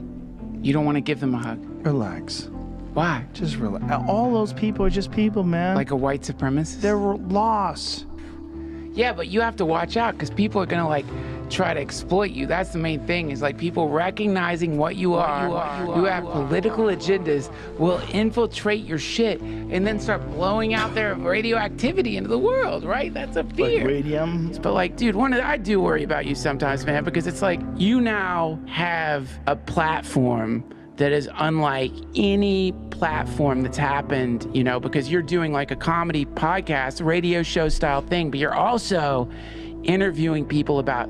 You don't want to give them a hug? Relax. Why? Just relax. All those people are just people, man. Like a white supremacist? They're lost. Yeah, but you have to watch out because people are gonna try to exploit you. That's the main thing, is people recognizing what you are, who have political agendas, will infiltrate your shit and then start blowing out their radioactivity into the world, right? That's a fear. Like radium? But dude, I do worry about you sometimes, man, because it's you now have a platform that is unlike any platform that's happened, because you're doing a comedy podcast, radio show style thing, but you're also interviewing people about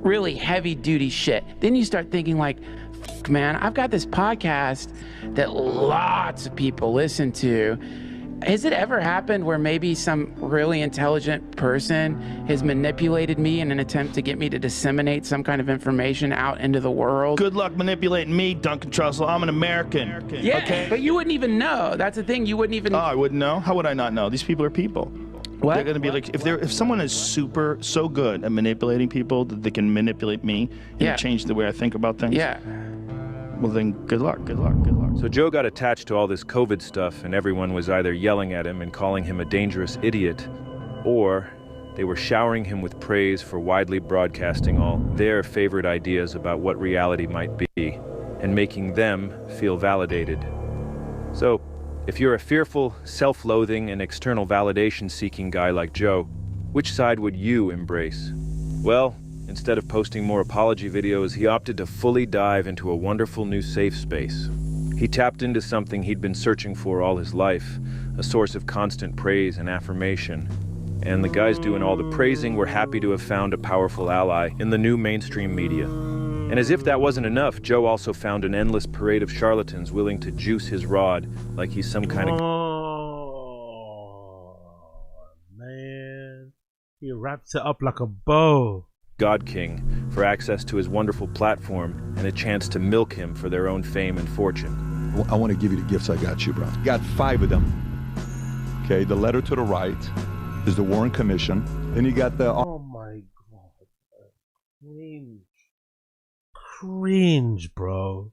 really heavy duty shit. Then you start thinking fuck, man, I've got this podcast that lots of people listen to. Has it ever happened where maybe some really intelligent person has manipulated me in an attempt to get me to disseminate some kind of information out into the world? Good luck manipulating me, Duncan Trussell. I'm an American. Yeah, okay? But you wouldn't even know. That's the thing. You wouldn't even... Oh, I wouldn't know? How would I not know? These people are people. What? They're going to be if someone is so good at manipulating people that they can manipulate me and change the way I think about things. Yeah. Well, then good luck. So Joe got attached to all this COVID stuff, and everyone was either yelling at him and calling him a dangerous idiot, or they were showering him with praise for widely broadcasting all their favorite ideas about what reality might be, and making them feel validated. So, if you're a fearful, self-loathing, and external validation-seeking guy like Joe, which side would you embrace? Well, instead of posting more apology videos, he opted to fully dive into a wonderful new safe space. He tapped into something he'd been searching for all his life, a source of constant praise and affirmation. And the guys doing all the praising were happy to have found a powerful ally in the new mainstream media. And as if that wasn't enough, Joe also found an endless parade of charlatans willing to juice his rod like he's some kind of... Oh, man. He wraps it up like a bow. God King for access to his wonderful platform and a chance to milk him for their own fame and fortune. I want to give you the gifts I got you, bro. Got 5 of them. Okay, the letter to the right is the Warren Commission. Then you got the... Oh my God. Cringe, bro.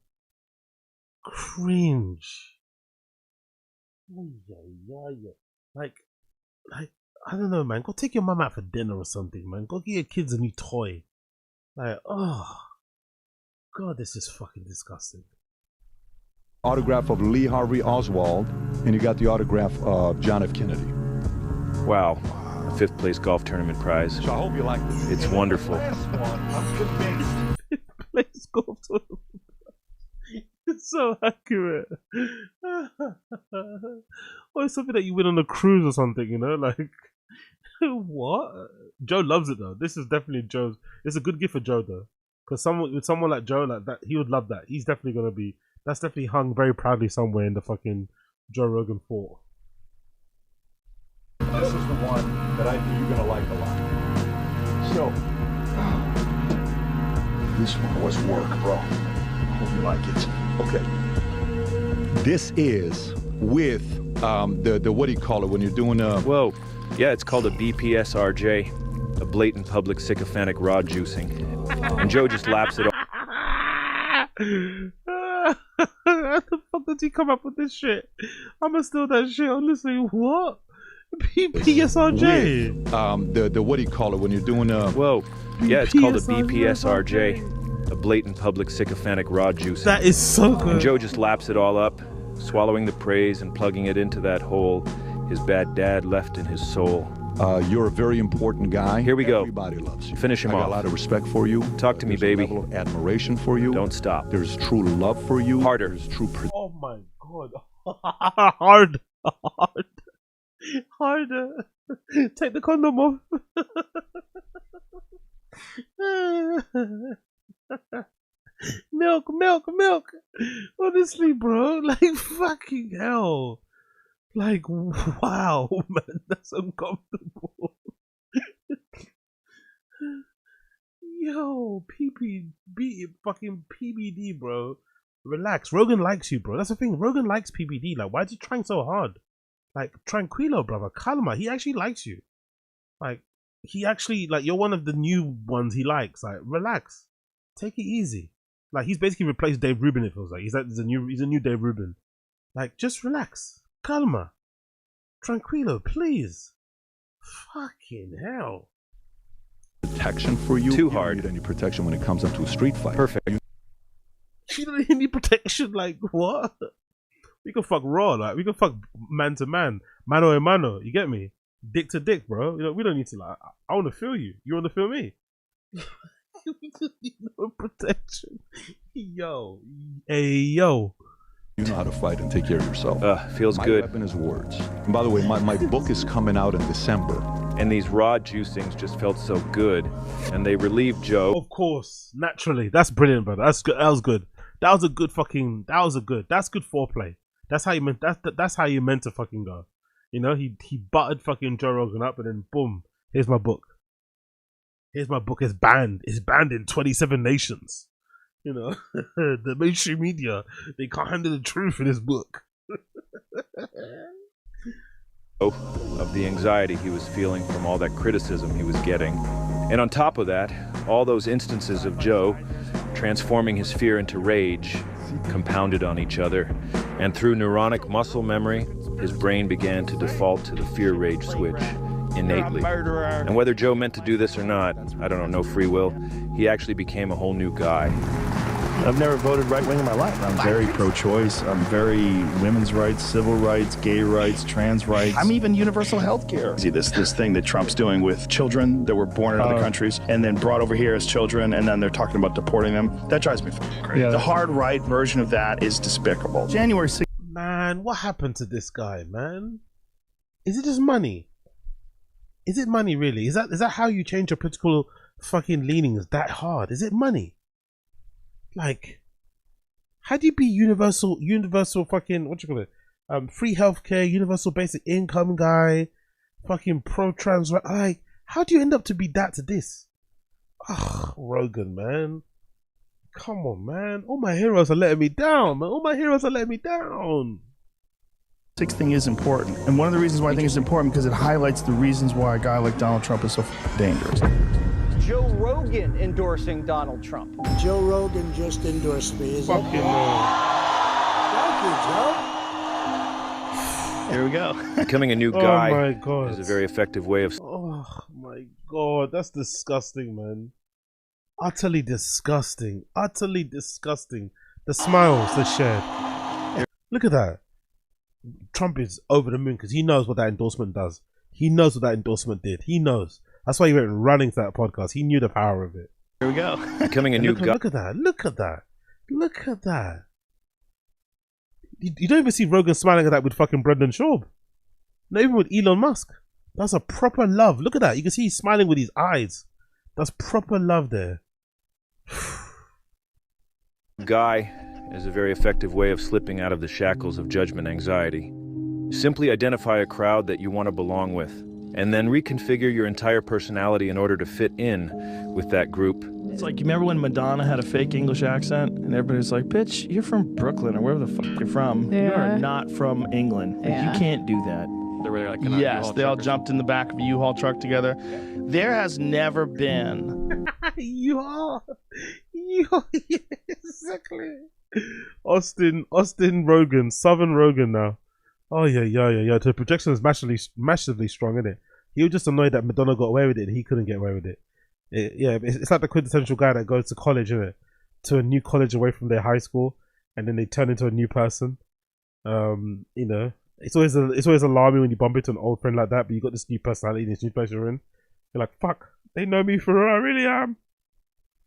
Cringe. Like, I don't know, man. Go take your mum out for dinner or something, man. Go get your kids a new toy. Oh. God, this is fucking disgusting. Autograph of Lee Harvey Oswald, and you got the autograph of John F. Kennedy. Wow. A 5th place golf tournament prize. So I hope you like this. It's wonderful. I'm convinced. 5th place golf tournament. It's so accurate. Or it's something that you win on a cruise or something, what? Joe loves it though. This is definitely Joe's. It's a good gift for Joe though, because someone like Joe like that, he would love that. He's definitely gonna be. That's definitely hung very proudly somewhere in the fucking Joe Rogan fort. This is the one that I think you're gonna like a lot. So, this one was work, bro. Hope you like it. Okay. This is with the what do you call it when you're doing a... Whoa. Yeah, it's called a BPSRJ, a blatant public sycophantic rod juicing. And Joe just laps it off. How the fuck did he come up with this shit? I'ma steal that shit. Honestly, what? BPSRJ. With, the what do you call it when you're doing a... Whoa. Yeah, it's called a BPSRJ, a blatant public sycophantic rod juicing. That is so good. And Joe just laps it all up, swallowing the praise and plugging it into that hole his bad dad left in his soul. You're a very important guy. Here we go. Everybody loves you. Finish him off. I got a lot of respect for you. Talk to me, baby. There's a level of admiration for you. Don't stop. There's true love for you. Harder. There's true... Oh my God. Hard. Harder. Take the condom off. Milk. Honestly, bro, like fucking hell. Like, wow, man, that's uncomfortable. Yo, fucking PBD, bro. Relax. Rogan likes you, bro. That's the thing. Rogan likes PBD. Like, why is he trying so hard? Like, tranquilo, brother. Calma. He actually likes you. Like, he actually, like, you're one of the new ones he likes. Like, relax. Take it easy. Like, he's basically replaced Dave Rubin, it feels like. He's a new Dave Rubin. Like, just relax. Calma. Tranquilo, please. Fucking hell. Protection for you. Too You hard. don't need any protection when it comes up to a street fight. Perfect. You don't need any protection, like, what? We can fuck raw, like, we can fuck man to man. Mano a mano, you get me? Dick to dick, bro. You know, we don't need to, like, I want to feel you. You want to feel me? We don't need no protection. Yo. Hey, yo. You know how to fight and take care of yourself. Feels My good. weapon is words. And by the way, my book is coming out in December. And these raw juicings just felt so good. And they relieved Joe. Of course, naturally. That's brilliant, brother. That's good. That was good. That was a good fucking. That's good foreplay. That's how you meant. That's how you meant to fucking go. You know, he buttered fucking Joe Rogan up, and then boom, here's my book. Here's my book. It's banned. It's banned in 27 nations. You know, the mainstream media, they can't handle the truth in this book. Of the anxiety he was feeling from all that criticism he was getting. And on top of that, all those instances of Joe transforming his fear into rage compounded on each other. And through neuronic muscle memory, his brain began to default to the fear-rage switch innately. And whether Joe meant to do this or not, I don't know, no free will, he actually became a whole new guy. I've never voted right-wing in my life. I'm very pro-choice. I'm very women's rights, civil rights, gay rights, trans rights. I'm even universal health care. See this thing that Trump's doing with children that were born in other countries and then brought over here as children, and then they're talking about deporting them. That drives me crazy. Yeah, the hard right version of that is despicable. January 6th. Man, what happened to this guy, man? Is it just money? Is it money, really? Is that how you change your political fucking leanings that hard? Is it money? Like, how do you be universal fucking, what you call it? Free healthcare, universal basic income guy, fucking pro-trans, like, how do you end up to be that to this? Ugh, Rogan, man. Come on, man. All my heroes are letting me down, man. All my heroes are letting me down. Sixth thing is important. And one of the reasons why I think it's important because it highlights the reasons why a guy like Donald Trump is so dangerous. Joe Rogan endorsing Donald Trump. Joe Rogan just endorsed me. Is Fucking Thank you, Joe. Here we go. Becoming a new guy oh my God. is a very effective way of... Oh my God, that's disgusting, man. Utterly disgusting. Utterly disgusting. The smiles they shared. Look at that. Trump is over the moon because he knows what that endorsement does. He knows what that endorsement did. He knows. That's why he went running to that podcast. He knew the power of it. Here we go. Becoming a new guy. Look at that. Look at that. Look at that. You don't even see Rogan smiling at that with fucking Brendan Schaub. Not even with Elon Musk. That's a proper love. Look at that. You can see he's smiling with his eyes. That's proper love there. Guy is a very effective way of slipping out of the shackles of judgment anxiety. Simply identify a crowd that you want to belong with, and then reconfigure your entire personality in order to fit in with that group. It's like, you remember when Madonna had a fake English accent and everybody's like, bitch, you're from Brooklyn or wherever the fuck you're from. Yeah. You are not from England. Like, Yeah. you can't do that. They were like, Yes, they all jumped in the back of a U-Haul truck together. There has never been. You exactly. Austin Rogan, Southern Rogan now. Oh yeah. The projection is massively strong, isn't it? He was just annoyed that Madonna got away with it and he couldn't get away with it. It's like the quintessential guy that goes to college, isn't it? To a new college away from their high school, and then they turn into a new person. You know, it's always alarming when you bump into an old friend like that, but you got this new personality, this new place you're in. You're like, fuck, they know me for who I really am.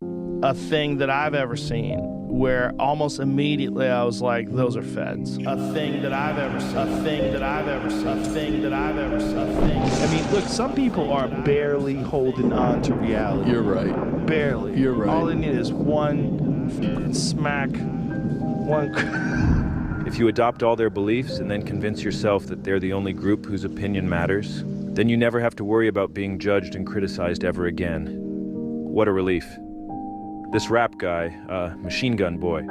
a thing that I've ever seen where almost immediately I was like, those are feds. A thing that I've ever seen. A thing that I've ever seen. A thing that I've ever seen. A thing. I mean, look, some people are barely holding on to reality. You're right. Barely. You're right. All they need is one smack, one... If you adopt all their beliefs and then convince yourself that they're the only group whose opinion matters, then you never have to worry about being judged and criticized ever again. What a relief. This rap guy, Machine Gun Boy,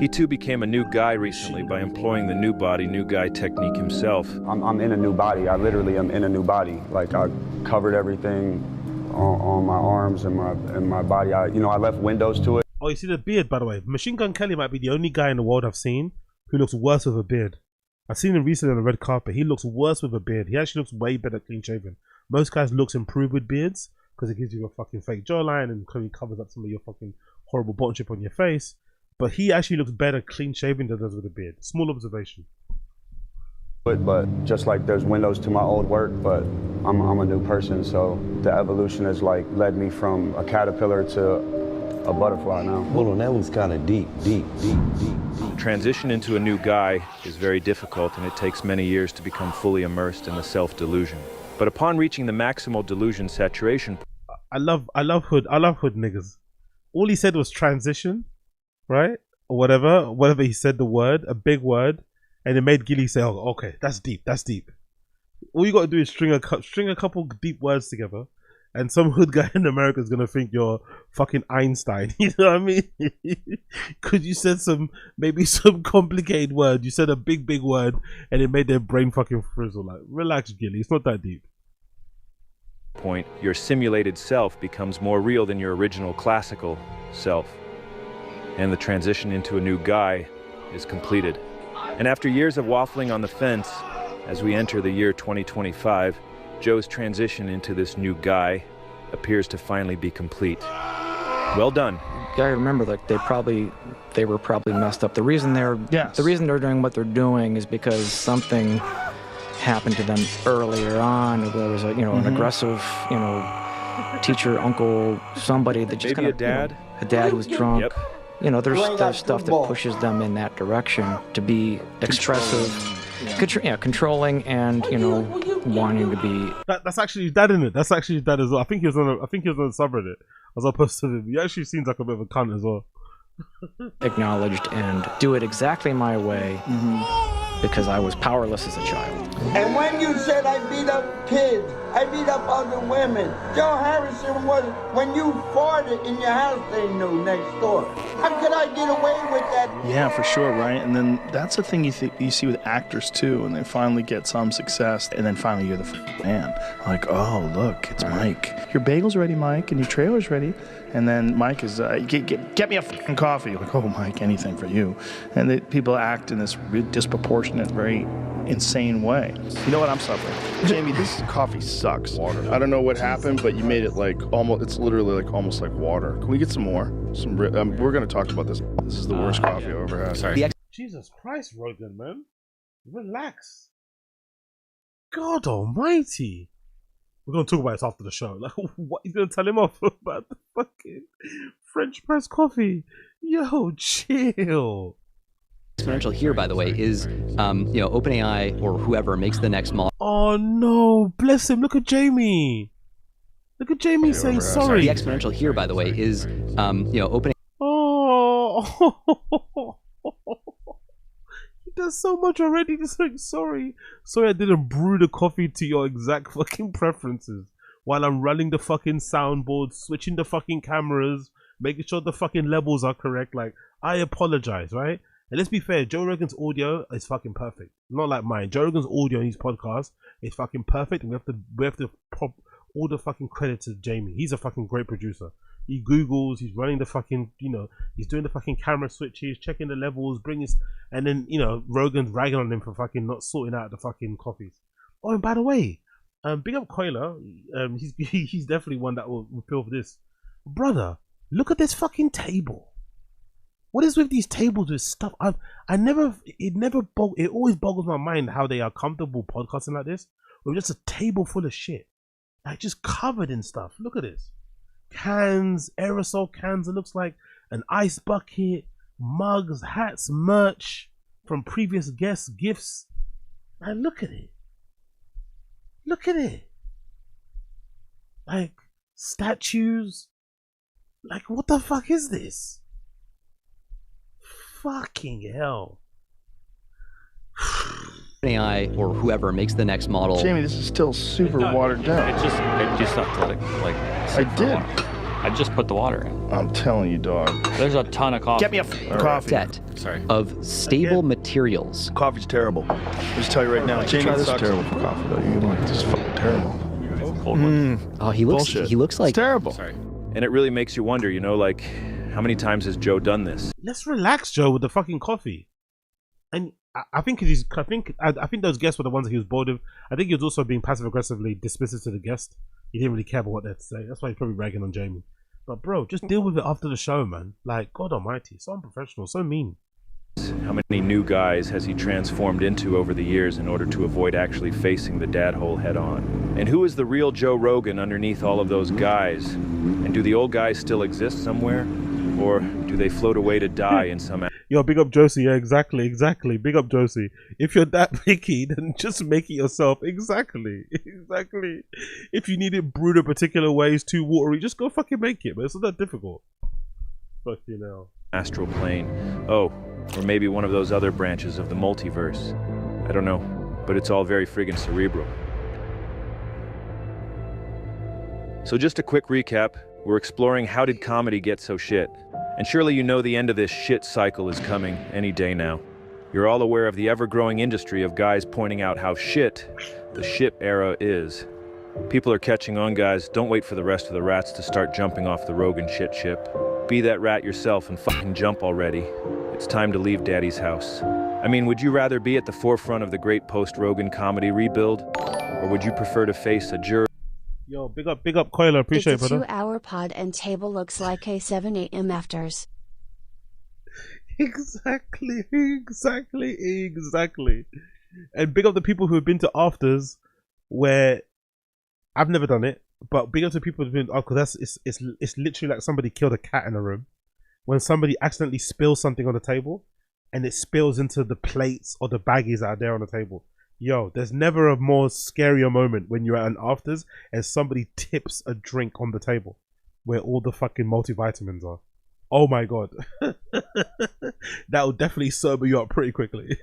he too became a new guy recently by employing the new body, new guy technique himself. I'm in a new body. I literally am in a new body. Like, I covered everything on my arms and my body. I left windows to it. Oh, you see the beard, by the way. Machine Gun Kelly might be the only guy in the world I've seen who looks worse with a beard. I've seen him recently on the red carpet. He looks worse with a beard. He actually looks way better clean shaven. Most guys looks improved with beards because it gives you a fucking fake jawline and covers up some of your fucking horrible bottom chip on your face. But he actually looks better clean shaven than does with a beard. Small observation. But just like there's windows to my old work, but I'm a new person. So the evolution has like led me from a caterpillar to a butterfly now. Hold on, that was kind of deep. Transition into a new guy is very difficult, and it takes many years to become fully immersed in the self-delusion. But upon reaching the maximal delusion saturation, I love hood niggas. All he said was transition, right? Or whatever he said, the word, a big word, and it made Gilly say, "Oh, okay, that's deep. All you got to do is string a couple deep words together, and some hood guy in America is gonna think you're fucking Einstein." You know what I mean? Because you said maybe some complicated word. You said a big word, and it made their brain fucking frizzle. Like, relax, Gilly. It's not that deep. Point, your simulated self becomes more real than your original classical self, and the transition into a new guy is completed. And after years of waffling on the fence, as we enter the year 2025, Joe's transition into this new guy appears to finally be complete. Well done. You gotta remember, like, they were probably messed up. The reason they're doing what they're doing is because something happened to them earlier on. There was an aggressive, teacher, uncle, somebody that just maybe a dad. A dad was drunk. Yep. There's stuff that pushes them in that direction to be expressive, controlling, and wanting to be. That's actually dad in it. That's actually dad as well. I think he was on the subreddit as opposed to him. He actually seems like a bit of a cunt as well. Acknowledged and do it exactly my way because I was powerless as a child. And when you said I beat up kids, I beat up other women. Joe Harrison was, when you farted in your house, they knew next door. How could I get away with that? Yeah, for sure, right? And then that's the thing you see with actors too, and they finally get some success, and then finally you're the man. Like, oh, look, it's Mike. Your bagel's ready, Mike, and your trailer's ready. And then Mike is, get me a fucking coffee. Like, oh, Mike, anything for you. And people act in this disproportionate, very insane way. You know what I'm suffering? Jamie, this coffee sucks. Water. I don't know what happened, but you made it like almost, it's literally like almost like water. Can we get some more? We're going to talk about this. This is the worst coffee I've ever had. Sorry. Jesus Christ, Rogan, man. Relax. God almighty. We're going to talk about this after the show. Like, what? He's going to tell him off about the fucking French press coffee? Yo, chill. Exponential here, by the way, is OpenAI or whoever makes the next model. Oh no, bless him. Look at Jamie. Look at Jamie saying sorry. The exponential here, by the way, is OpenAI. Oh, he does so much already. Just like sorry I didn't brew the coffee to your exact fucking preferences while I'm running the fucking soundboard, switching the fucking cameras, making sure the fucking levels are correct. Like, I apologize, right? And let's be fair, Joe Rogan's audio is fucking perfect. Not like mine. Joe Rogan's audio in his podcast is fucking perfect, and we have to pop all the fucking credit to Jamie. He's a fucking great producer. He Googles, he's running the fucking, he's doing the fucking camera switches, checking the levels, and then, Rogan's ragging on him for fucking not sorting out the fucking coffees. Oh, and by the way, big up Coiler. He's definitely one that will appeal for this. Brother, look at this fucking table. What is with these tables with stuff? It always boggles my mind how they are comfortable podcasting like this with just a table full of shit, like just covered in stuff. Look at this. cans, aerosol cans. It looks like an ice bucket, mugs, hats, merch from previous guests, gifts. Man, look at it. Look at it. Like statues. Like, what the fuck is this? Fucking hell. AI or whoever makes the next model. Jamie, this is still super watered down. It just have to let it like. I did. I just put the water in. I'm telling you, dog. There's a ton of coffee. Get me a coffee. Set of stable materials. Coffee's terrible. I'll just tell you right now. Jamie, this is terrible for coffee, though. You're like, this is fucking terrible. Oh, he looks. Bullshit. He looks like. It's terrible. Sorry. And it really makes you wonder, you know, like, how many times has Joe done this? Let's relax, Joe, with the fucking coffee. And I think those guests were the ones that he was bored of. I think he was also being passive aggressively dismissive to the guest. He didn't really care about what they had to say. That's why he's probably ragging on Jamie. But bro, just deal with it after the show, man. Like, God almighty, so unprofessional, so mean. How many new guys has he transformed into over the years in order to avoid actually facing the dad hole head on? And who is the real Joe Rogan underneath all of those guys? And do the old guys still exist somewhere? Or do they float away to die in some... Yo, big up Josie. Yeah, exactly. Big up Josie. If you're that picky, then just make it yourself. Exactly. If you need it brewed a particular way, it's too watery, just go fucking make it, but it's not that difficult. Fucking hell. Astral plane. Oh, or maybe one of those other branches of the multiverse. I don't know, but it's all very friggin' cerebral. So just a quick recap. We're exploring how did comedy get so shit? And surely you know the end of this shit cycle is coming any day now. You're all aware of the ever-growing industry of guys pointing out how shit the ship era is. People are catching on, guys. Don't wait for the rest of the rats to start jumping off the Rogan shit ship. Be that rat yourself and fucking jump already. It's time to leave Daddy's house. I mean, would you rather be at the forefront of the great post-Rogan comedy rebuild? Or would you prefer to face a jury? Yo, big up Coiler, appreciate it, it's a brother. 2-hour pod and table looks like a 7 a.m. afters. Exactly. And big up the people who have been to afters where I've never done it, but big up to people who've been, because it's literally like somebody killed a cat in a room. When somebody accidentally spills something on the table and it spills into the plates or the baggies that are there on the table. Yo, there's never a more scarier moment when you're at an afters and somebody tips a drink on the table where all the fucking multivitamins are. Oh my god. That will definitely sober you up pretty quickly.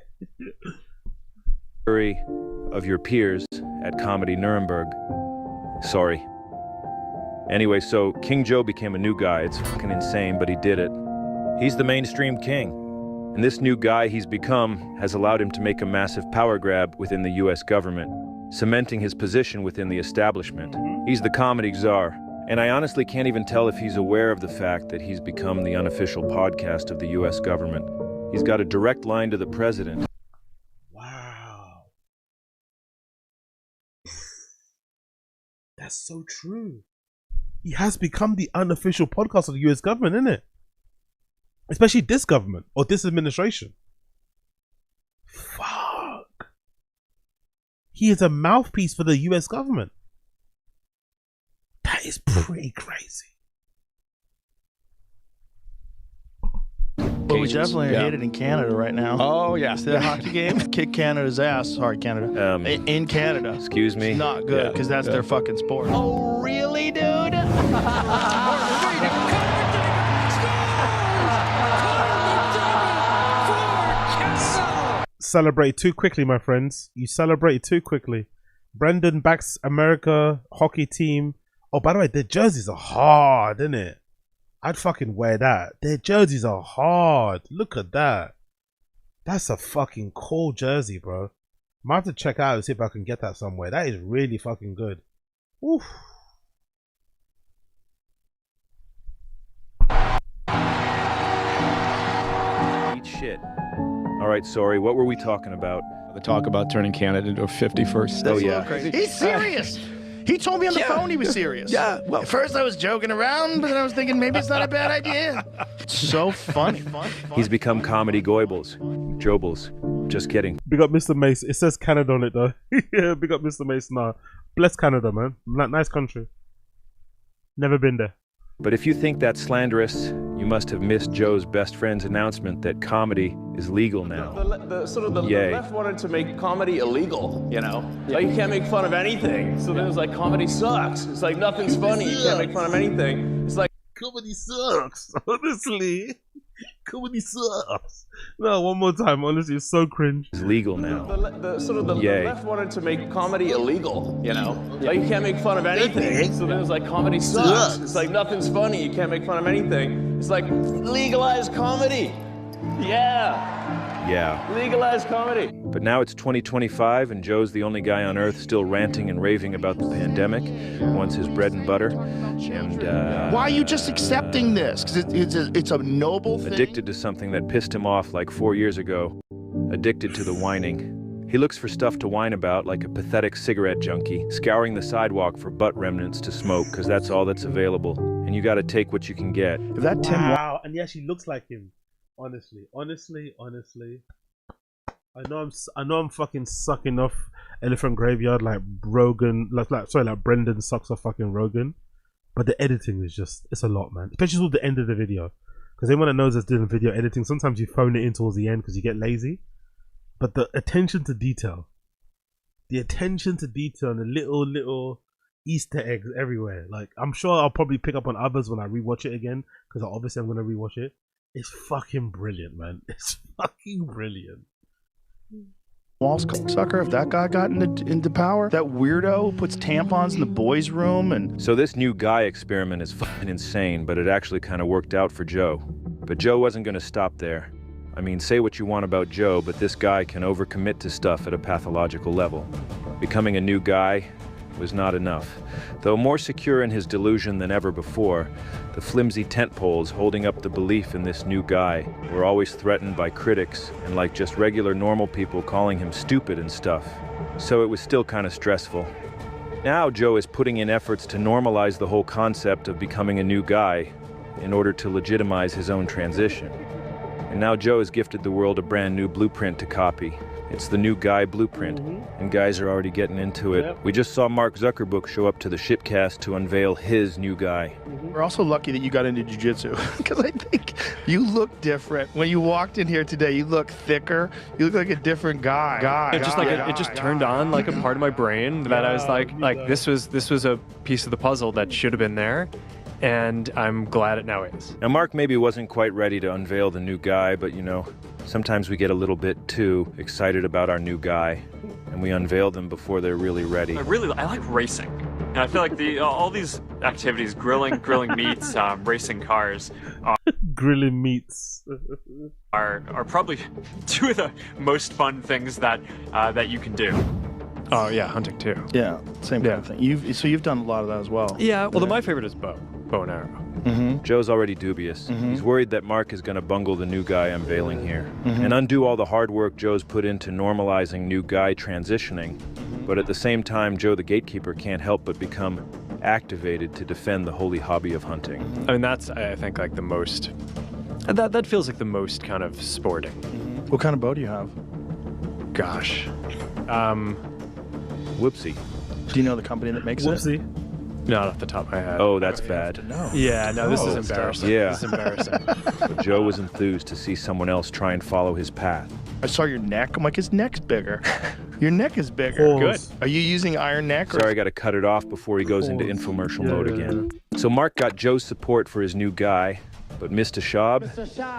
Of your peers at Comedy Nuremberg. Sorry. Anyway, so King Joe became a new guy. It's fucking insane, but he did it. He's the mainstream king. And this new guy he's become has allowed him to make a massive power grab within the US government, cementing his position within the establishment. He's the comedy czar, and I honestly can't even tell if he's aware of the fact that he's become the unofficial podcast of the US government. He's got a direct line to the president. Wow. That's so true. He has become the unofficial podcast of the US government, isn't it? Especially this government or this administration. Fuck. He is a mouthpiece for the US government. That is pretty crazy. But we definitely hate it in Canada right now. Oh, yeah. See that hockey game? Kick Canada's ass. Sorry, Canada. In Canada. Excuse me? It's not good because that's their fucking sport. Oh, really, dude? Celebrate too quickly, my friends. You celebrated too quickly. Brendan backs America hockey team. Oh, by the way, their jerseys are hard, isn't it? I'd fucking wear that. Their jerseys are hard. Look at that. That's a fucking cool jersey, bro. Might have to check out and see if I can get that somewhere. That is really fucking good. Oof. Eat shit. All right, sorry. What were we talking about? The talk about turning Canada into a 51st state. Oh, yeah. He's serious. He told me on the phone he was serious. Yeah. Well, at first I was joking around, but then I was thinking maybe it's not a bad idea. It's so funny. He's become comedy goibles. Jobles. Just kidding. Big up Mr. Mace. It says Canada on it though. Yeah, big up Mr. Mace. Nah. Bless Canada, man. Nice country. Never been there. But if you think that's slanderous, you must have missed Joe's best friend's announcement that comedy is legal now. The Yay. left wanted to make comedy illegal, you know? Like, you can't make fun of anything. So then it was like, comedy sucks. It's like, nothing's funny. You can't make fun of anything. It's like, comedy sucks. Honestly, comedy sucks. No, one more time. Honestly, it's so cringe. It's legal now. the Yay. left wanted to make comedy illegal, you know? Like, you can't make fun of anything. So then it was like, comedy sucks. It's like, nothing's funny. You can't make fun of anything. It's like, legalize comedy. Yeah. Legalize comedy. But now it's 2025 and Joe's the only guy on earth still ranting and raving about the pandemic, wants his bread and butter, and Why are you just accepting this? Because it's a noble thing. addicted to something that pissed him off like 4 years ago, addicted to the whining. He looks for stuff to whine about like a pathetic cigarette junkie, scouring the sidewalk for butt remnants to smoke because that's all that's available. And you gotta take what you can get. If that Tim Wow, and he actually looks like him. Honestly. I know I'm fucking sucking off Elephant Graveyard like Rogan, like Brendan sucks off fucking Rogan. But the editing is it's a lot, man. Especially towards the end of the video. Because anyone that knows that's doing video editing, sometimes you phone it in towards the end because you get lazy. But the attention to detail. The attention to detail and the little Easter eggs everywhere. Like, I'm sure I'll probably pick up on others when I rewatch it again. Because obviously I'm going to rewatch it. It's fucking brilliant, man. It's fucking brilliant. Walls sucker, if that guy got into power, that weirdo who puts tampons in the boys' room and... So this new guy experiment is fucking insane, but it actually kind of worked out for Joe. But Joe wasn't going to stop there. I mean, say what you want about Joe, but this guy can overcommit to stuff at a pathological level. Becoming a new guy was not enough. Though more secure in his delusion than ever before, the flimsy tent poles holding up the belief in this new guy were always threatened by critics and like just regular normal people calling him stupid and stuff. So it was still kind of stressful. Now Joe is putting in efforts to normalize the whole concept of becoming a new guy in order to legitimize his own transition. And now Joe has gifted the world a brand new blueprint to copy. It's the new guy blueprint, and guys are already getting into it. Yep. We just saw Mark Zuckerberg show up to the shitcast to unveil his new guy. We're also lucky that you got into jiu-jitsu, because I think you look different. When you walked in here today, you look thicker. You look like a different guy. It just turned on like a part of my brain that I was like this was a piece of the puzzle that should have been there. And I'm glad it now is. Now, Mark maybe wasn't quite ready to unveil the new guy, but you know, sometimes we get a little bit too excited about our new guy, and we unveil them before they're really ready. I like racing, and I feel like all these activities, grilling meats, racing cars, grilling meats, are probably two of the most fun things that you can do. Oh yeah, hunting too. Yeah, same kind of thing. You've done a lot of that as well. Yeah, well, my favorite is bow and arrow. Joe's already dubious. He's worried that Mark is going to bungle the new guy unveiling here and undo all the hard work Joe's put into normalizing new guy transitioning. But at the same time, Joe the gatekeeper can't help but become activated to defend the holy hobby of hunting. I mean, that's, I think, like the most... That feels like the most kind of sporting. What kind of bow do you have? Gosh. Whoopsie. Do you know the company that makes it? Not off the top of my head. Oh, that's bad. Yeah, no, this is embarrassing. Yeah. This is embarrassing. But Joe was enthused to see someone else try and follow his path. I saw your neck. I'm like, his neck's bigger. Your neck is bigger. Good. Are you using iron neck? Sorry, I got to cut it off before he goes into infomercial mode again. So Mark got Joe's support for his new guy, but Mr. Schaub,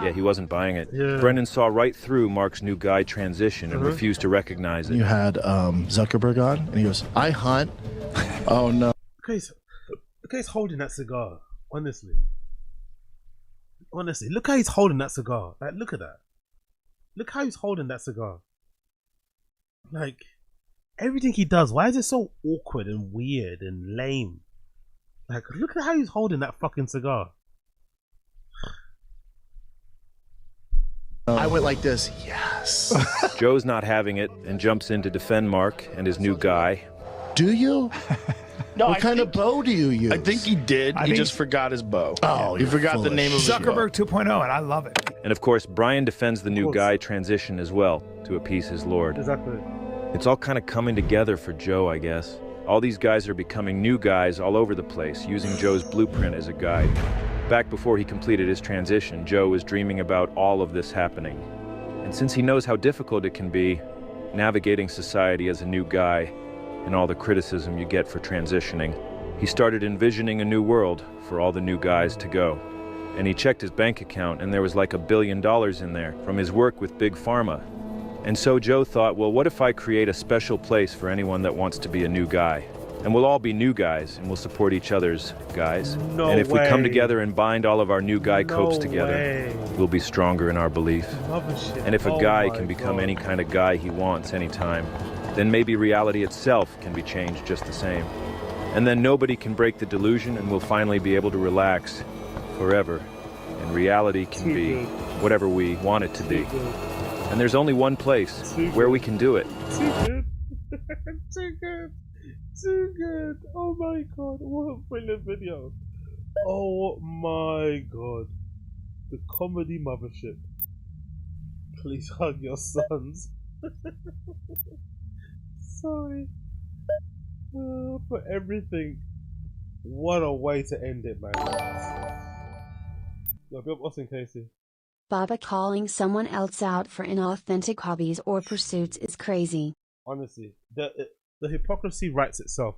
yeah, he wasn't buying it. Yeah. Brendan saw right through Mark's new guy transition and refused to recognize it. You had Zuckerberg on, and he goes, I hunt. Oh, no. Look how he's holding that cigar. Honestly, look how he's holding that cigar. Like, look at that. Look how he's holding that cigar. Like, everything he does, why is it so awkward and weird and lame? Like, look at how he's holding that fucking cigar. I went like this, yes. Joe's not having it and jumps in to defend Mark and his new guy. Do you? No, what kind of bow do you use? I think he did. He just forgot his bow. Oh, he forgot the name of his bow. Zuckerberg 2.0, and I love it. And of course, Bryan defends the new guy transition as well to appease his lord. Exactly. It's all kind of coming together for Joe, I guess. All these guys are becoming new guys all over the place, using Joe's blueprint as a guide. Back before he completed his transition, Joe was dreaming about all of this happening. And since he knows how difficult it can be, navigating society as a new guy, and all the criticism you get for transitioning, he started envisioning a new world for all the new guys to go. And he checked his bank account, and there was like $1 billion in there from his work with Big Pharma. And so Joe thought, well, what if I create a special place for anyone that wants to be a new guy? And we'll all be new guys, and we'll support each other's guys. No and if way. we come together and bind all of our new guy copes No together, way. we'll be stronger in our belief. Mothership. And if a Oh guy my can become God. any kind of guy he wants anytime, then maybe reality itself can be changed just the same. And then nobody can break the delusion, and we'll finally be able to relax forever. And reality can be whatever we want it to be. And there's only one place where we can do it. Too good. Too good. Too good. Oh my god, what a brilliant video. Oh my god. The comedy mothership. Please hug your sons. Sorry. For everything. What a way to end it, man. Yo, Bill Austin Casey. Baba calling someone else out for inauthentic hobbies or pursuits is crazy. Honestly, the hypocrisy writes itself.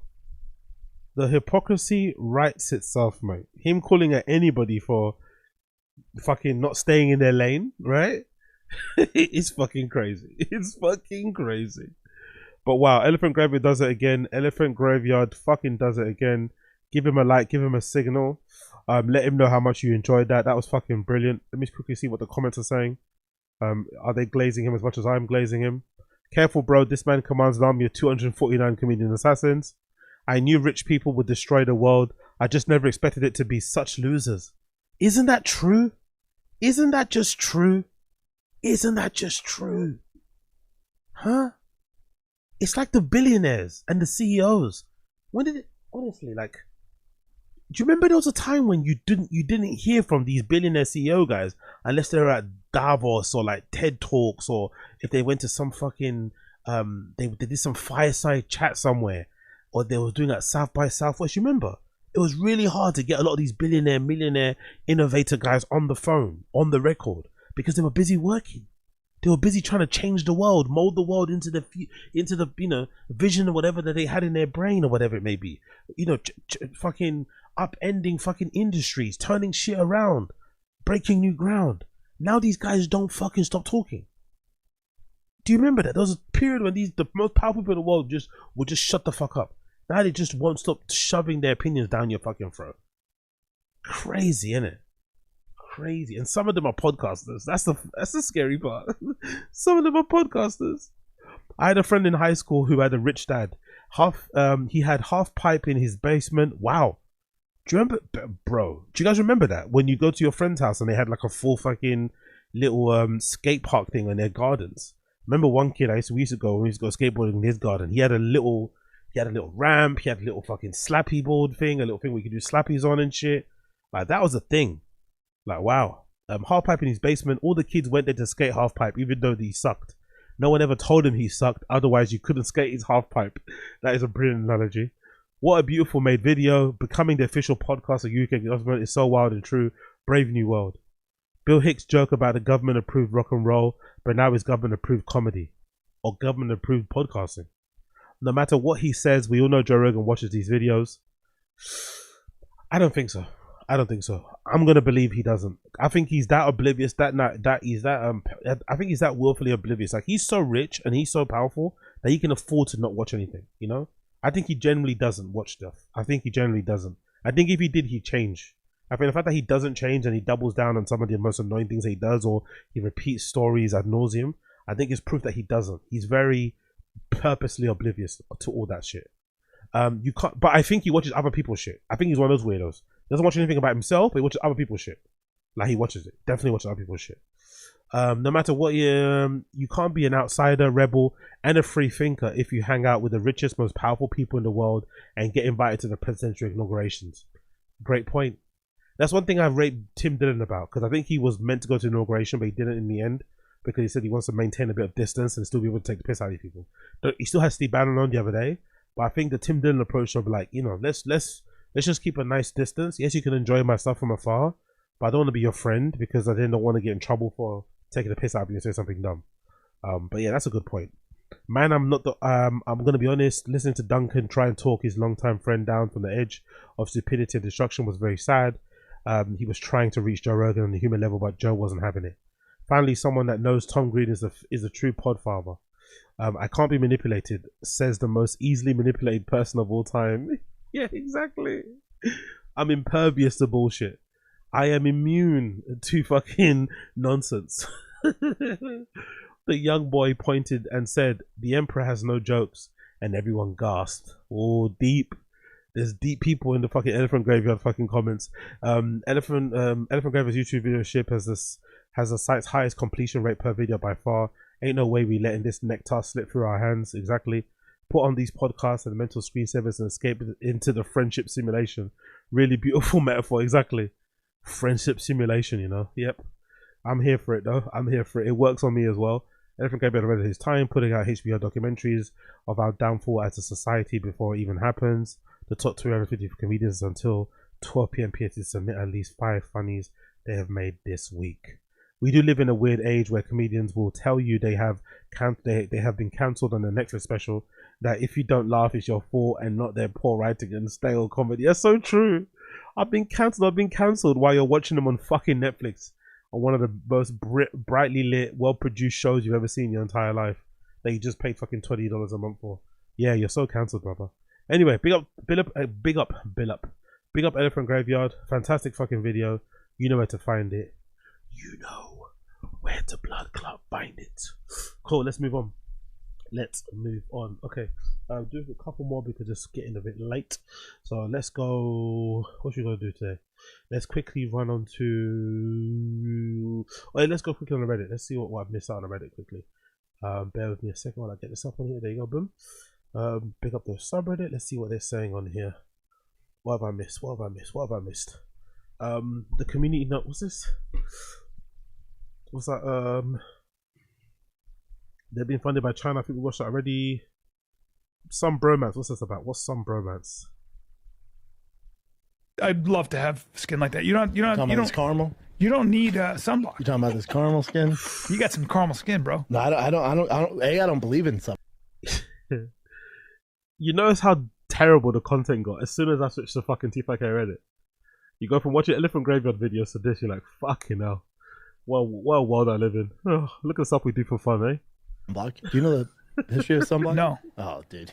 The hypocrisy writes itself, mate. Him calling at anybody for fucking not staying in their lane, right? It's fucking crazy. It's fucking crazy. But wow, Elephant Graveyard does it again. Elephant Graveyard fucking does it again. Give him a like, give him a signal. Let him know how much you enjoyed that. That was fucking brilliant. Let me quickly see what the comments are saying. Are they glazing him as much as I'm glazing him? Careful, bro. This man commands an army of 249 comedian assassins. I knew rich people would destroy the world. I just never expected it to be such losers. Isn't that true? Isn't that just true? Isn't that just true? Huh? It's like the billionaires and the CEOs. When did it, honestly, like, do you remember there was a time when you didn't hear from these billionaire CEO guys unless they were at Davos or like TED Talks, or if they went to some fucking they did some fireside chat somewhere, or they were doing at South by Southwest. You remember? It was really hard to get a lot of these billionaire, millionaire, innovator guys on the phone, on the record, because they were busy working. They were busy trying to change the world, mold the world into the you know, vision or whatever that they had in their brain, or whatever it may be. You know, fucking upending fucking industries, turning shit around, breaking new ground. Now these guys don't fucking stop talking. Do you remember that? There was a period when the most powerful people in the world would just shut the fuck up. Now they just won't stop shoving their opinions down your fucking throat. Crazy, innit? Crazy. And some of them are podcasters. That's the scary part. Some of them are podcasters. I had a friend in high school who had a rich dad. He had half pipe in his basement. Wow. Do you remember, bro? Do you guys remember that when you go to your friend's house and they had like a full fucking little skate park thing in their gardens? Remember one kid we used to go skateboarding in his garden. He had a little ramp. He had a little fucking slappy board thing, a little thing we could do slappies on and shit. Like, that was a thing. Like, wow. Half pipe in his basement. All the kids went there to skate half pipe, even though he sucked. No one ever told him he sucked. Otherwise, you couldn't skate his half pipe. That is a brilliant analogy. What a beautiful made video. Becoming the official podcast of UK government is so wild and true. Brave new world. Bill Hicks' joke about the government approved rock and roll, but now it's government approved comedy, or government approved podcasting. No matter what he says, we all know Joe Rogan watches these videos. I don't think so. I don't think so. I'm gonna believe he doesn't. I think he's that oblivious. I think he's that willfully oblivious. Like, he's so rich and he's so powerful that he can afford to not watch anything. You know? I think he generally doesn't watch stuff. I think he generally doesn't. I think if he did, he'd change. I think the fact that he doesn't change and he doubles down on some of the most annoying things he does, or he repeats stories ad nauseum, I think it's proof that he doesn't. He's very purposely oblivious to all that shit. You can't. But I think he watches other people's shit. I think he's one of those weirdos. He doesn't watch anything about himself, but he watches other people's shit. Like, he watches it. Definitely watches other people's shit. No matter what, you can't be an outsider, rebel, and a free thinker if you hang out with the richest, most powerful people in the world and get invited to the presidential inaugurations. Great point. That's one thing I've rated Tim Dillon about, because I think he was meant to go to the inauguration, but he didn't in the end, because he said he wants to maintain a bit of distance and still be able to take the piss out of people. He still had Steve Bannon on the other day, But I think the Tim Dillon approach of like, you know, let's just keep a nice distance. Yes, you can enjoy my stuff from afar, but I don't want to be your friend because I don't want to get in trouble for taking the piss out of you and say something dumb. But yeah, that's a good point. Man, I'm gonna be honest, listening to Duncan try and talk his longtime friend down from the edge of stupidity and destruction was very sad. He was trying to reach Joe Rogan on the human level, but Joe wasn't having it. Finally, someone that knows Tom Green is a true podfather. I can't be manipulated, says the most easily manipulated person of all time. Yeah, exactly. I'm impervious to bullshit. I am immune to fucking nonsense. The young boy pointed and said, "The Emperor has no jokes," and everyone gasped. Oh, deep. There's deep people in the fucking Elephant Graveyard fucking comments. Elephant Graveyard's YouTube viewership has the site's highest completion rate per video by far. Ain't no way we letting this nectar slip through our hands. Exactly. Put on these podcasts and mental screensavers and escape into the friendship simulation. Really beautiful metaphor. Exactly. Friendship simulation, you know. Yep. I'm here for it though. I'm here for it. It works on me as well. Elephant Graveyard already his time putting out HBO documentaries of our downfall as a society before it even happens. The top 250 comedians until 12 p.m. PST to submit at least 5 funnies they have made this week. We do live in a weird age where comedians will tell you they have been cancelled on the Netflix special, that if you don't laugh it's your fault and not their poor writing and stale comedy. That's so true. I've been cancelled while you're watching them on fucking Netflix, on one of the most brightly lit, well-produced shows you've ever seen in your entire life that you just paid fucking $20 a month for. Yeah, you're so cancelled, brother. Anyway, big up Elephant Graveyard. Fantastic fucking video. You know where to find it. You know where to blood clot find it. Cool, let's move on. Okay, do a couple more because it's getting a bit late. So let's go. What should we gonna do today? Let's quickly run on to. Let's go quickly on the Reddit. Let's see what I've missed out on the Reddit quickly. Bear with me a second while I get this up on here. There you go, boom. Pick up the subreddit. Let's see what they're saying on here. What have I missed? The community note. What's this? What's that? They've been funded by China. I think we watched that already. Some bromance. What's this about? What's some bromance? I'd love to have skin like that. You don't this caramel. You don't need sunblock. You talking about this caramel skin? You got some caramel skin, bro. No, I don't believe in some. You notice how terrible the content got as soon as I switched to fucking TFATK Reddit. You go from watching Elephant Graveyard videos to this, you're like, fucking hell. Well, world I live in. Oh, look at the stuff we do for fun, eh? Block. Do you know the history of sunblock? No. Oh, dude.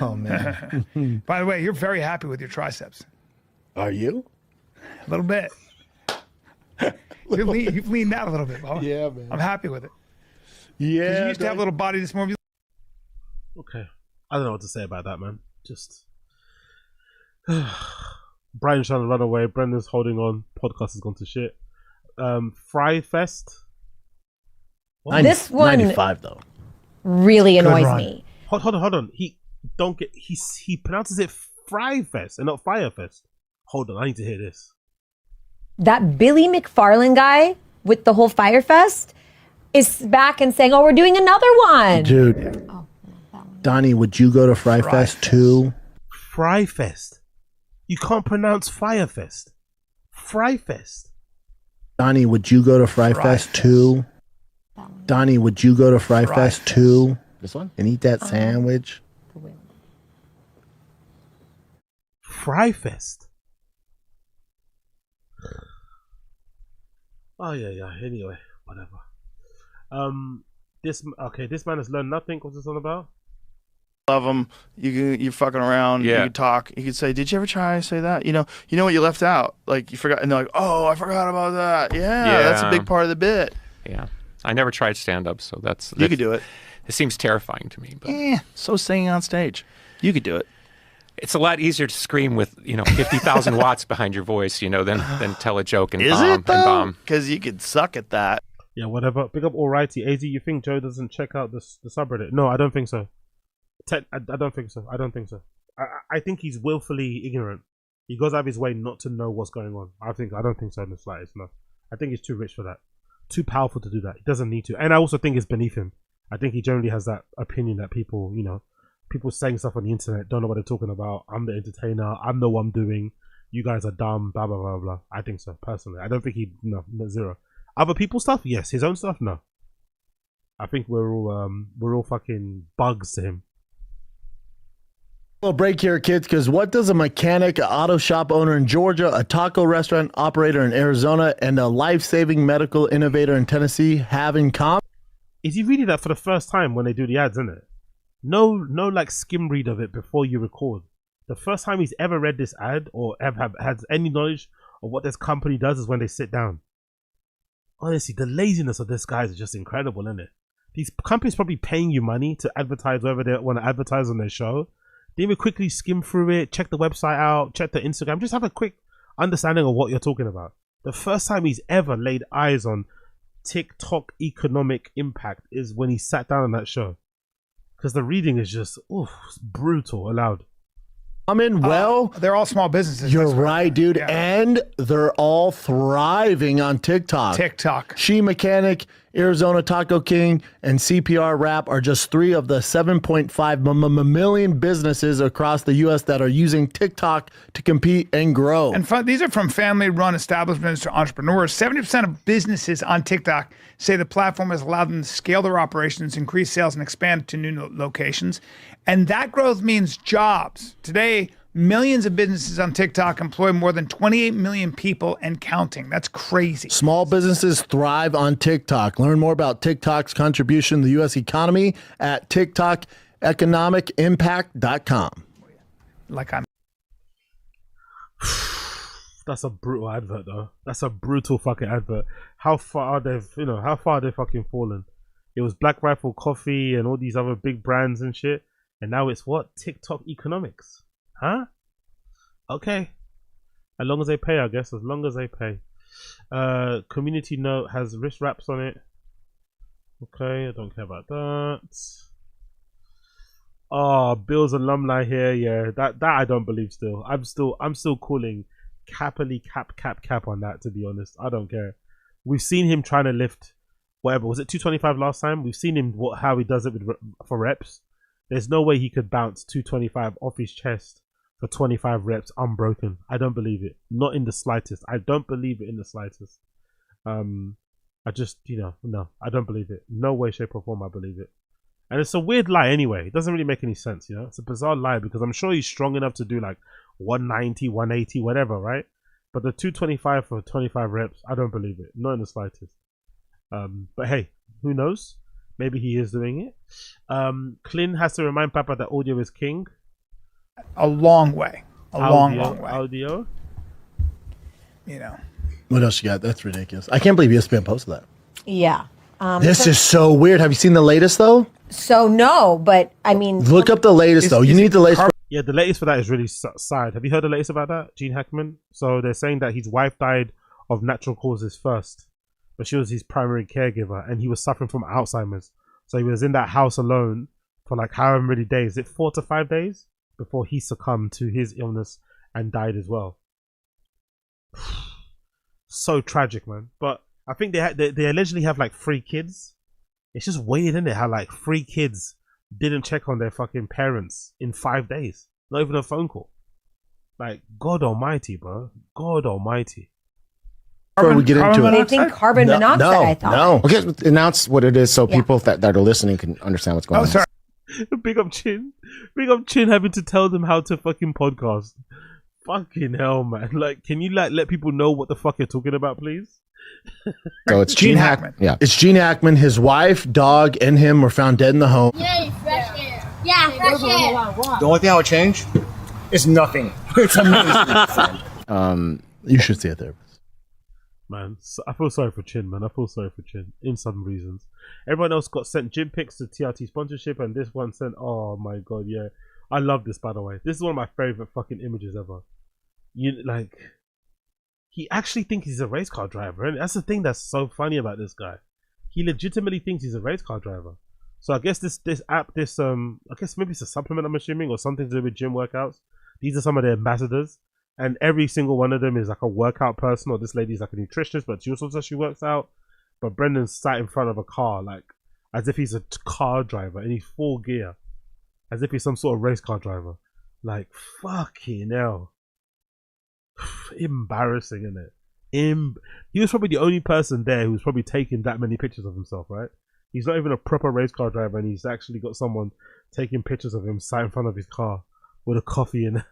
Oh, man. By the way, you're very happy with your triceps. Are you? A little bit. You've leaned out a little bit, bro. Yeah, man. I'm happy with it. Yeah. You used to have a little body this morning. Okay. I don't know what to say about that, man. Just Bryan's trying to run away. Brendan's holding on. Podcast has gone to shit. Fry Fest. This one 95 though. really annoys me. Hold on. He pronounces it Fry Fest and not Fire Fest. Hold on, I need to hear this. That Billy McFarland guy with the whole Fire Fest is back and saying, "Oh, we're doing another one." Dude. Donnie, would you go to Fry Fest too? Fry Fest. You can't pronounce Fire Fest. Fry Fest. Donnie, would you go to Fry Fest too? Donnie, would you go to Fry Fest too? This one? And eat that sandwich? Fry Fest. Oh yeah. Anyway, whatever. This man has learned nothing. What's this all about? Love them. You're fucking around. Yeah. You can talk. You can say, "Did you ever try to say that?" You know what you left out. Like you forgot, and they're like, "Oh, I forgot about that." Yeah, that's a big part of the bit. Yeah, I never tried stand-up, so you could do it. It seems terrifying to me. But so singing on stage, you could do it. It's a lot easier to scream with 50,000 watts behind your voice, than tell a joke and Is bomb it though? and bomb. Because you could suck at that. Yeah, whatever. Big up Alrighty. AZ, you think Joe doesn't check out the subreddit? No, I don't think so. I don't think so. I think he's willfully ignorant. He goes out of his way not to know what's going on. I don't think so in the slightest. No, I think he's too rich for that, too powerful to do that. He doesn't need to, and I also think it's beneath him. I think he generally has that opinion that people, people saying stuff on the internet, don't know what they're talking about. I'm the entertainer. I'm the one doing. You guys are dumb. Blah blah blah blah. I think so personally. I don't think no, zero. Other people's stuff, yes. His own stuff, no. I think we're all fucking bugs to him. Little break here, kids, because what does a mechanic, an auto shop owner in Georgia, a taco restaurant operator in Arizona, and a life-saving medical innovator in Tennessee have in common? Is he reading that for the first time when they do the ads, isn't it? No, like skim read of it before you record. The first time he's ever read this ad or ever has any knowledge of what this company does is when they sit down. Honestly, the laziness of this guy is just incredible, isn't it? These companies probably paying you money to advertise wherever they want to advertise on their show. They will quickly skim through it, check the website out, check the Instagram, just have a quick understanding of what you're talking about. The first time he's ever laid eyes on TikTok economic impact is when he sat down on that show. Because the reading is just brutal aloud. They're all small businesses. You're right, dude. Yeah. And they're all thriving on TikTok. She Mechanic, Arizona Taco King, and CPR Rap are just 3 of the 7.5 million businesses across the U.S. that are using TikTok to compete and grow. And these are from family-run establishments to entrepreneurs. 70% of businesses on TikTok say the platform has allowed them to scale their operations, increase sales, and expand to new locations. And that growth means jobs. Today, millions of businesses on TikTok employ more than 28 million people and counting. That's crazy. Small businesses thrive on TikTok. Learn more about TikTok's contribution to the U.S. economy at TikTokeconomicimpact.com. That's a brutal advert, though. That's a brutal fucking advert. How far they've fucking fallen. It was Black Rifle Coffee and all these other big brands and shit. And now it's what? TikTok economics. Huh? Okay. As long as they pay, I guess. As long as they pay. Community note has wrist wraps on it. Okay, I don't care about that. Oh, Bill's alumni here. Yeah, that I don't believe still. I'm still calling cappily cap on that, to be honest. I don't care. We've seen him trying to lift whatever. Was it 225 last time? We've seen him how he does it for reps. There's no way he could bounce 225 off his chest for 25 reps unbroken. I don't believe it. Not in the slightest. I don't believe it in the slightest. I just, no, I don't believe it. No way, shape or form I believe it. And it's a weird lie anyway. It doesn't really make any sense, It's a bizarre lie because I'm sure he's strong enough to do like 190, 180, whatever, right? But the 225 for 25 reps, I don't believe it. Not in the slightest. But hey, who knows? Maybe he is doing it. Clint has to remind Papa that audio is king. A long way. Long way. Audio. What else you got? That's ridiculous. I can't believe ESPN posted that. Yeah. This is so weird. Have you seen the latest, though? So, no, but I mean... Look up the latest, though. You need the latest. Yeah, the latest for that is really sad. Have you heard the latest about that? Gene Hackman? So they're saying that his wife died of natural causes first. But she was his primary caregiver and he was suffering from Alzheimer's. So he was in that house alone for like however many days. Is it 4 to 5 days? Before he succumbed to his illness and died as well. So tragic, man. But I think they allegedly have like 3 kids. It's just weird, isn't it? How like 3 kids didn't check on their fucking parents in 5 days. Not even a phone call. Like, God almighty, bro. God almighty. Before we get into it, I think carbon monoxide, I thought. No. Okay, announce what it is so people that are listening can understand what's going on. Sorry. Big up Chin. Big up Chin having to tell them how to fucking podcast. Fucking hell, man. Like, can you let people know what the fuck you're talking about, please? So it's Gene Hackman. Yeah. It's Gene Hackman. His wife, dog, and him were found dead in the home. Yay, fresh air. Yeah, fresh air. The only thing I would change is nothing. It's amazing. You should see a therapist. Man, I feel sorry for Chin, man. I feel sorry for Chin in some reasons. Everyone else got sent gym pics to TRT sponsorship, and this one sent. Oh my god, yeah. I love this, by the way. This is one of my favorite fucking images ever. He actually thinks he's a race car driver, and that's the thing that's so funny about this guy. He legitimately thinks he's a race car driver. So I guess this app, I guess maybe it's a supplement, I'm assuming, or something to do with gym workouts. These are some of the ambassadors. And every single one of them is like a workout person, or this lady's like a nutritionist, but she also says she works out. But Brendan's sat in front of a car, like as if he's a car driver, and he's full gear. as if he's some sort of race car driver. Like, fucking hell. Embarrassing, isn't it? He was probably the only person there who's probably taking that many pictures of himself, right? He's not even a proper race car driver, and he's actually got someone taking pictures of him sat in front of his car with a coffee in it.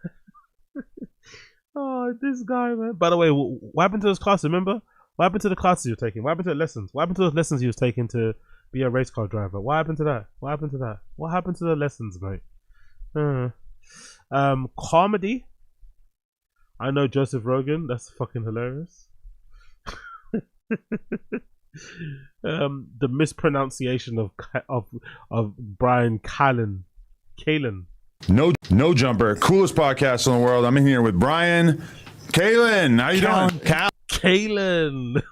Oh, this guy, man. By the way, what happened to those classes? Remember? What happened to the classes you were taking? What happened to the lessons? What happened to those lessons he was taking to be a race car driver? What happened to that? What happened to that? What happened to the lessons, mate? Comedy. I know Joseph Rogan. That's fucking hilarious. The mispronunciation of Bryan Callen. No jumper, coolest podcast in the world. I'm in here with Bryan. Callen, how you doing? Callen.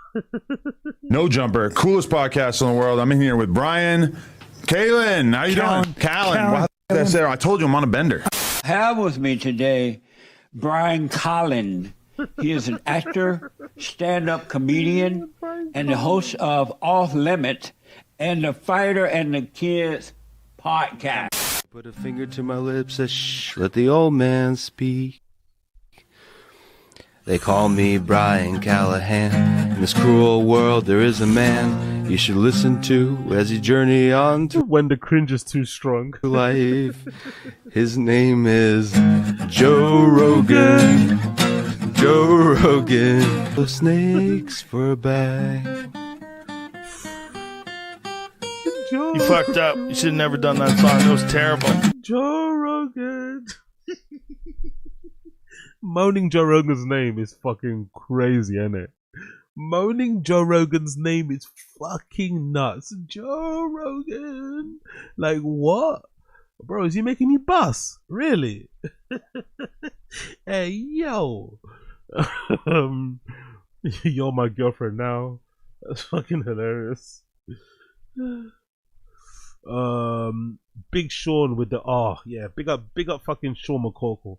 No jumper, coolest podcast in the world. I'm in here with Bryan. Callen, how you doing? Callen. What did I say? I told you I'm on a bender. Have with me today Bryan Callen. He is an actor, stand-up comedian, and the host of Off Limit and the Fighter and the Kids podcast. Put a finger to my lips, shh, let the old man speak. They call me Bryan Callahan. In this cruel world, there is a man you should listen to as you journey on to when the cringe is too strong. Life. His name is Joe Rogan. Joe Rogan. The snakes for a bag. You fucked up. You should have never done that song. It was terrible. Joe Rogan. Moaning Joe Rogan's name is fucking crazy, isn't it? Moaning Joe Rogan's name is fucking nuts. Joe Rogan. Like, what? Bro, is he making me bust? Really? Hey, yo. You're my girlfriend now. That's fucking hilarious. Big Sean with the yeah, big up fucking Sean McCorkle.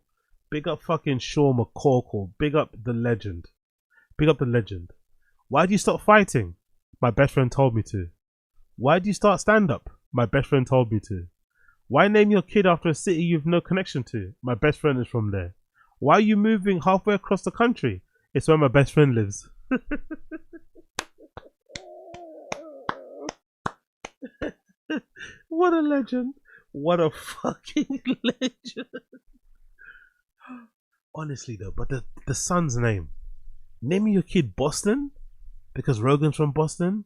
Big up fucking Sean McCorkle. Big up the legend. Big up the legend. Why do you stop fighting? My best friend told me to. Why do you start stand up? My best friend told me to. Why name your kid after a city you've no connection to? My best friend is from there. Why are you moving halfway across the country? It's where my best friend lives. What a legend. What a fucking legend. Honestly though, but the son's name. Naming your kid Boston because Rogan's from Boston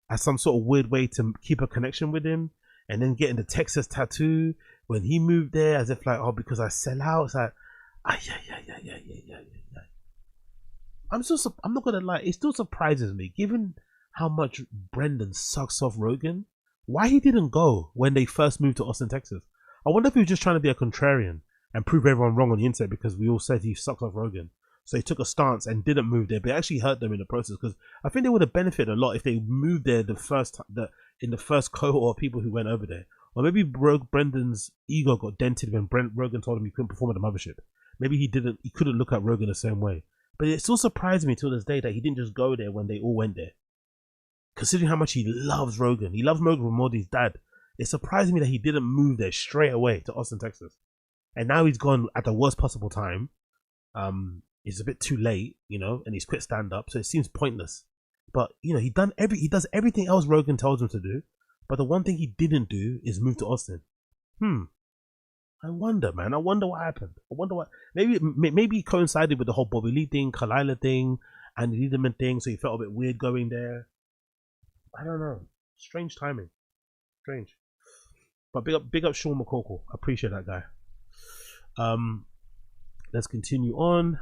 as some sort of weird way to keep a connection with him, and then getting the Texas tattoo when he moved there as if like, oh, because I sell out. It's like, yeah. I'm not gonna lie, it still surprises me given how much Brendan sucks off Rogan, why he didn't go when they first moved to Austin, Texas. I wonder if he was just trying to be a contrarian and prove everyone wrong on the internet because we all said he sucks off Rogan. So he took a stance and didn't move there, but it actually hurt them in the process because I think they would have benefited a lot if they moved there in the first cohort of people who went over there. Or maybe Brendan's ego got dented when Rogan told him he couldn't perform at the mothership. Maybe he couldn't look at Rogan the same way. But it still surprised me till this day that he didn't just go there when they all went there. Considering how much he loves Rogan. He loves Rogan more than his dad. It surprised me that he didn't move there straight away to Austin, Texas. And now he's gone at the worst possible time. It's a bit too late, you know, and he's quit stand-up, so it seems pointless. But, you know, he does everything else Rogan tells him to do, but the one thing he didn't do is move to Austin. I wonder, man. I wonder what happened. I wonder what... Maybe it coincided with the whole Bobby Lee thing, Kalila thing, and the Liederman thing, so he felt a bit weird going there. I don't know. Strange timing. Strange. But big up Sean McCorkle. I appreciate that guy. Let's continue on.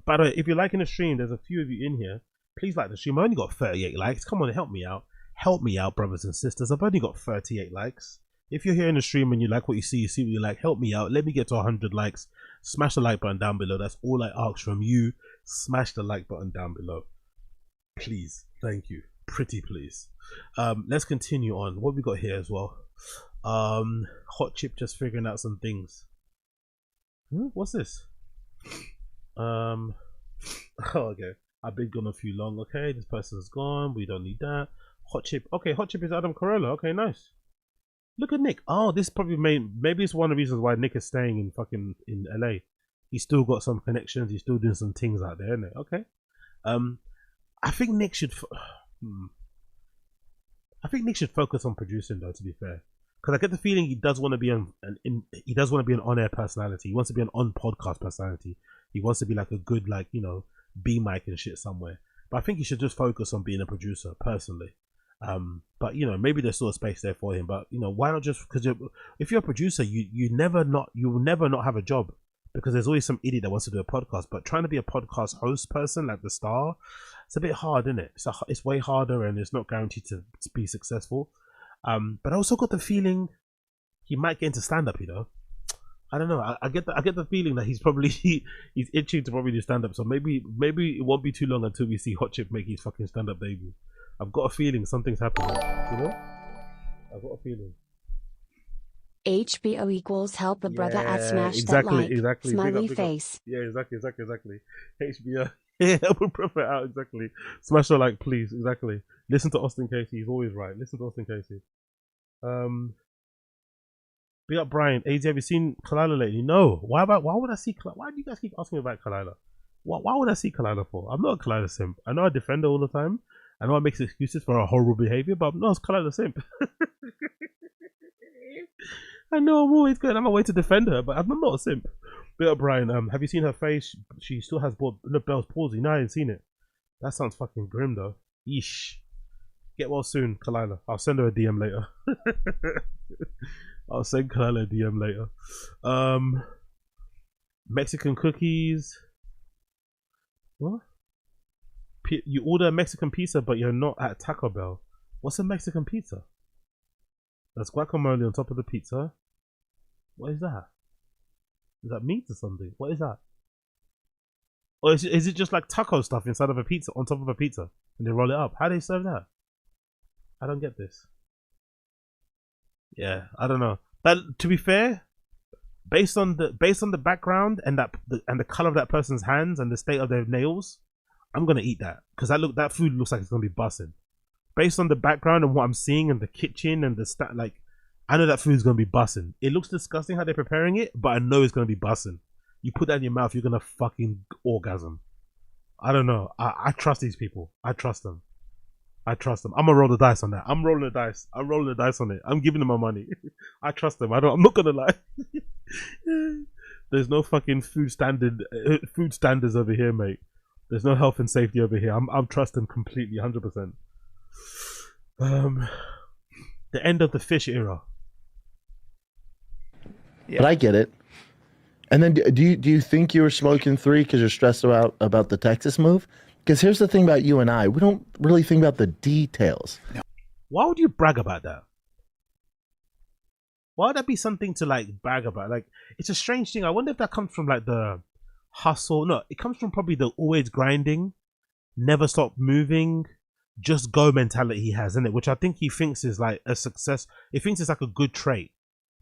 By the way, if you're liking the stream, there's a few of you in here. Please like the stream. I only got 38 likes. Come on, help me out. Help me out, brothers and sisters. I've only got 38 likes. If you're here in the stream and you like what you see what you like, help me out. Let me get to 100 likes. Smash the like button down below. That's all I ask from you. Smash the like button down below. Please. Thank you. Pretty please. Let's continue on. What we got here as well? Hot Chip just figuring out some things. What's this? Oh, okay. I've been gone a few long. Okay, this person's gone. We don't need that. Hot Chip. Okay, Hot Chip is Adam Carolla. Okay, nice. Look at Nick. Oh, this probably maybe it's one of the reasons why Nick is staying in LA. He's still got some connections. He's still doing some things out there, isn't it? Okay. I think Nick should. I think Nick should focus on producing, though. To be fair, because I get the feeling he does want to be he does want to be an on-air personality. He wants to be an on-podcast personality. He wants to be like a good, like, you know, B mic and shit somewhere. But I think he should just focus on being a producer personally. But you know, maybe there's still a space there for him. But you know, why not just, because if you're a producer, you will never not have a job, because there's always some idiot that wants to do a podcast. But trying to be a podcast host person like the star, it's a bit hard, isn't it? It's way harder, and it's not guaranteed to be successful. But I also got the feeling he might get into stand up. You know, I don't know. I get the feeling that he's itching to probably do stand up. So maybe it won't be too long until we see Hot Chip make his fucking stand up debut. I've got a feeling something's happening. You know, I've got a feeling. HBO equals help a brother at smash exactly, that like. exactly. Smiley big face. Up. Yeah, exactly. HBO. Yeah, help a brother out. Exactly. Smash the like, please. Exactly. Listen to Austin Casey. He's always right. Listen to Austin Casey. Big up Bryan. AZ, have you seen Kalila lately? No. Why would I see Kalila? Why do you guys keep asking me about Kalila? Why would I see Kalila for? I'm not a Kalila simp. I know I defend her all the time. I know I make excuses for her horrible behavior, but I'm not Kalila simp. I know I'm always going on my way to defend her, but I'm not a simp. Big up Bryan. Have you seen her face? She still has Bell's palsy. No, I ain't seen it. That sounds fucking grim though. Yeesh. Get well soon, Kalila. I'll send her a DM later. I'll send Kalila a DM later. Mexican cookies. What? You order a Mexican pizza, but you're not at Taco Bell. What's a Mexican pizza? There's guacamole on top of the pizza. What is that? Is that meat or something? What is that? Or is it just like taco stuff inside of a pizza, on top of a pizza, and they roll it up? How do they serve that? I don't get this. Yeah, I don't know. But to be fair, based on the background and the color of that person's hands and the state of their nails, I'm gonna eat that, because that food looks like it's gonna be bussin'. Based on the background and what I'm seeing and the kitchen and I know that food's gonna be bussin'. It looks disgusting how they're preparing it, but I know it's gonna be bussin'. You put that in your mouth, you're gonna fucking orgasm. I don't know. I trust these people. I trust them. I'm gonna roll the dice on that. I'm rolling the dice. I'm rolling the dice on it. I'm giving them my money. I trust them. I'm not gonna lie. There's no fucking food standards over here, mate. There's no health and safety over here. I'm trusting completely, 100%. The end of the fish era. But I get it. And then do you think you were smoking 3 because you're stressed about the Texas move? Because here's the thing about you and I. We don't really think about the details. Why would you brag about that? Why would that be something to like brag about? Like, it's a strange thing. I wonder if that comes from like the hustle. No, it comes from probably the always grinding, never stop moving, just go mentality he has, isn't it? Which I think he thinks is like a success. He thinks it's like a good trait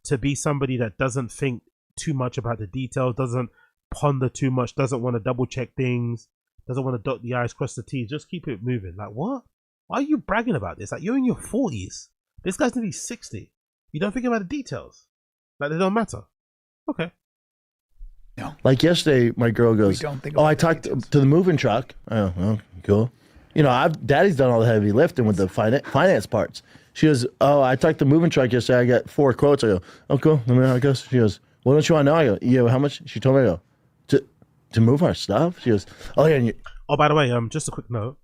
to be somebody that doesn't think too much about the details, doesn't ponder too much, doesn't want to double check things, doesn't want to dot the I's, cross the T's, just keep it moving. Like, what? Why are you bragging about this? Like, you're in your 40s. This guy's nearly 60. You don't think about the details. Like, they don't matter. Okay. No. Like yesterday, my girl goes, I talked to the moving truck. Oh, well, cool. You know, Daddy's done all the heavy lifting with the finance parts. She goes, oh, I talked to the moving truck yesterday. I got 4 quotes. I go, oh, cool. Let me know how it goes. She goes, well, don't you want to know? I go, yeah, how much? She told me, I go, to move our stuff? She goes, oh, yeah. And oh, by the way, just a quick note.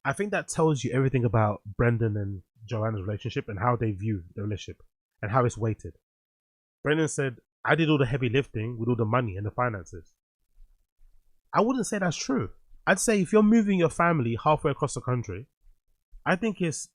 I think that tells you everything about Brendan and Joanna's relationship and how they view the relationship and how it's weighted. Brendan said, I did all the heavy lifting with all the money and the finances. I wouldn't say that's true. I'd say if you're moving your family halfway across the country, I think it's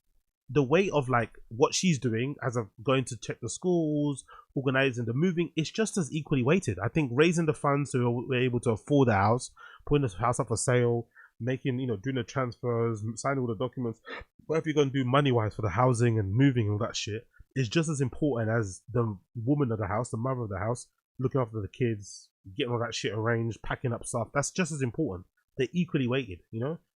the weight of like what she's doing as of going to check the schools, organizing the moving, it's just as equally weighted. I think raising the funds so we're able to afford the house, putting the house up for sale, making, doing the transfers, signing all the documents, whatever you're going to do money-wise for the housing and moving and all that shit, is just as important as the woman of the house, the mother of the house, looking after the kids, getting all that shit arranged, packing up stuff. That's just as important. They're equally weighted,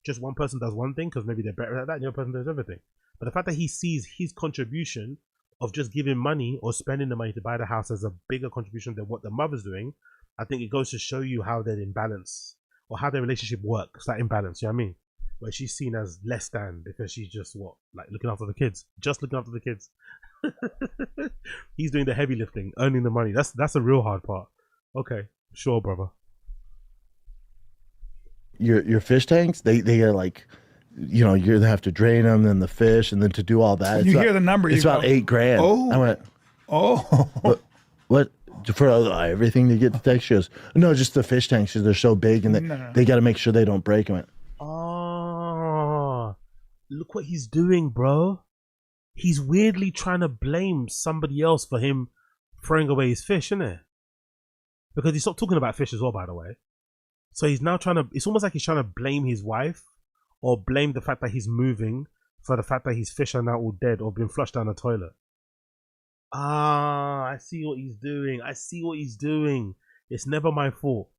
Just one person does one thing because maybe they're better at that, and the other person does everything. But the fact that he sees his contribution of just giving money or spending the money to buy the house as a bigger contribution than what the mother's doing, I think it goes to show you how they're in balance or how their relationship works, that imbalance, you know what I mean? Where she's seen as less than because she's just looking after the kids, just looking after the kids. He's doing the heavy lifting, earning the money. That's a real hard part. Okay, sure, brother. Your fish tanks, they are like, you know, you're gonna have to drain them, then the fish, and then to do all that. You hear the number, It's you about go, $8,000. oh. I went, what for everything to get the tanks? She goes, no, just the fish tanks because they're so big and they got to make sure they don't break. I went, oh, look what he's doing, bro. He's weirdly trying to blame somebody else for him throwing away his fish, isn't it? Because he stopped talking about fish as well, by the way. So he's now trying to, it's almost like he's trying to blame his wife or blame the fact that he's moving for the fact that his fish are now all dead or been flushed down the toilet. Ah, I see what he's doing. I see what he's doing. It's never my fault.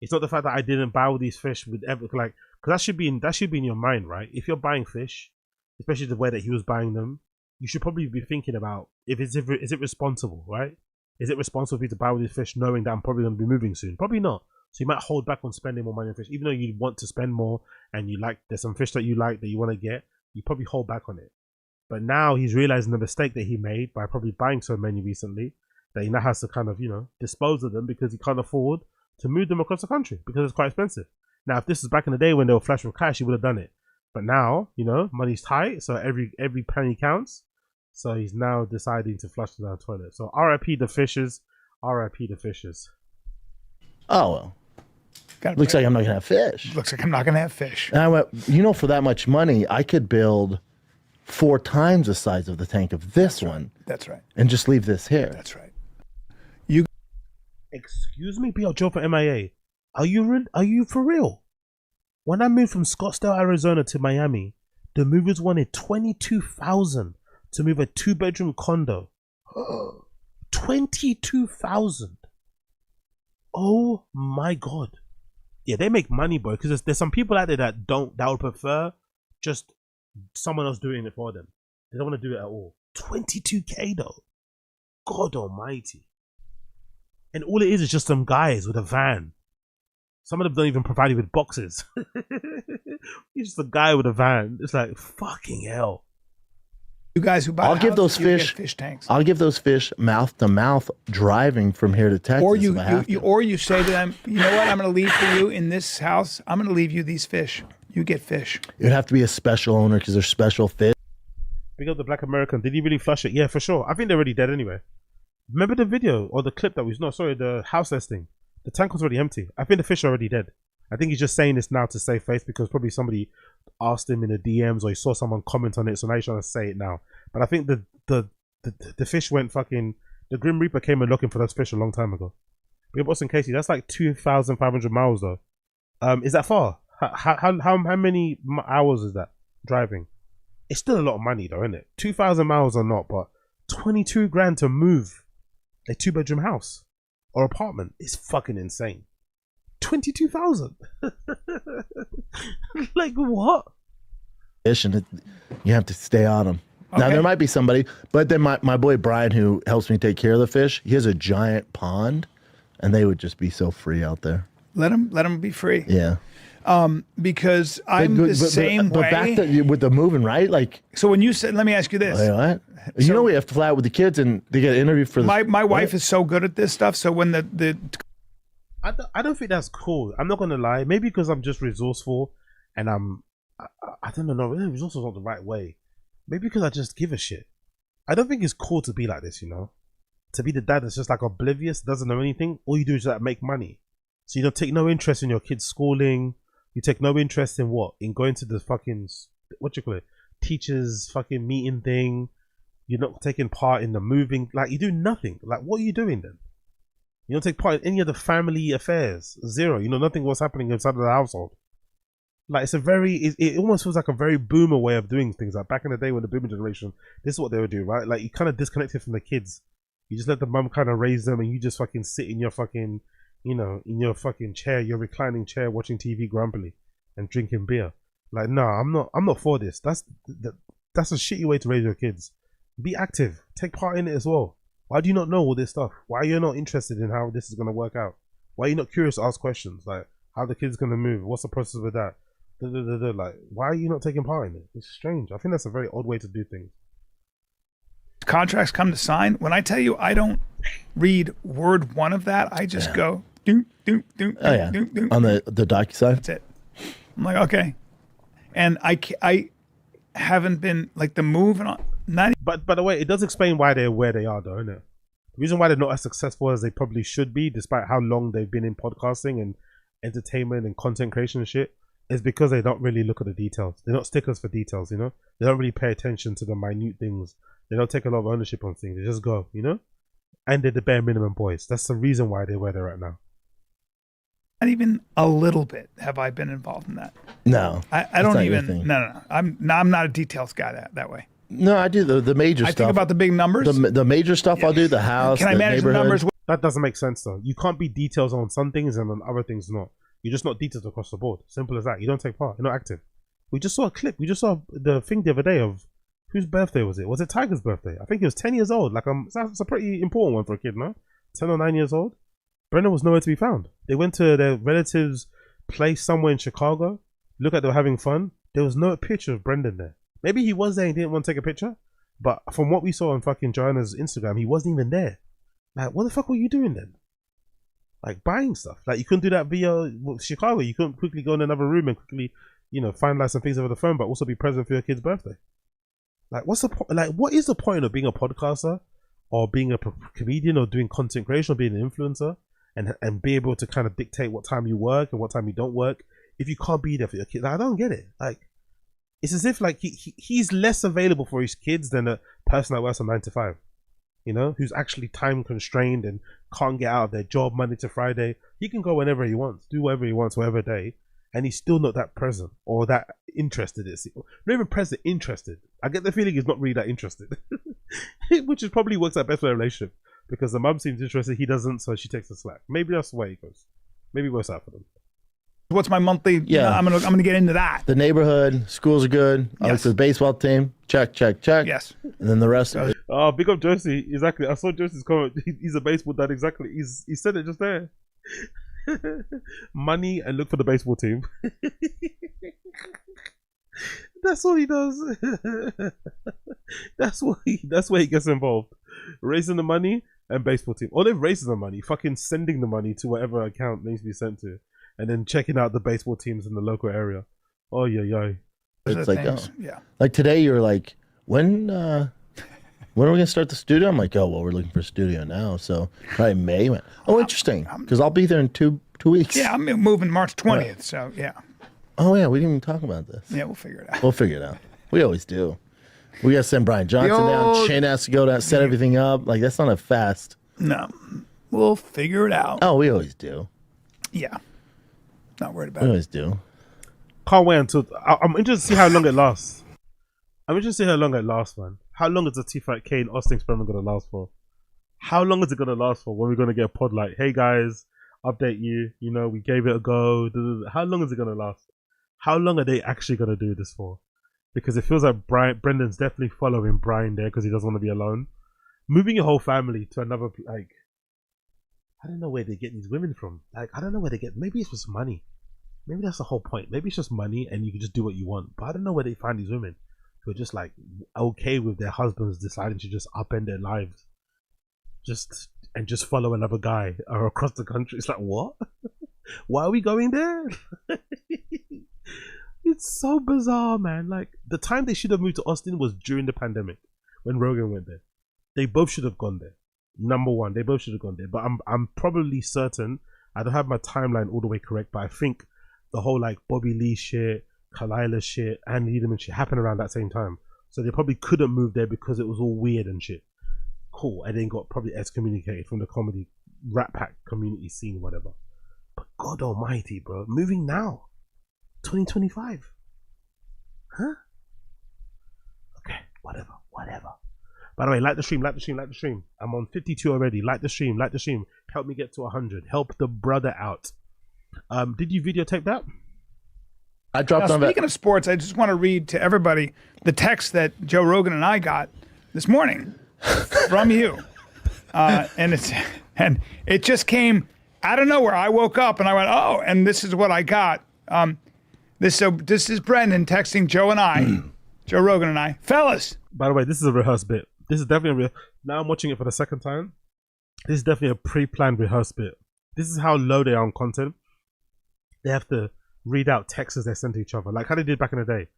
It's not the fact that I didn't buy all these fish with because that should be in your mind, right? If you're buying fish, especially the way that he was buying them, you should probably be thinking about is it responsible, right? Is it responsible for you to buy all these fish knowing that I'm probably going to be moving soon? Probably not. So you might hold back on spending more money on fish, even though you want to spend more and there's some fish that you like that you want to get. You probably hold back on it. But now he's realizing the mistake that he made by probably buying so many recently that he now has to kind of, you know, dispose of them because he can't afford to move them across the country because it's quite expensive. Now, if this is back in the day when they were flush with cash, he would have done it. But now, you know, money's tight, so every penny counts. So he's now deciding to flush down the toilet. So RIP the fishes, RIP the fishes. oh, well. Looks like I'm not going to have fish. Looks like I'm not going to have fish. And I went, you know, for that much money, I could build 4 times the size of the tank of this one. That's right. And just leave this here. That's right. Excuse me, BL Joe for MIA. Are you for real? When I moved from Scottsdale, Arizona to Miami, the movers wanted $22,000 to move a 2-bedroom condo. $22,000. Oh my God. Yeah, they make money, bro. Because there's some people out there that would prefer just someone else doing it for them. They don't want to do it at all. 22K though. God almighty. And all it is just some guys with a van. Some of them don't even provide you with boxes. He's just a guy with a van. It's like, fucking hell. You guys who buy I'll give those fish tanks. I'll give those fish mouth to mouth driving from here to Texas. Or you say to them, you know what, I'm going to leave for you in this house. I'm going to leave you these fish. You get fish. It would have to be a special owner because they're special fish. Big up the Black American. Did he really flush it? Yeah, for sure. I think they're already dead anyway. Remember the video or the clip that was the house listing? The tank was already empty. I think the fish are already dead. I think he's just saying this now to save face because probably somebody asked him in the DMs or he saw someone comment on it, so now he's trying to say it now. But I think the fish went fucking. The Grim Reaper came and looking for those fish a long time ago. Big up Austin Casey. That's like 2,500 miles though. Is that far? How many hours is that driving? It's still a lot of money though, isn't it? 2,000 miles or not, but 22 grand to move a 2-bedroom house or apartment is fucking insane. 22,000. Like what? And you have to stay on them. Okay. Now there might be somebody, but then my boy Bryan, who helps me take care of the fish, he has a giant pond, and they would just be so free out there. Let them be free. Yeah. Because I'm the same way. But back with the moving, right? Like. So when you said, let me ask you this. Wait, what? You know we have to fly out with the kids, and they get an interview for my wife is so good at this stuff. So when I don't think that's cool. I'm not gonna lie. Maybe because I'm just resourceful, and I don't know. Resourceful is not the right way. Maybe because I just give a shit. I don't think it's cool to be like this. You know, to be the dad that's just like oblivious, doesn't know anything. All you do is like make money. So you don't take no interest in your kids' schooling. You take no interest in what? In going to the fucking teachers fucking meeting thing. You're not taking part in the moving. Like you do nothing. Like what are you doing then? You don't take part in any of the family affairs. Zero. You know nothing what's happening inside of the household. Like it's it almost feels like a very boomer way of doing things. Like back in the day when the boomer generation, this is what they would do, right? Like you kind of disconnected from the kids. You just let the mum kind of raise them, and you just fucking sit in your fucking, in your fucking chair, your reclining chair, watching TV grumpily and drinking beer. Like no, I'm not for this. That's a shitty way to raise your kids. Be active. Take part in it as well. Why do you not know all this stuff? Why are you not interested in how this is going to work out? Why are you not curious to ask questions? Like, how the kid's going to move? What's the process with that? Like, why are you not taking part in it? It's strange. I think that's a very odd way to do things. Contracts come to sign. When I tell you I don't read word one of that, I just go, do. On the DocuSign? That's it. I'm like, okay. And I haven't been, like, the move and all. But by the way, it does explain why they're where they are, though, isn't it? The reason why they're not as successful as they probably should be, despite how long they've been in podcasting and entertainment and content creation and shit, is because they don't really look at the details. They're not stickers for details, you know? They don't really pay attention to the minute things. They don't take a lot of ownership on things. They just go, you know? And they're the bare minimum boys. That's the reason why they're where they're at now. Not even a little bit have I been involved in that. No. I don't even. No. I'm not a details guy that way. No, I do the major stuff. I think about the big numbers. The major stuff I'll do, the house, Can I manage the numbers? That doesn't make sense, though. You can't be details on some things and on other things not. You're just not details across the board. Simple as that. You don't take part. You're not active. We just saw a clip. We just saw the thing the other day of whose birthday was it? Was it Tiger's birthday? I think he was 10 years old. Like, that's a pretty important one for a kid, no? 10 or 9 years old. Brendan was nowhere to be found. They went to their relatives' place somewhere in Chicago. Look like they were having fun. There was no picture of Brendan there. Maybe he was there and didn't want to take a picture. But from what we saw on fucking Joanna's Instagram, he wasn't even there. Like, what the fuck were you doing then? Like, buying stuff. Like, you couldn't do that via Chicago. You couldn't quickly go in another room and quickly, you know, finalize some things over the phone, but also be present for your kid's birthday. Like, what is the point of being a podcaster or being a comedian or doing content creation or being an influencer and be able to kind of dictate what time you work and what time you don't work if you can't be there for your kid? Like, I don't get it. Like, it's as if like he's less available for his kids than a person that works on 9 to 5, you know, who's actually time constrained and can't get out of their job Monday to Friday. He can go whenever he wants, do whatever he wants, whatever day, and he's still not that present or that interested. Not even present, interested. I get the feeling he's not really that interested, which is probably works out best for their relationship because the mum seems interested, he doesn't, so she takes the slack. Maybe that's the way it goes. Maybe it works out for them. What's my monthly? Yeah, I'm gonna get into that. The neighborhood, schools are good. I like the baseball team. Check. Yes. And then the rest of it. Oh, big up Josie. Exactly. I saw Josie's comment. He's a baseball dad. Exactly. He said it just there. Money and look for the baseball team. That's all he does. That's where he gets involved. Raising the money and baseball team. Or they're raising the money, fucking sending the money to whatever account needs to be sent to. And then checking out the baseball teams in the local area. Oh yeah. It's like, like today you're like, when are we gonna start the studio? I'm like, oh well, we're looking for a studio now, so probably May. You went, oh, interesting, because I'll be there in two weeks. Yeah, I'm moving March 20th, so yeah. Oh yeah, we didn't even talk about this. Yeah, we'll figure it out. We'll figure it out. We always do. We gotta send Brian Johnson down. Shane has to go down, set everything up. Like that's not a fast. No, we'll figure it out. Oh, we always do. Yeah. Not worried about it. We always do. Can't wait until I'm interested to see how long it lasts. I'm interested to see how long it lasts, man. How long is the TFATK and Austin experiment gonna last for? How long is it gonna last for? When we're gonna get a pod like, hey guys, update you. You know, we gave it a go. How long is it gonna last? How long are they actually gonna do this for? Because it feels like Brendan's definitely following Bryan there because he doesn't want to be alone. Moving your whole family to another like. I don't know where they get these women from. Like, I don't know where they get. Maybe it's just money. Maybe that's the whole point. Maybe it's just money and you can just do what you want. But I don't know where they find these women who are just like okay with their husbands deciding to just upend their lives, just follow another guy or across the country. It's like, what? Why are we going there? It's so bizarre, man. Like the time they should have moved to Austin was during the pandemic when Rogan went there. They both should have gone there. Number one, they both should have gone there, but I'm probably certain, I don't have my timeline all the way correct, but I think the whole like Bobby Lee shit, Kalila shit, and Liederman shit happened around that same time. So they probably couldn't move there because it was all weird and shit. Cool, and then got probably excommunicated from the comedy Rat Pack community scene, whatever. But God almighty, bro, moving now, 2025, huh? Okay, whatever. By the way, like the stream. I'm on 52 already. Like the stream. Help me get to 100. Help the brother out. Did you videotape that? I dropped on that. Speaking of sports, I just want to read to everybody the text that Joe Rogan and I got this morning from you. And it just came out of nowhere. I woke up and I went, oh, and this is what I got. This is Brendan texting Joe and I, Joe Rogan and I. Fellas. By the way, this is a rehearsed bit. This is definitely a now I'm watching it for the second time. This is definitely a pre-planned rehearsed bit. This is how low they are on content. They have to read out texts they send to each other, like how they did back in the day.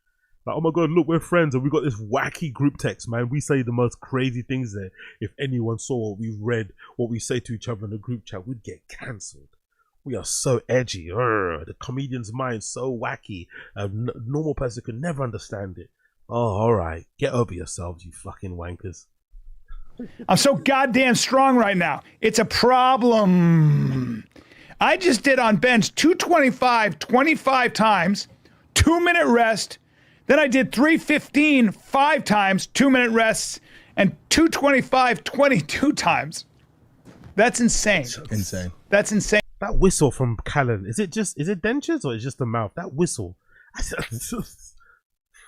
Like, oh my god, look, we're friends and we got this wacky group text, man. We say the most crazy things there. If anyone saw what we read, what we say to each other in the group chat, we'd get cancelled. We are so edgy. The comedian's mind so wacky. A normal person could never understand it. Oh, all right. Get over yourselves, you fucking wankers. I'm so goddamn strong right now. It's a problem. I just did on bench 225 25 times, 2-minute rest. Then I did 315 5 times, 2-minute rests, and 225 22 times. That's insane. Insane. That's insane. That whistle from Callen, is it dentures or is it just the mouth? That whistle.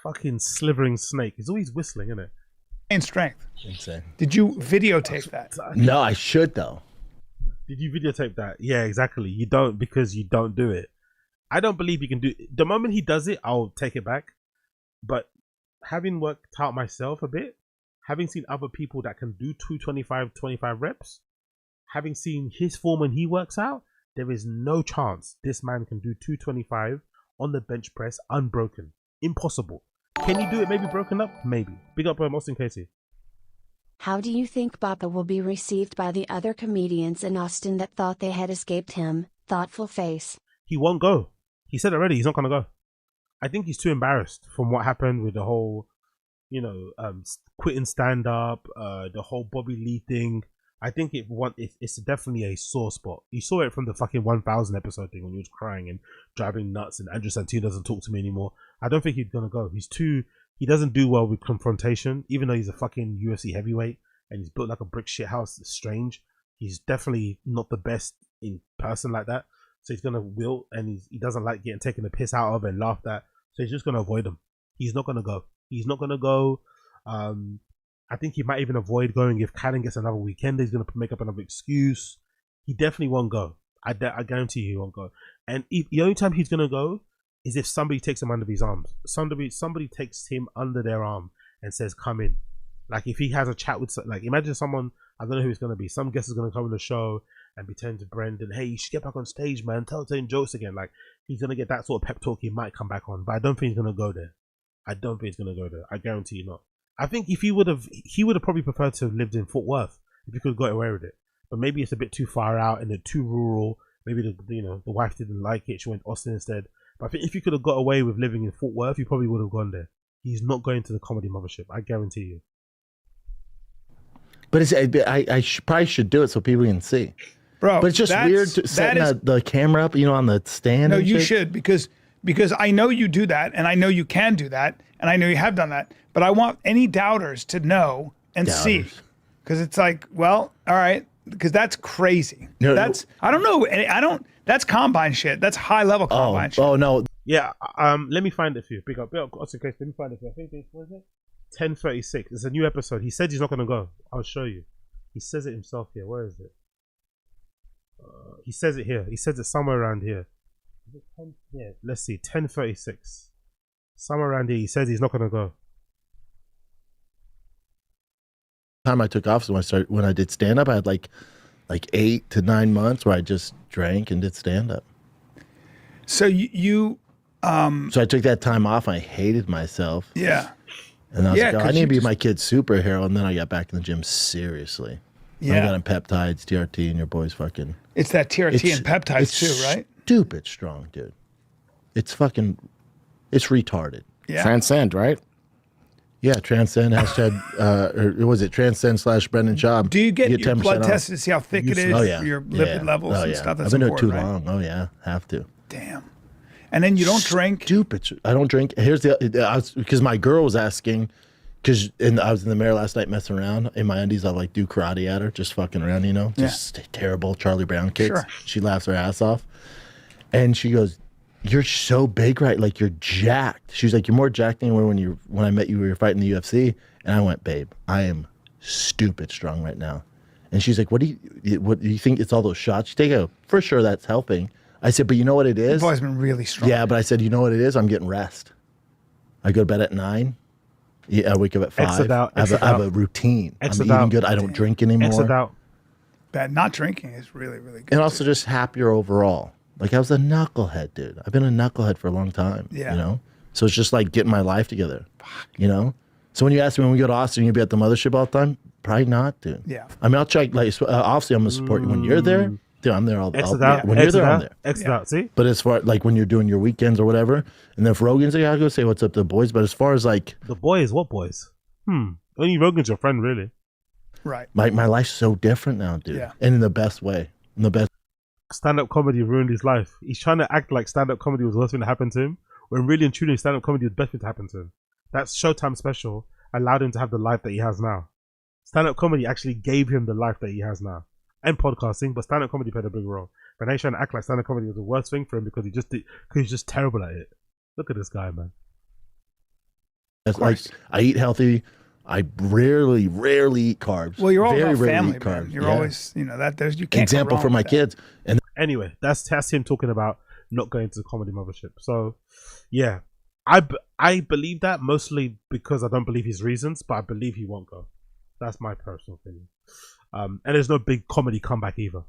Fucking slithering snake. He's always whistling, isn't it? In strength. Insane. Did you videotape that? No, I should though. Did you videotape that? Yeah, exactly. You don't, because you don't do it. I don't believe you can do it. The moment he does it, I'll take it back. But having worked out myself a bit, having seen other people that can do 225, 25 reps, having seen his form when he works out, there is no chance this man can do 225 on the bench press unbroken. Impossible. Can you do it maybe broken up? Maybe. Big up Austin Casey. How do you think Bappa will be received by the other comedians in Austin that thought they had escaped him? Thoughtful face. He won't go. He said already he's not going to go. I think he's too embarrassed from what happened with the whole, quitting stand-up, the whole Bobby Lee thing. I think it's definitely a sore spot. You saw it from the fucking 1000 episode thing when he was crying and driving nuts and Andrew Santino doesn't talk to me anymore. I don't think he's going to go. He doesn't do well with confrontation, even though he's a fucking UFC heavyweight and he's built like a brick shit house. It's strange. He's definitely not the best in person like that. So he's going to wilt and he doesn't like getting taken the piss out of and laughed at. So he's just going to avoid him. He's not going to go. He's not going to go. I think he might even avoid going if Callen gets another weekend. He's going to make up another excuse. He definitely won't go. I guarantee you he won't go. And the only time he's going to go is if somebody takes him under his arms. Somebody takes him under their arm and says, come in. Like if he has a chat with, like imagine someone, I don't know who it's going to be. Some guest is going to come on the show and pretend to Brendan, hey, you should get back on stage, man. Telling jokes again. Like he's going to get that sort of pep talk. He might come back on, but I don't think he's going to go there. I guarantee you not. I think if he would have probably preferred to have lived in Fort Worth if he could have got away with it. But maybe it's a bit too far out and too rural. Maybe the wife didn't like it. She went to Austin instead. But I think if he could have got away with living in Fort Worth, he probably would have gone there. He's not going to the comedy mothership. I guarantee you. But I probably should do it so people can see. Bro, but it's just weird setting the camera up, on the stand. No, and you shit. should because I know you do that and I know you can do that and I know you have done that. But I want any doubters to know and see. Because it's like, well, all right, because that's crazy. I don't know. That's combine shit. That's high level combine shit. Oh, no. Yeah, let me find it for you. Big up, Austin Casey. Let me find it for you. I think what is it? 10:36. It's a new episode. He said he's not going to go. I'll show you. He says it himself here. Where is it? He says it here. He says it somewhere around here. Is it 10? Yeah, let's see. 10:36. Somewhere around here. He says he's not going to go. Time I took off, so when I did stand up, I had like 8 to 9 months where I just drank and did stand up. So so I took that time off. And I hated myself. Yeah. And I was like, I need to be my kid's superhero. And then I got back in the gym seriously. Yeah. I got on peptides, TRT, and your boy's fucking. It's that TRT and peptides too, right? Stupid strong, dude. It's retarded. Yeah. Transcend, right? Yeah, Transcend hashtag, or was it Transcend / Brendan Schaub? Do you get your 10% blood off. tested to see how thick it is? Oh, yeah. Your lipid levels and stuff? That's I've been doing it too important, long. Oh, yeah. Have to. Damn. And then you don't drink? Stupid. I don't drink. Here's because my girl was asking, because I was in the mirror last night messing around. In my undies, I do karate at her, just fucking around, Just terrible Charlie Brown kicks. Sure. She laughs her ass off. And she goes, you're so big, right? Like you're jacked. She's like, you're more jacked than you were when I met you. We were fighting the UFC, and I went, babe, I am stupid strong right now. And she's like, what do you think? It's all those shots you take? Out for sure, that's helping. I said, but you know what it is? You've always been really strong. Yeah, but I said, you know what it is? I'm getting rest. I go to bed at 9. Yeah, I wake up at 5. I have a routine. I'm eating good. I don't drink anymore. That not drinking is really, really good. And also just happier overall. Like I was a knucklehead, dude. I've been a knucklehead for a long time. Yeah. You know? So it's just like getting my life together. You know? So when you ask me when we go to Austin, you'll be at the mothership all the time? Probably not, dude. Yeah. I mean, I'll check, like, obviously I'm going to support you when you're there. Dude, I'm there all the time. When you're there, I'm there. Exit out, see? But as far, like, when you're doing your weekends or whatever, and then if Rogan's there, I go say what's up to the boys. But as far as, like... The boys? What boys? Only Rogan's your friend, really. Right. My life's so different now, dude. Yeah. And in the best way. In the best. Stand-up comedy ruined his life. He's trying to act like stand-up comedy was the worst thing that happened to him, when really and truly stand-up comedy was the best thing to happen to him. That Showtime special allowed him to have the life that he has now. Stand-up comedy actually gave him the life that he has now. And podcasting, but stand-up comedy played a big role. But now he's trying to act like stand-up comedy was the worst thing for him because he's just terrible at it. Look at this guy, man. Like, I eat healthy. I rarely eat carbs. Well, you're all Very about rarely family, eat man. carbs. You're Yeah. always, you know, you can't Example go wrong for my with that. kids. And anyway, that's him talking about not going to the comedy mothership. So, yeah, I believe that mostly because I don't believe his reasons, but I believe he won't go. That's my personal opinion. And there's no big comedy comeback either.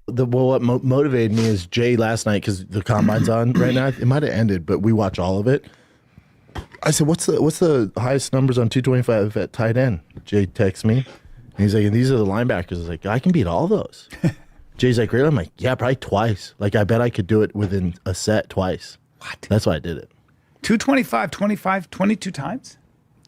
What motivated me is Jay last night, because the combine's on right now. It might have ended, but we watch all of it. I said, what's the highest numbers on 225 at tight end? Jay texts me. And he's like, and these are the linebackers. I was like, I can beat all those. Jay's like, really? I'm like, yeah, probably twice. Like, I bet I could do it within a set twice. What? That's why I did it. 225, 25, 22 times?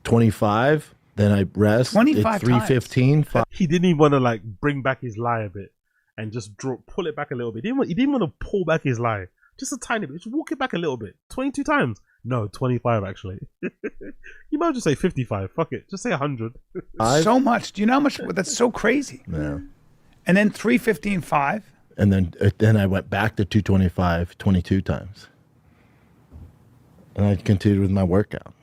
25, then I rest. 25 315. He didn't even want to like bring back his lie a bit and just pull it back a little bit. He didn't want to pull back his lie. Just a tiny bit. Just walk it back a little bit. 22 times. No, 25 actually. You might just say 55. Fuck it. Just say 100. So much. Do you know how much? That's so crazy. Yeah. And then 315.5. And then I went back to 225 22 times. And I continued with my workout.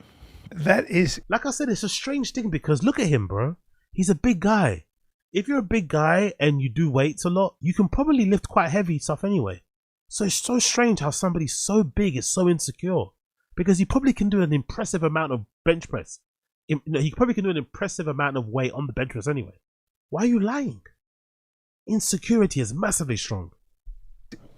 That is, like I said, it's a strange thing because look at him, bro. He's a big guy. If you're a big guy and you do weights a lot, you can probably lift quite heavy stuff anyway. So it's so strange how somebody so big is so insecure, because he probably can do an impressive amount of bench press. He probably can do an impressive amount of weight on the bench press anyway. Why are you lying? Insecurity is massively strong.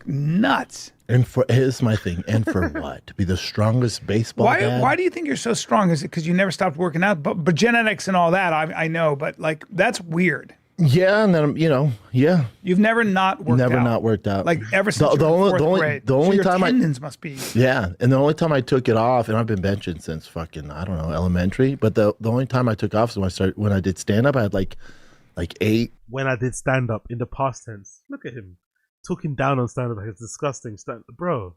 Nuts. And here's my thing. And for what? To be the strongest baseball dad? Why do you think you're so strong? Is it because you never stopped working out? But genetics and all that, I know. But like, that's weird. Yeah, and then yeah. You've never not worked out. Never not worked out. Like ever since the only so your time tendons must be. Yeah, and the only time I took it off, and I've been benching since fucking I don't know elementary. But the only time I took off is when I did stand up. I had like 8. When I did stand up in the past tense, look at him talking down on stand up. It's disgusting, bro.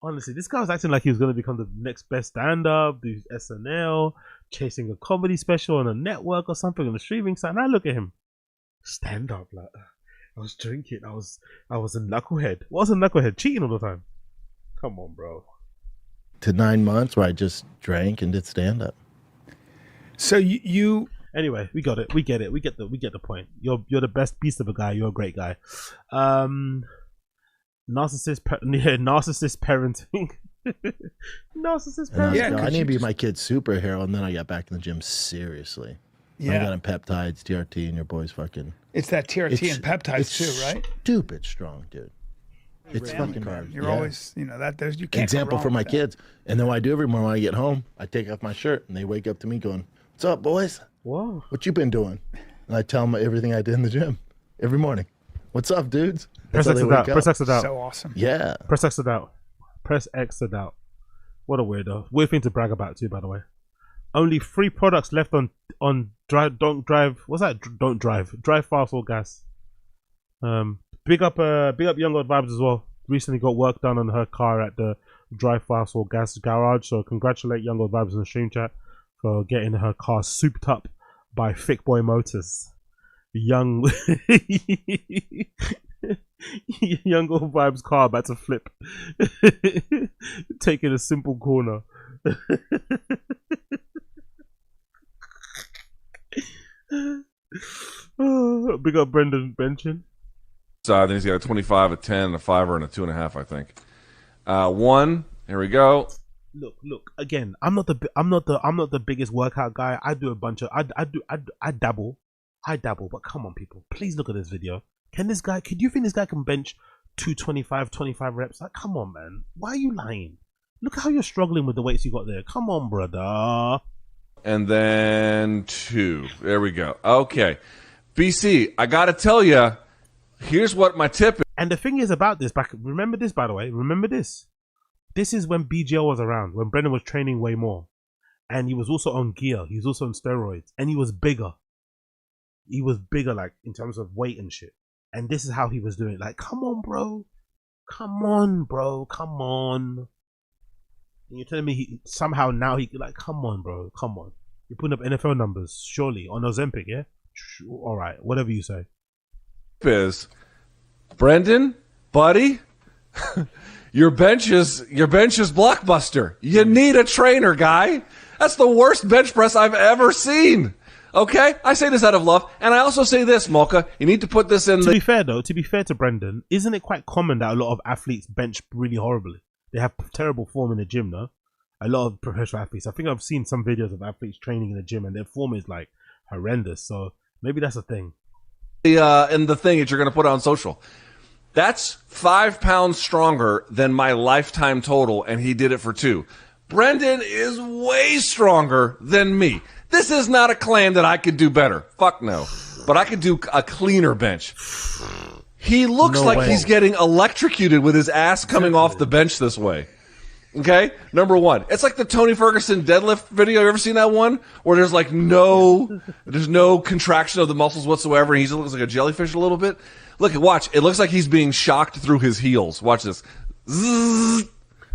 Honestly, this guy was acting like he was going to become the next best stand up, do SNL, chasing a comedy special on a network or something on the streaming site. Now look at him. Stand up, like I was drinking. I was a knucklehead. What was a knucklehead? Cheating all the time. Come on, bro. To 9 months where I just drank and did stand up. So you anyway, we got it. We get it. We get the point. You're the best beast of a guy. You're a great guy. Narcissist parenting. Narcissist parenting. Yeah, I need to be my kid's superhero, and then I got back in the gym seriously. Yeah. I got him peptides, TRT, and your boy's fucking. It's that TRT and peptides too, right? Stupid strong, dude. It's fucking hard. You're always, you can't. Example go wrong for my with that. kids. And then what I do every morning when I get home, I take off my shirt, and they wake up to me going, "What's up, boys? Whoa. What you been doing?" And I tell them everything I did in the gym every morning. "What's up, dudes?" Press X it out. Press X it out. So awesome. Yeah. Press X it out. Press X it out. What a weirdo. Weird thing to brag about too, by the way. Only 3 products left on drive. Don't drive. What's that? Don't drive. Drive fast or gas. Big up Young God Vibes as well. Recently got work done on her car at the Drive Fast or Gas garage. So congratulate Young God Vibes in the stream chat for getting her car souped up by Thick Boy Motors. Young Young old vibes car about to flip. Taking a simple corner. Big up Brendan benching. So I think he's got a 25, a 10, a 5, and a 2.5. I think. 1. Here we go. Look. Again, I'm not the biggest workout guy. I do a bunch of. I dabble. But come on, people. Please look at this video. Could you think this guy can bench 225, 25 reps? Like, come on, man. Why are you lying? Look at how you're struggling with the weights you got there. Come on, brother. And then 2. There we go. Okay. BC, I got to tell you, here's what my tip is. And the thing is about this, remember this, by the way. Remember this. This is when BGL was around, when Brendan was training way more. And he was also on gear. He was also on steroids. And he was bigger. He was bigger, like, in terms of weight and shit. And this is how he was doing it. Like, come on, bro. Come on, bro. Come on. And you're telling me somehow now he like, come on, bro. Come on. You're putting up NFL numbers, surely, on Ozempic, yeah? All right, whatever you say. Is Brendan, buddy, your bench is blockbuster. You need a trainer, guy. That's the worst bench press I've ever seen. Okay, I say this out of love, and I also say this, Mocha. You need to put this in. To be fair, though, to be fair to Brendan, isn't it quite common that a lot of athletes bench really horribly? They have terrible form in the gym, no? A lot of professional athletes. I think I've seen some videos of athletes training in the gym, and their form is like horrendous. So maybe that's a thing. In the thing that you're going to put on social, that's 5 pounds stronger than my lifetime total, and he did it for 2. Brendan is way stronger than me. This is not a claim that I could do better. Fuck no. But I could do a cleaner bench. He looks like he's getting electrocuted with his ass coming off the bench this way. Okay? Number 1. It's like the Tony Ferguson deadlift video. You ever seen that one? Where there's like there's no contraction of the muscles whatsoever, and he just looks like a jellyfish a little bit. Look, watch. It looks like he's being shocked through his heels. Watch this. Zzz.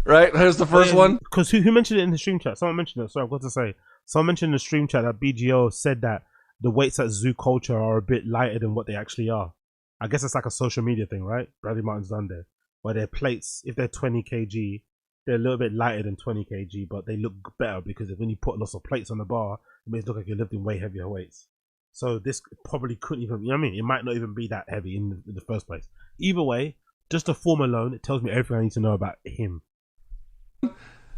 Right? Here's the first one. Because who mentioned it in the stream chat? Someone mentioned it. Sorry, I've got to say. Someone mentioned in the stream chat that BGO said that the weights at Zoo Culture are a bit lighter than what they actually are. I guess it's like a social media thing, right? Bradley Martin's done there. Where their plates, if they're 20 kg, they're a little bit lighter than 20 kg, but they look better because when you put lots of plates on the bar, it makes it look like you're lifting way heavier weights. So this probably couldn't even, you know what I mean? It might not even be that heavy in the first place. Either way, just the form alone, it tells me everything I need to know about him.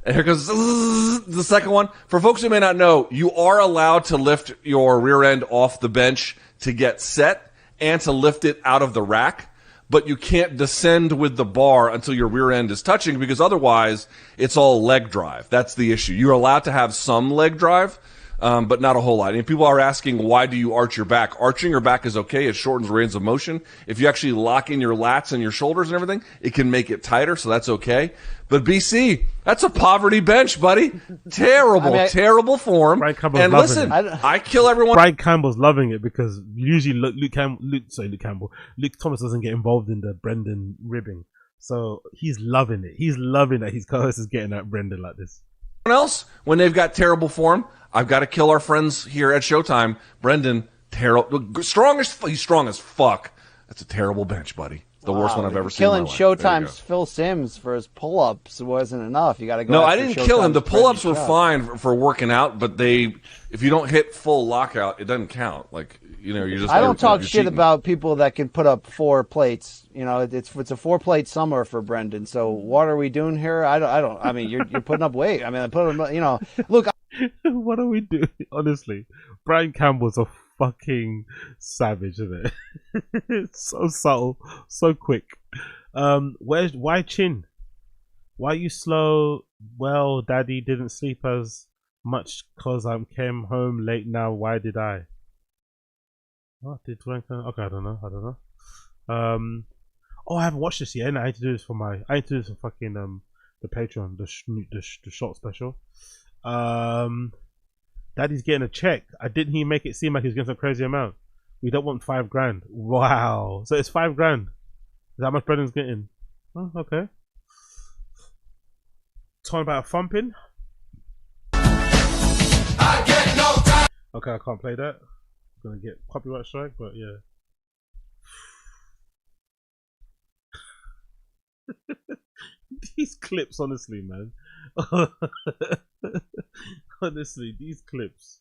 And here goes the second one. For folks who may not know, you are allowed to lift your rear end off the bench to get set and to lift it out of the rack, but you can't descend with the bar until your rear end is touching because otherwise it's all leg drive. That's the issue. You're allowed to have some leg drive, but not a whole lot. And people are asking, why do you arch your back? Arching your back is okay. It shortens range of motion. If you actually lock in your lats and your shoulders and everything, it can make it tighter, so that's okay. But BC, that's a poverty bench, buddy. Terrible, terrible form. And listen, I kill everyone. Brian Campbell's loving it because usually Luke Thomas doesn't get involved in the Brendan ribbing. So he's loving it. He's loving that his co-host is getting at Brendan like this. Else, when they've got terrible form, I've got to kill our friends here at Showtime. Brendan, he's strong as fuck. That's a terrible bench, buddy. The worst one I've ever seen. Killing Showtime's Phil Simms for his pull-ups wasn't enough. You got to go. No, I didn't kill him. The pull-ups were fine for working out, but if you don't hit full lockout, it doesn't count. Like, you know, you're just. I don't talk shit about people that can put up 4 plates. You know, it's a 4-plate summer for Brendan. So what are we doing here? I don't. I mean, you're putting up weight. I mean, I put him. You know, look. What are we doing? Honestly, Brian Campbell's a fucking savage, isn't it? So subtle, so quick. Why Chin? Why you slow? Well, Daddy didn't sleep as much cause I came home late now. Why did I? What did Brian? Okay, I don't know. Oh, I haven't watched this yet. And I need to do this for fucking the Patreon, the short special. Daddy's getting a check. Didn't he make it seem like he's getting some crazy amount? We don't want $5,000. Wow. So it's $5,000. Is that how much Brendan's getting? Oh, okay. Talking about thumping. Okay, I can't play that. I'm gonna get copyright strike, but yeah. These clips, honestly, man. Honestly, these clips.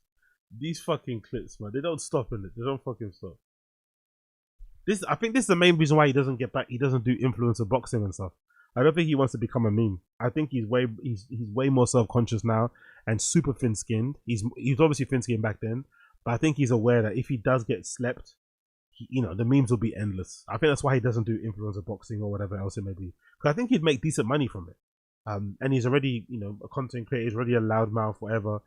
These fucking clips, man. They don't stop in it. They don't fucking stop. I think this is the main reason why he doesn't get back. He doesn't do influencer boxing and stuff. I don't think he wants to become a meme. I think he's way more self-conscious now and super thin-skinned. He's obviously thin-skinned back then, but I think he's aware that if he does get slept, the memes will be endless. I think that's why he doesn't do influencer boxing or whatever else it may be. Because I think he'd make decent money from it. And he's already, a content creator. He's already a loudmouth, whatever.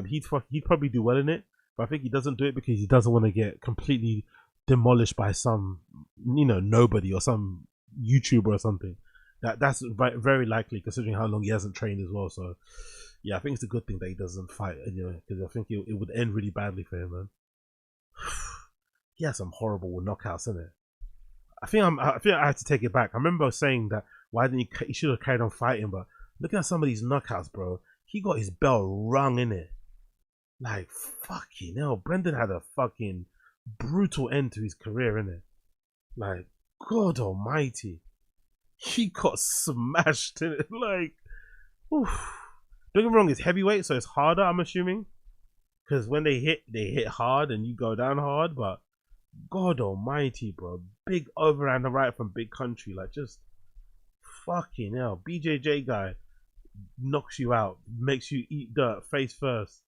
He'd probably do well in it, but I think he doesn't do it because he doesn't want to get completely demolished by some, nobody or some YouTuber or something. That's very likely considering how long he hasn't trained as well. So, yeah, I think it's a good thing that he doesn't fight, because I think it would end really badly for him, man. He has some horrible knockouts, isn't it? I think I have to take it back. I remember saying that why didn't he should have carried on fighting, but look at some of these knockouts, bro. He got his bell rung in it. Like, fucking hell. Brendan had a fucking brutal end to his career, innit? Like, God almighty. He got smashed in it. Like, oof. Don't get me wrong, it's heavyweight, so it's harder, I'm assuming. Because when they hit hard and you go down hard, but God almighty, bro. Big overhand right from Big Country. Like, just fucking hell. BJJ guy knocks you out, makes you eat dirt face first.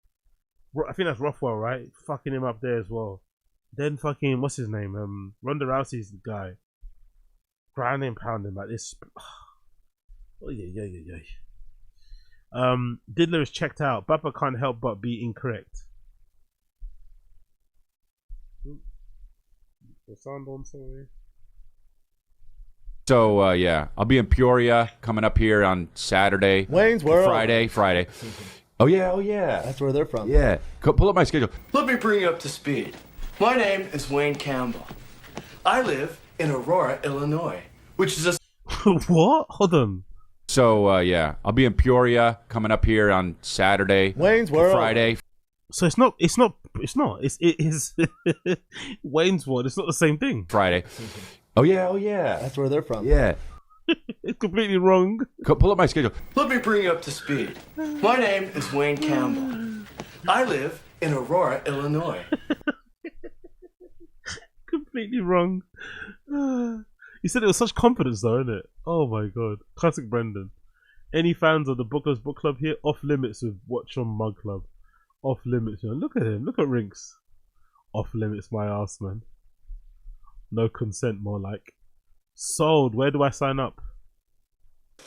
I think that's Rothwell, right? Fucking him up there as well. Then fucking, what's his name? Ronda Rousey's the guy. Ground and pounding like this. Oh, yeah. Diddler is checked out. Bappa can't help but be incorrect. The sound on, sorry. So, yeah, I'll be in Peoria coming up here on Saturday. Wayne's World. Friday. Oh, yeah. That's where they're from. Yeah. Pull up my schedule. Let me bring you up to speed. My name is Wayne Campbell. I live in Aurora, Illinois, which is a... What? Hold on. So, yeah, I'll be in Peoria coming up here on Saturday. Wayne's World. Friday. So it is Wayne's World. It's not the same thing. Friday. Oh, yeah. That's where they're from. Yeah. It's completely wrong. Pull up my schedule. Let me bring you up to speed. My name is Wayne Campbell. I live in Aurora, Illinois. Completely wrong. He said it with such confidence though, isn't it? Oh my god. Classic Brendan. Any fans of the Booker's Book Club here? Off limits with Watch on Mug Club. Off limits, Look at him. Look at Rinks. Off limits, my ass, man. No consent, more like. Sold. Where do I sign up?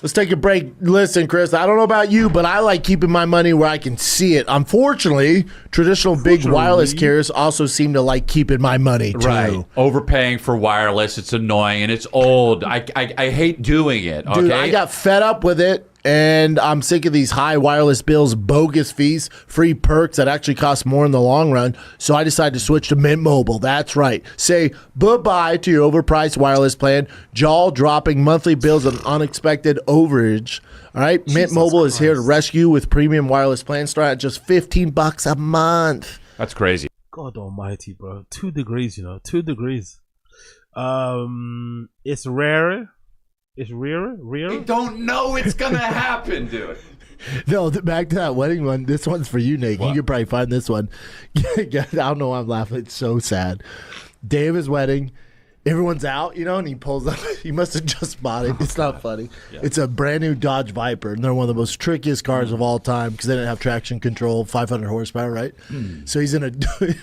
Let's take a break. Listen, Chris, I don't know about you, but I like keeping my money where I can see it. Unfortunately, traditional big wireless carriers also seem to like keeping my money, too. Right. Overpaying for wireless, it's annoying, and it's old. I hate doing it, okay? Dude, I got fed up with it, and I'm sick of these high wireless bills, bogus fees, free perks that actually cost more in the long run, so I decided to switch to Mint Mobile. That's right. Say bye-bye to your overpriced wireless plan, jaw-dropping monthly bills and unexpected overage. All right? Mint Mobile is here to rescue with premium wireless plans start at just $15 a month. That's crazy. God almighty, bro. 2 degrees, 2 degrees. It's rarer. It's rarer? I don't know it's gonna happen, dude. No, back to that wedding one. This one's for you, Nick. What? You can probably find this one. I don't know why I'm laughing. It's so sad. Day of his wedding. Everyone's out, and he pulls up. He must have just bought it. It's not funny. Yeah. It's a brand new Dodge Viper, and they're one of the most trickiest cars of all time because they didn't have traction control, 500 horsepower, right? So he's in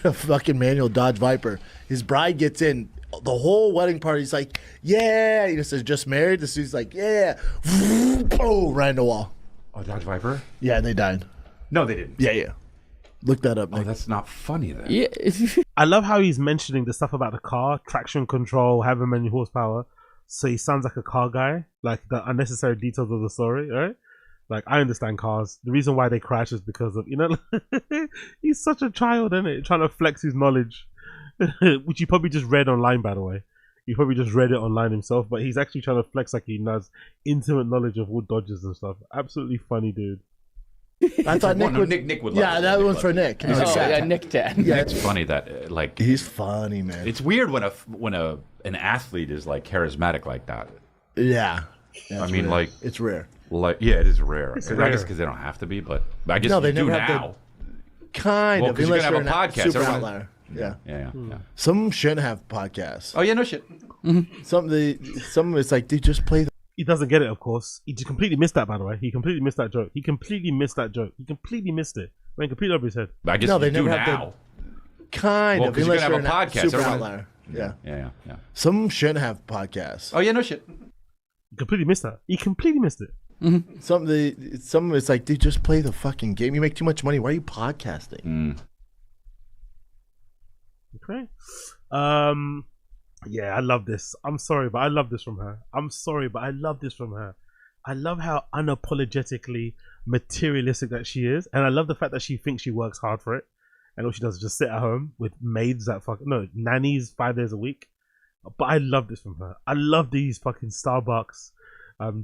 a fucking manual Dodge Viper. His bride gets in. The whole wedding party's like, yeah. He just says, just married. This dude's like, yeah. Boom, right in the wall. Oh, Dodge Viper? Yeah, they died. No, they didn't. Yeah. Look that up, Nick. Oh, that's not funny then. Yeah. I love how he's mentioning the stuff about the car, traction control, having many horsepower. So he sounds like a car guy, like the unnecessary details of the story, right? Like, I understand cars. The reason why they crash is because of, he's such a child, isn't it? Trying to flex his knowledge. Which he probably just read online, by the way. He probably just read it online himself, but he's actually trying to flex like he has intimate knowledge of all Dodgers and stuff. Absolutely funny, dude. I thought Nick would. Nick would love yeah, it. that Nick one's for Nick. Nick Dad. Yeah, Nick's funny that he's funny, man. It's weird when an athlete is like charismatic like that. Yeah. Yeah, I it's mean, rare. like It's rare. Like, yeah, it is rare. It's I rare. guess because they don't have to be, but I guess No, you they do never have now. Kind Well, of, 'cause you're unless gonna you're have a an podcast. super Everyone- outlier. Yeah. Yeah. Some shouldn't have podcasts. Oh yeah, no shit. Some it's like, dude, just play. He doesn't get it, of course. He just completely missed that, by the way. He completely missed that joke. He completely missed that joke. He completely missed it. Went completely over his head. But I guess No, you they do never have now. Kind Well, of, 'cause you're unless gonna you're have a an podcast. super Everyone- outlier. Yeah. Yeah. Some shouldn't have podcasts. Oh yeah, no shit. He completely missed that. He completely missed it. Some it's like, dude, just play the fucking game. You make too much money. Why are you podcasting? Okay. Yeah, I love this. I'm sorry, but I love this from her. I'm sorry, but I love this from her. I love how unapologetically materialistic that she is, and I love the fact that she thinks she works hard for it, and all she does is just sit at home with maids that nannies 5 days a week. But I love this from her. I love these fucking Starbucks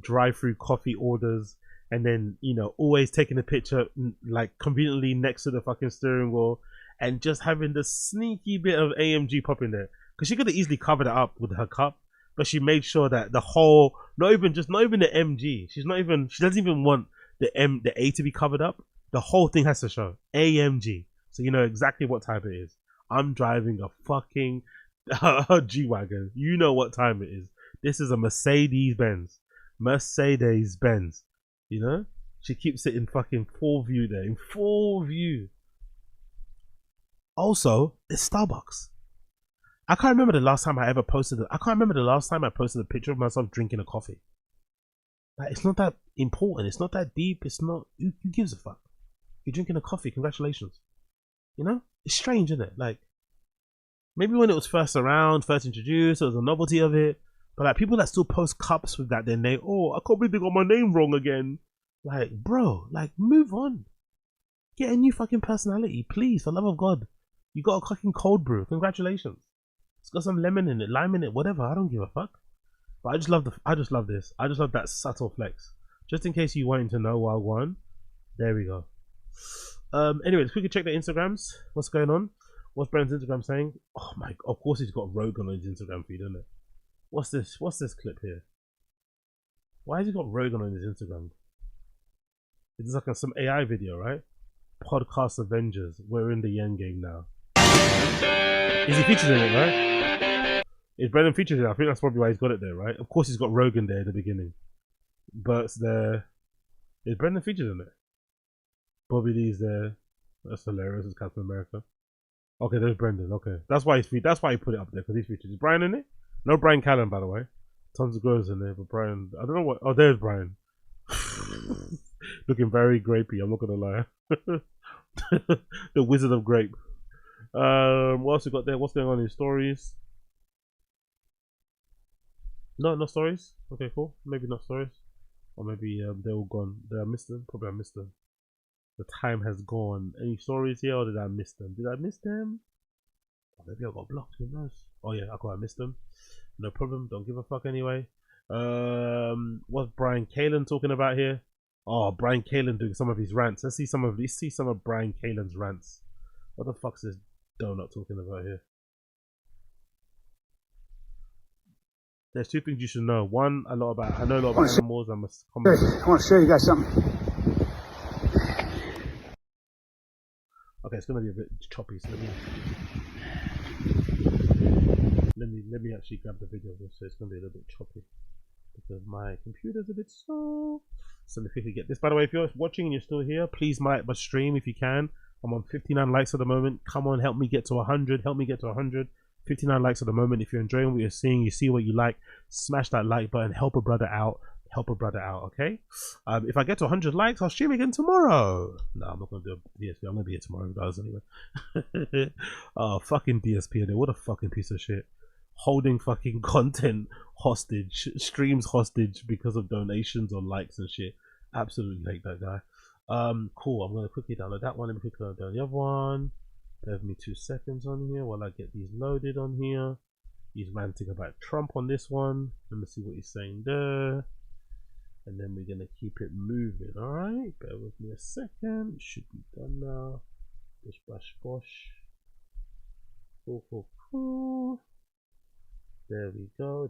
drive-through coffee orders, and then always taking a picture like conveniently next to the fucking steering wheel, and just having the sneaky bit of AMG pop in there, because she could have easily covered it up with her cup, but she made sure that the whole, not even the MG, she doesn't even want the A to be covered up. The whole thing has to show AMG, so you know exactly what type it is. I'm driving a fucking G-Wagon. You know what time it is. This is a Mercedes-Benz. She keeps it in fucking full view there, in full view. Also, it's Starbucks. I can't remember the last time I posted a picture of myself drinking a coffee. Like, it's not that important. It's not that deep. It's not. Who gives a fuck? You're drinking a coffee. Congratulations. It's strange, isn't it? Like, maybe when it was first introduced, there was a novelty of it. But like, people that still post cups with their name. Oh, I can't believe they got my name wrong again. Like, bro, like, move on. Get a new fucking personality, please, for the love of God. You got a fucking cold brew. Congratulations. It's got some lemon in it, lime in it, whatever. I don't give a fuck. But I just love this. I just love that subtle flex. Just in case you wanted to know while one. There we go. Anyway, let's quickly check the Instagrams. What's going on? What's Brandon's Instagram saying? Oh my, of course he's got Rogan on his Instagram feed, isn't it? What's this clip here? Why has he got Rogan on his Instagram? It's like some AI video, right? Podcast Avengers. We're in the end game now. Is he featured in it, right? Is Brendan featured in it? I think that's probably why he's got it there, right? Of course he's got Rogan there at the beginning. Bert's there. Is Brendan featured in it? Bobby Lee's there. That's hilarious. It's Captain America. Okay, there's Brendan. Okay, that's why he put it up there, because he's featured. Is Bryan in it? No, Bryan Callen, by the way. Tons of girls in there, but Bryan, I don't know what. Oh, there's Bryan. Looking very grapey, I'm not gonna lie. The Wizard of Grape. What else we got there? What's going on in stories? No stories. Okay, cool. Maybe not stories, or maybe they're all gone. Did I miss them? Probably I missed them. The time has gone. Any stories here, or did I miss them? Did I miss them? Or maybe I got blocked. Who knows? Oh yeah, I missed them. No problem. Don't give a fuck anyway. What's Bryan Callen talking about here? Oh, Bryan Callen doing some of his rants. Let's see some of Bryan Callen's rants. What the fuck's this donut talking about here? There's two things you should know. One, I know a lot about animals. I want to show you guys something. Okay, it's gonna be a bit choppy, so let me actually grab the video of this, so it's gonna be a little bit choppy because my computer's a bit slow. So let me quickly get this. By the way, if you're watching and you're still here, please like my stream if you can. I'm on 59 likes at the moment. Come on, help me get to 100. 59 likes at the moment. If you're enjoying what you're seeing, you see what you like, smash that like button. Help a brother out. Okay. If I get to 100 likes, I'll stream again tomorrow. No, I'm not gonna do a DSP. I'm gonna be here tomorrow regardless anyway. Oh, fucking DSP. What a fucking piece of shit. Holding fucking content hostage, streams hostage because of donations or likes and shit. Absolutely hate that guy. Cool. I'm gonna quickly download that one. Let me quickly download the other one. Give me 2 seconds on here while I get these loaded on here. He's ranting about Trump on this one. Let me see what he's saying there. And then we're gonna keep it moving. Alright, bear with me a second. It should be done now. Bish bash bosh. Cool. There we go.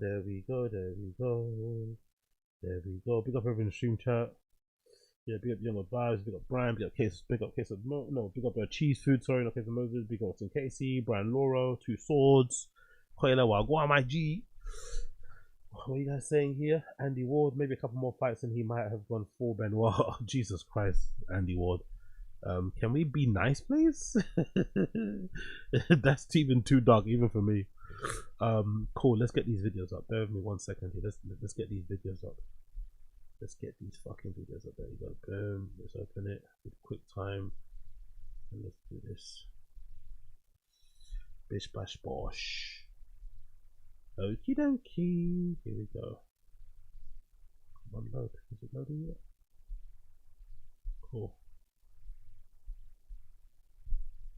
There we go. Big up everyone in the stream chat. Yeah, big up Younger Vibes, big up Bryan, big up Case of big up Cheese Food, sorry, not Case of Moses, big up Austin Casey, Brian Lauro, Two Swords, Koila Wagwa, my G. What are you guys saying here? Andy Ward, maybe a couple more fights and he might have gone full Benoit. Oh, Jesus Christ, Andy Ward. Can we be nice, please? That's even too dark, even for me. Cool, let's get these videos up. Bear with me 1 second here. Let's get these videos up. Let's get these fucking videos up. There you go. Boom. Let's open it with quick time. And let's do this. Bish bash bosh. Okie dokie. Here we go. Come on, load. Is it loading yet? Cool.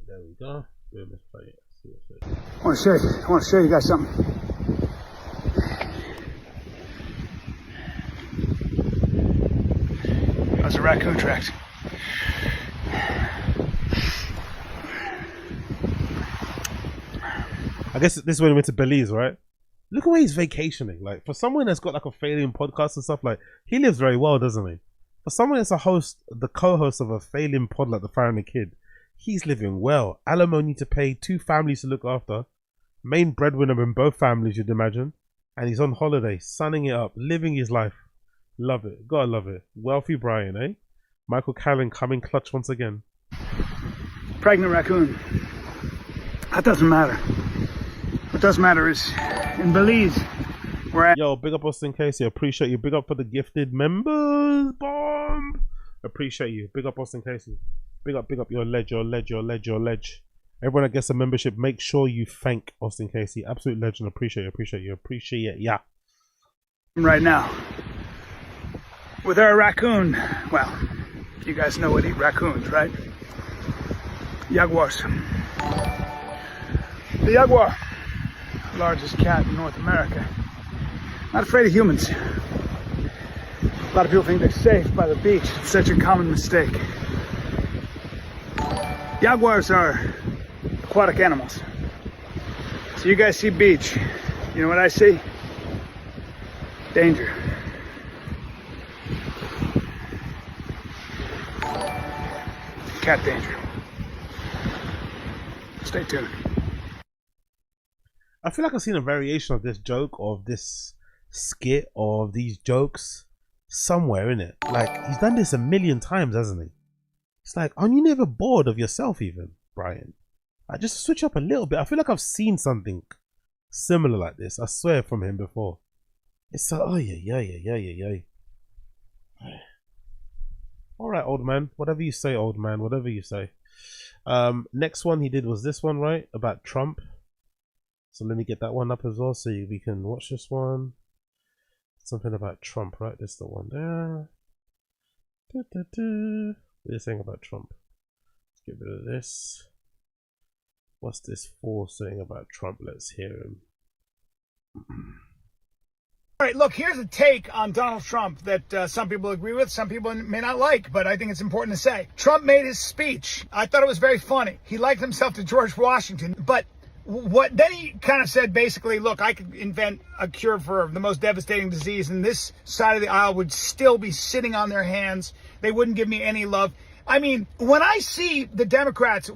There we go. Boom, let's play it. See what's it. I want to show you guys something. That's a raccoon tracks. I guess this is when we went to Belize, right? Look at where he's vacationing. Like, for someone that's got like a failing podcast and stuff, like, he lives very well, doesn't he? For someone that's the co-host of a failing pod like the Fire and the Kid, he's living well. Alimony to pay, 2 families to look after, main breadwinner in both families, you'd imagine, and he's on holiday, sunning it up, living his life. Love it. Gotta love it. Wealthy Bryan, eh? Michael Callen coming clutch once again. Pregnant raccoon. That doesn't matter. What does matter is in Belize, we're at. Yo, big up Austin Casey. Appreciate you. Big up for the gifted members. Bomb. Appreciate you. Big up Austin Casey. Big up your ledge. Everyone that gets a membership, make sure you thank Austin Casey. Absolute legend. Appreciate you. Yeah. Right now. With our raccoon, well, you guys know what eat raccoons, right? Jaguars. The jaguar, largest cat in North America. Not afraid of humans. A lot of people think they're safe by the beach. It's such a common mistake. Jaguars are aquatic animals. So you guys see beach. You know what I see? Danger. Cat danger. Stay tuned. I feel like I've seen a variation of this joke, of this skit, of these jokes somewhere in it. Like, he's done this a million times, hasn't he? It's like, aren't you never bored of yourself even, Bryan? I just switch up a little bit. I feel like I've seen something similar like this, I swear, from him before. It's like, oh yeah. Alright, old man. Whatever you say, old man. Whatever you say. Next one he did was this one, right? About Trump. So let me get that one up as well so we can watch this one. Something about Trump, right? This is the one there. What are you saying about Trump? Let's get rid of this. What's this for saying about Trump? Let's hear him. All right, look, here's a take on Donald Trump that some people agree with, some people may not like, but I think it's important to say. Trump made his speech. I thought it was very funny. He liked himself to George Washington, but then he kind of said basically, look, I could invent a cure for the most devastating disease, and this side of the aisle would still be sitting on their hands. They wouldn't give me any love. I mean, when I see the Democrats,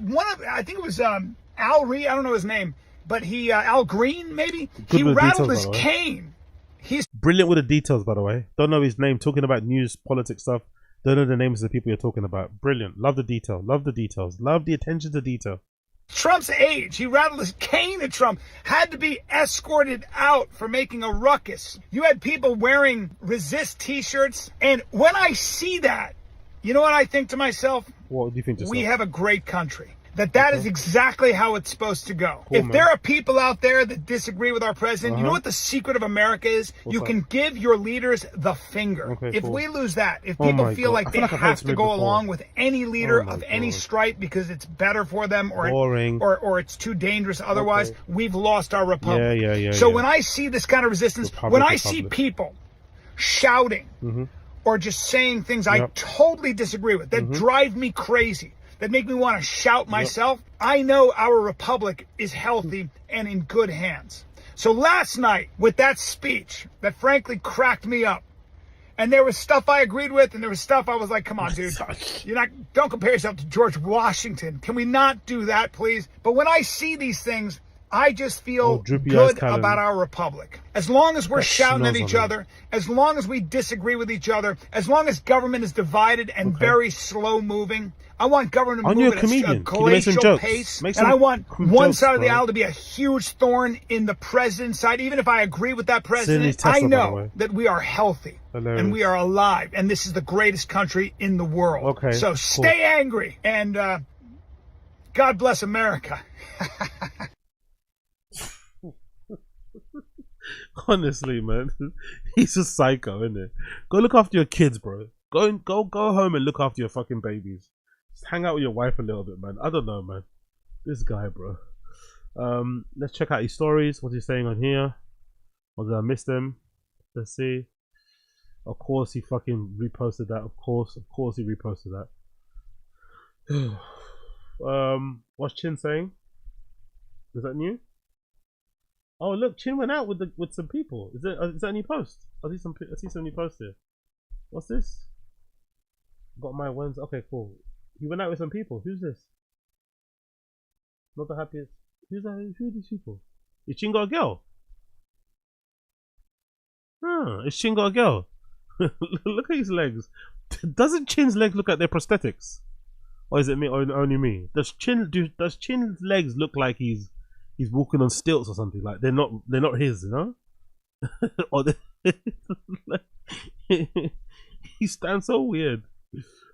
I think it was Al Reed, I don't know his name, but Al Green, maybe? He rattled his cane. He's brilliant with the details, by the way. Don't know his name. Talking about news, politics stuff. Don't know the names of the people you're talking about. Brilliant. Love the detail. Love the details. Love the attention to detail. Trump's age. He rattled his cane at Trump. Had to be escorted out for making a ruckus. You had people wearing resist t-shirts. And when I see that, you know what I think to myself? What do you think to We yourself? have a great country. That is exactly how it's supposed to go. Cool, if there are people out there that disagree with our president, you know what the secret of America is? You can give your leaders the finger. If we lose that, if people feel like they have to go along with any leader of any stripe because it's better for them or it's too dangerous otherwise, we've lost our republic. So when I see this kind of resistance, when I see people shouting or just saying things I totally disagree with, that drive me crazy, that make me want to shout myself, I know our republic is healthy and in good hands. So last night, with that speech that frankly cracked me up, And there was stuff I agreed with, and there was stuff I was like, come on, dude. Don't compare yourself to George Washington. Can we not do that, please? But when I see these things, I just feel good about our republic. As long as we're shouting at each other, as long as we disagree with each other, as long as government is divided and very slow moving, I want government to move at a glacial pace. And I want one side of the aisle to be a huge thorn in the president's side. Even if I agree with that president, I know that we are healthy and we are alive. And this is the greatest country in the world. So stay angry and God bless America. Honestly, man, he's a psycho, isn't it? Go look after your kids, bro. Go home and look after your fucking babies. Just hang out with your wife a little bit, man. I don't know, man. This guy, bro. Let's check out his stories. What's he saying on here? Or did I miss them? Let's see. Of course he fucking reposted that. Of course he reposted that. What's Chin saying? Is that new? Oh look, Chin went out with some people. Is that a new post? I see some new posts here. What's this? Got my ones. Okay, cool. He went out with some people. Who's this? Not the happiest. Who's that? Who are these people? Is Chin got a girl? Is Chin got a girl? Look at his legs. Doesn't Chin's legs look like they're prosthetics? Or is it me? Or only me? Does Chin's legs look like he's walking on stilts or something? Like they're not his, you know? Or he stands so weird.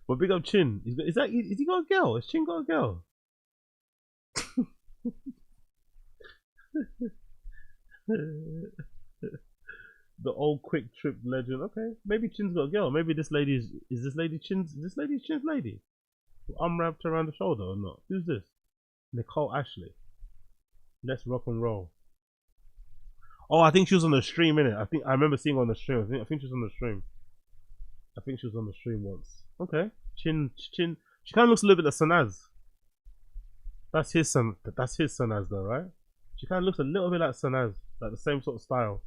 But big up Chin. Is he got a girl? Has Chin got a girl? The old quick trip legend. Okay, maybe Chin's got a girl. Maybe this lady is this lady Chin's lady? Unwrapped around the shoulder or not? Who's this? Nicole Ashley. Let's rock and roll. Oh, I think she was on the stream, innit? I remember seeing her on the stream. I think she was on the stream. I think she was on the stream once. Okay. Chin. She kind of looks a little bit like SANAZ. That's his SANAZ though, right? She kind of looks a little bit like SANAZ, like the same sort of style.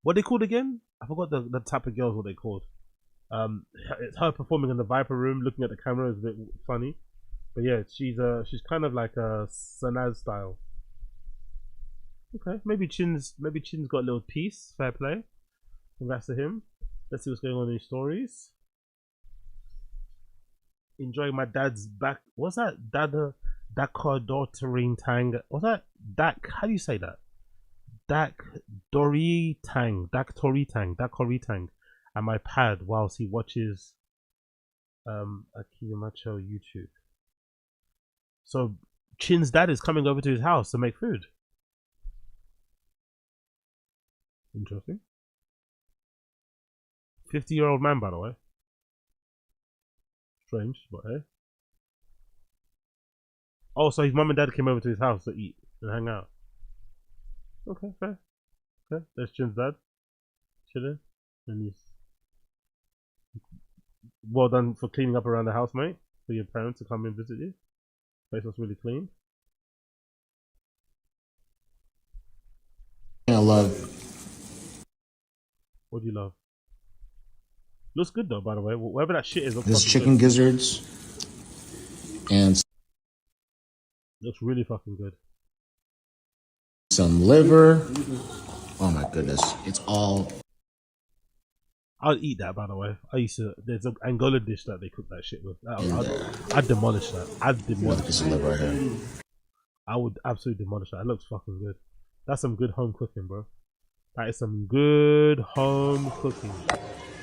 What they called again? I forgot the type of girls what they called. It's her performing in the Viper room, looking at the camera is a bit funny. But yeah, she's kind of like a SANAZ style. Okay, maybe Chin's got a little piece. Fair play. Congrats to him. Let's see what's going on in his stories. Enjoying my dad's back. What's that? Dakadortering tang. What's that? How do you say that? Dakdoritang. And my pad whilst he watches Akira Macho YouTube. So Chin's dad is coming over to his house to make food. Interesting. 50-year-old man, by the way. Strange, but hey. Oh, so his mum and dad came over to his house to eat and hang out. Okay, fair. Okay, there's Chin's dad. Chilling. And he's... Well done for cleaning up around the house, mate. For your parents to come and visit you. Place was really clean. I love. What do you love? Looks good though, by the way. Whatever that shit is. This chicken good. gizzards. And looks really fucking good. Some liver. Oh my goodness. It's all. I'll eat that, by the way. There's an Angola dish that they cook that shit with. I'd demolish that. I would absolutely demolish that. It looks fucking good. That's some good home cooking, bro. That is some good home cooking.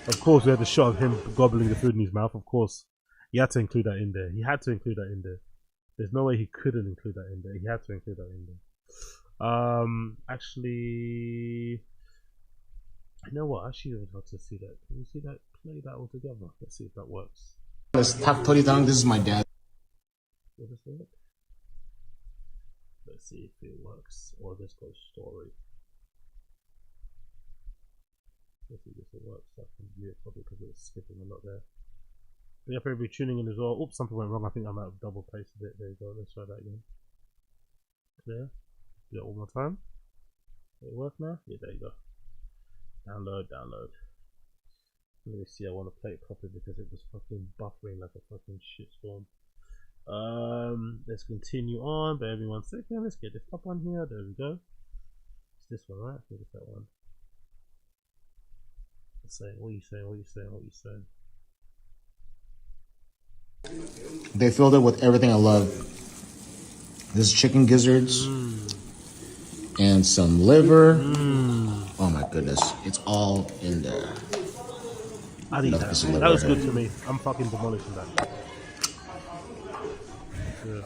Of course, we had the shot of him gobbling the food in his mouth. Of course, he had to include that in there. He had to include that in there. There's no way he couldn't include that in there. He had to include that in there. Actually, you know what? I should have got to see that. Can you see that? Play that all together. Let's see if that works. This is my dad. Will this work? Let's see if it works. Or this goes story. Let's see if it works. I can view it probably because it's skipping a lot there. But yeah, probably tuning in as well. Oops, something went wrong. I think I might have double pasted it. There you go. Let's try that again. Clear. Do it one more time. Did it work now? Yeah, there you go. Download. Let me see. I want to play it properly because it was fucking buffering like a fucking shitstorm. Let's continue on. Bear with me 1 second. Let's get this up on here. There we go. It's this one, right? I think it's that one. Let's say, what are you saying? What are you saying? What are you saying? They filled it with everything I love. This is chicken gizzards and some liver. Oh my goodness, it's all in there. I think that was good to me. I'm fucking demolishing that. Yeah.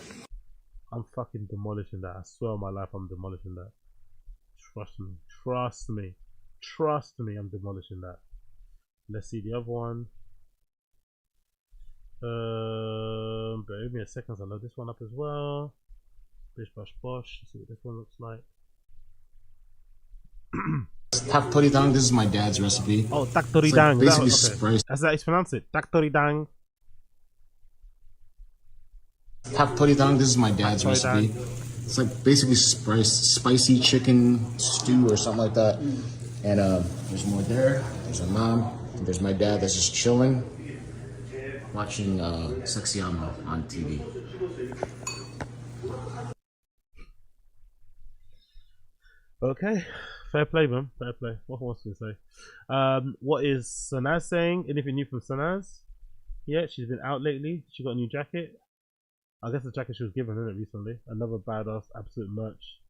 I'm fucking demolishing that. I swear on my life, I'm demolishing that. Trust me. Trust me. Trust me, I'm demolishing that. Let's see the other one. Bear with me a second. I load this one up as well. Bish bosh bosh. Let's see what this one looks like. Tak dang. This is my dad's recipe. Oh, tak dang. Basically, Okay. spiced. That's how you pronounce it. Tak dang. Tak dang. This is my dad's recipe. It's like basically spicy chicken stew or something like that. And there's more there. There's my mom. And there's my dad that's just chilling, watching CHEKC-IN on TV. Okay, fair play, man. Fair play. What else to say? What is SANAZ saying? Anything new from SANAZ? Yeah, she's been out lately. She got a new jacket. I guess the jacket she was given, isn't it, recently? Another badass, absolute merch.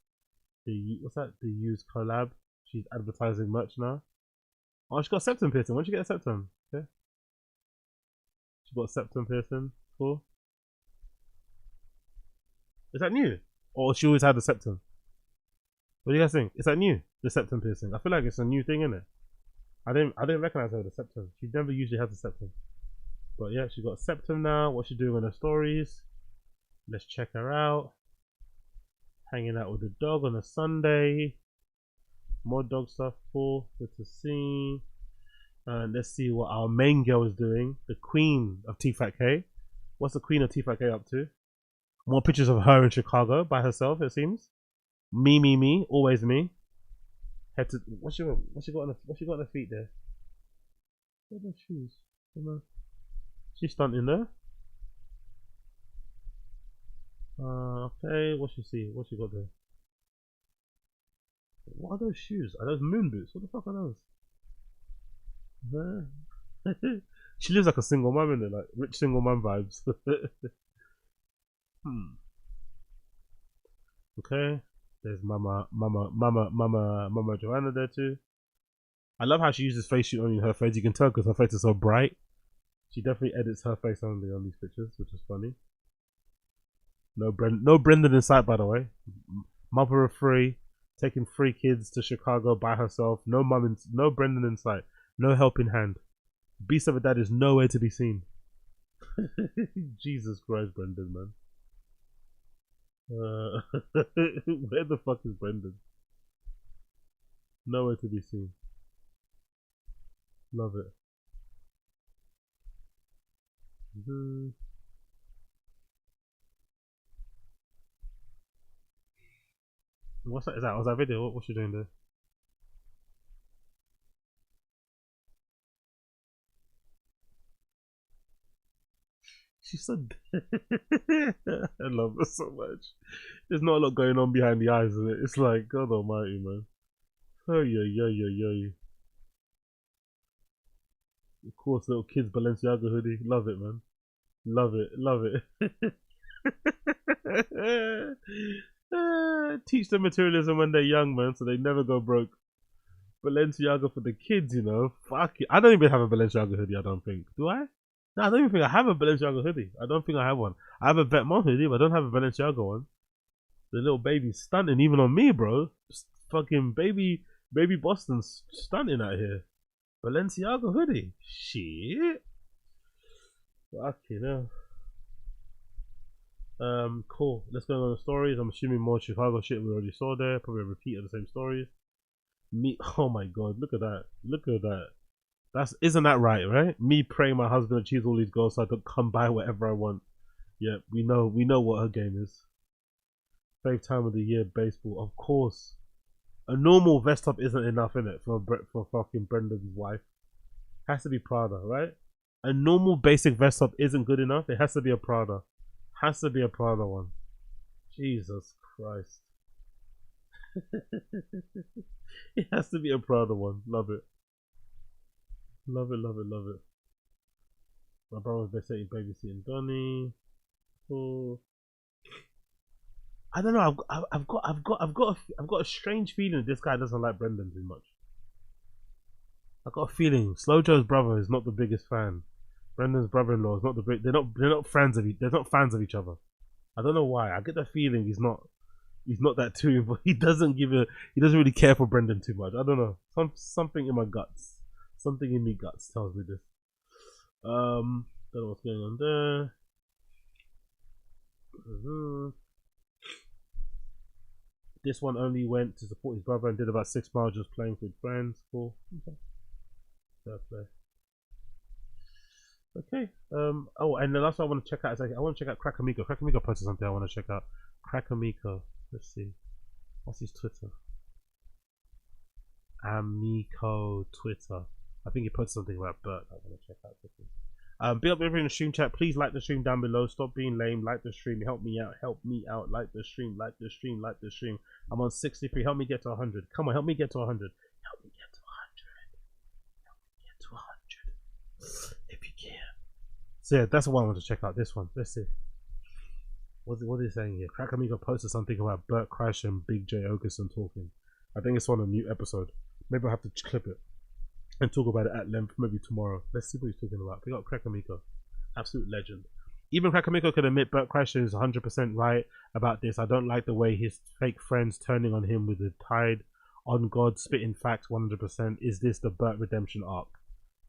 What's that? The used collab. She's advertising merch now. Oh, she got a septum piercing. When did she get a septum? Okay. She got a septum piercing. Cool. Is that new? Or she always had a septum? What do you guys think? Is that new? The septum piercing. I feel like it's a new thing, isn't it? I didn't recognize her with a septum. She never usually has a septum. But yeah, she got a septum now. What's she doing on her stories? Let's check her out. Hanging out with the dog on a Sunday. More dog stuff. Cool. Good to see. And let's see what our main girl is doing. The queen of TFATK. What's the queen of TFATK up to? More pictures of her in Chicago by herself, it seems. Me, always me. Head to what's she got on her feet there? What are those shoes? She's stunting there. Okay, what's she see? What's she got there? What are those shoes? Are those moon boots? What the fuck are those? She lives like a single mum, innit? Like rich single mum vibes. Okay. There's Mama Joanna there too. I love how she uses face shoot only in her face. You can tell because her face is so bright. She definitely edits her face only on these pictures, which is funny. No Brendan in sight, by the way. Mother of three, taking 3 kids to Chicago by herself. No Brendan in sight. No helping hand. Beast of a dad is nowhere to be seen. Jesus Christ, Brendan, man. Where the fuck is Brendan? Nowhere to be seen. Love it. What's that? Is that? Was that video? What's she doing there? She said, I love her so much. There's not a lot going on behind the eyes, is it? It's like, God almighty, man. Oh, yeah. Of course, little kids Balenciaga hoodie. Love it, man. Love it. Teach them materialism when they're young, man, so they never go broke. Balenciaga for the kids, you know. Fuck it. I don't even have a Balenciaga hoodie, I don't think. Do I? No, I don't even think I have a Balenciaga hoodie. I don't think I have one. I have a Vetements hoodie, but I don't have a Balenciaga one. The little baby's stunting, even on me, bro. Just fucking baby Boston's stunting out here. Balenciaga hoodie. Shit. Fucking hell. Cool. Let's go on the stories. I'm assuming more Chicago shit we already saw there. Probably a repeat of the same stories. Me. Oh my god. Look at that. Look at that. Isn't that right? Me praying my husband achieves all these goals so I can come by whatever I want. Yeah, we know what her game is. Favorite time of the year, baseball, of course. A normal vest top isn't enough, innit, for fucking Brendan's wife. Has to be Prada, right? A normal basic vest top isn't good enough. It has to be a Prada. Has to be a Prada one. Jesus Christ. It has to be a Prada one. Love it. Love it, love it, love it. My brother's basically babysitting Donnie. Cool. I don't know. I've got a strange feeling that this guy doesn't like Brendan too much. I've got a feeling Slow Joe's brother is not the biggest fan. Brendan's brother-in-law is not the big. They're not fans of each other. I don't know why. I get the feeling he's not that too. But he doesn't really care for Brendan too much. I don't know. Something in my guts. Something in me guts tells me this. Don't know what's going on there. This one only went to support his brother and did about 6 miles just playing with friends. Cool. Okay. Fair play. Okay. Oh, and the last one I want to check out is I want to check out Crackamiko. Crackamiko posted something I want to check out. Crackamiko. Let's see. What's his Twitter? Amico Twitter. I think he posted something about Bert. I want to check out quickly. Big up everyone in the stream chat. Please like the stream down below. Stop being lame. Like the stream. Help me out. Help me out. Like the stream. Like the stream. Like the stream. I'm on 63. Help me get to 100. Come on. Help me get to 100. Help me get to 100. Help me get to 100. If you can. So yeah, that's the one I want to check out. This one. Let's see. What is he saying here? Crackamiko posted something about Bert Kreischer and Big J Okerson talking. I think it's on a new episode. Maybe I'll have to clip it and talk about it at length maybe tomorrow. Let's see what he's talking about. We got Crackamiko, absolute legend. Even Crackamiko could admit Bert Kreischer is 100% right about this. I don't like the way his fake friends turning on him with the tide on God spitting facts 100%. Is this the Bert redemption arc?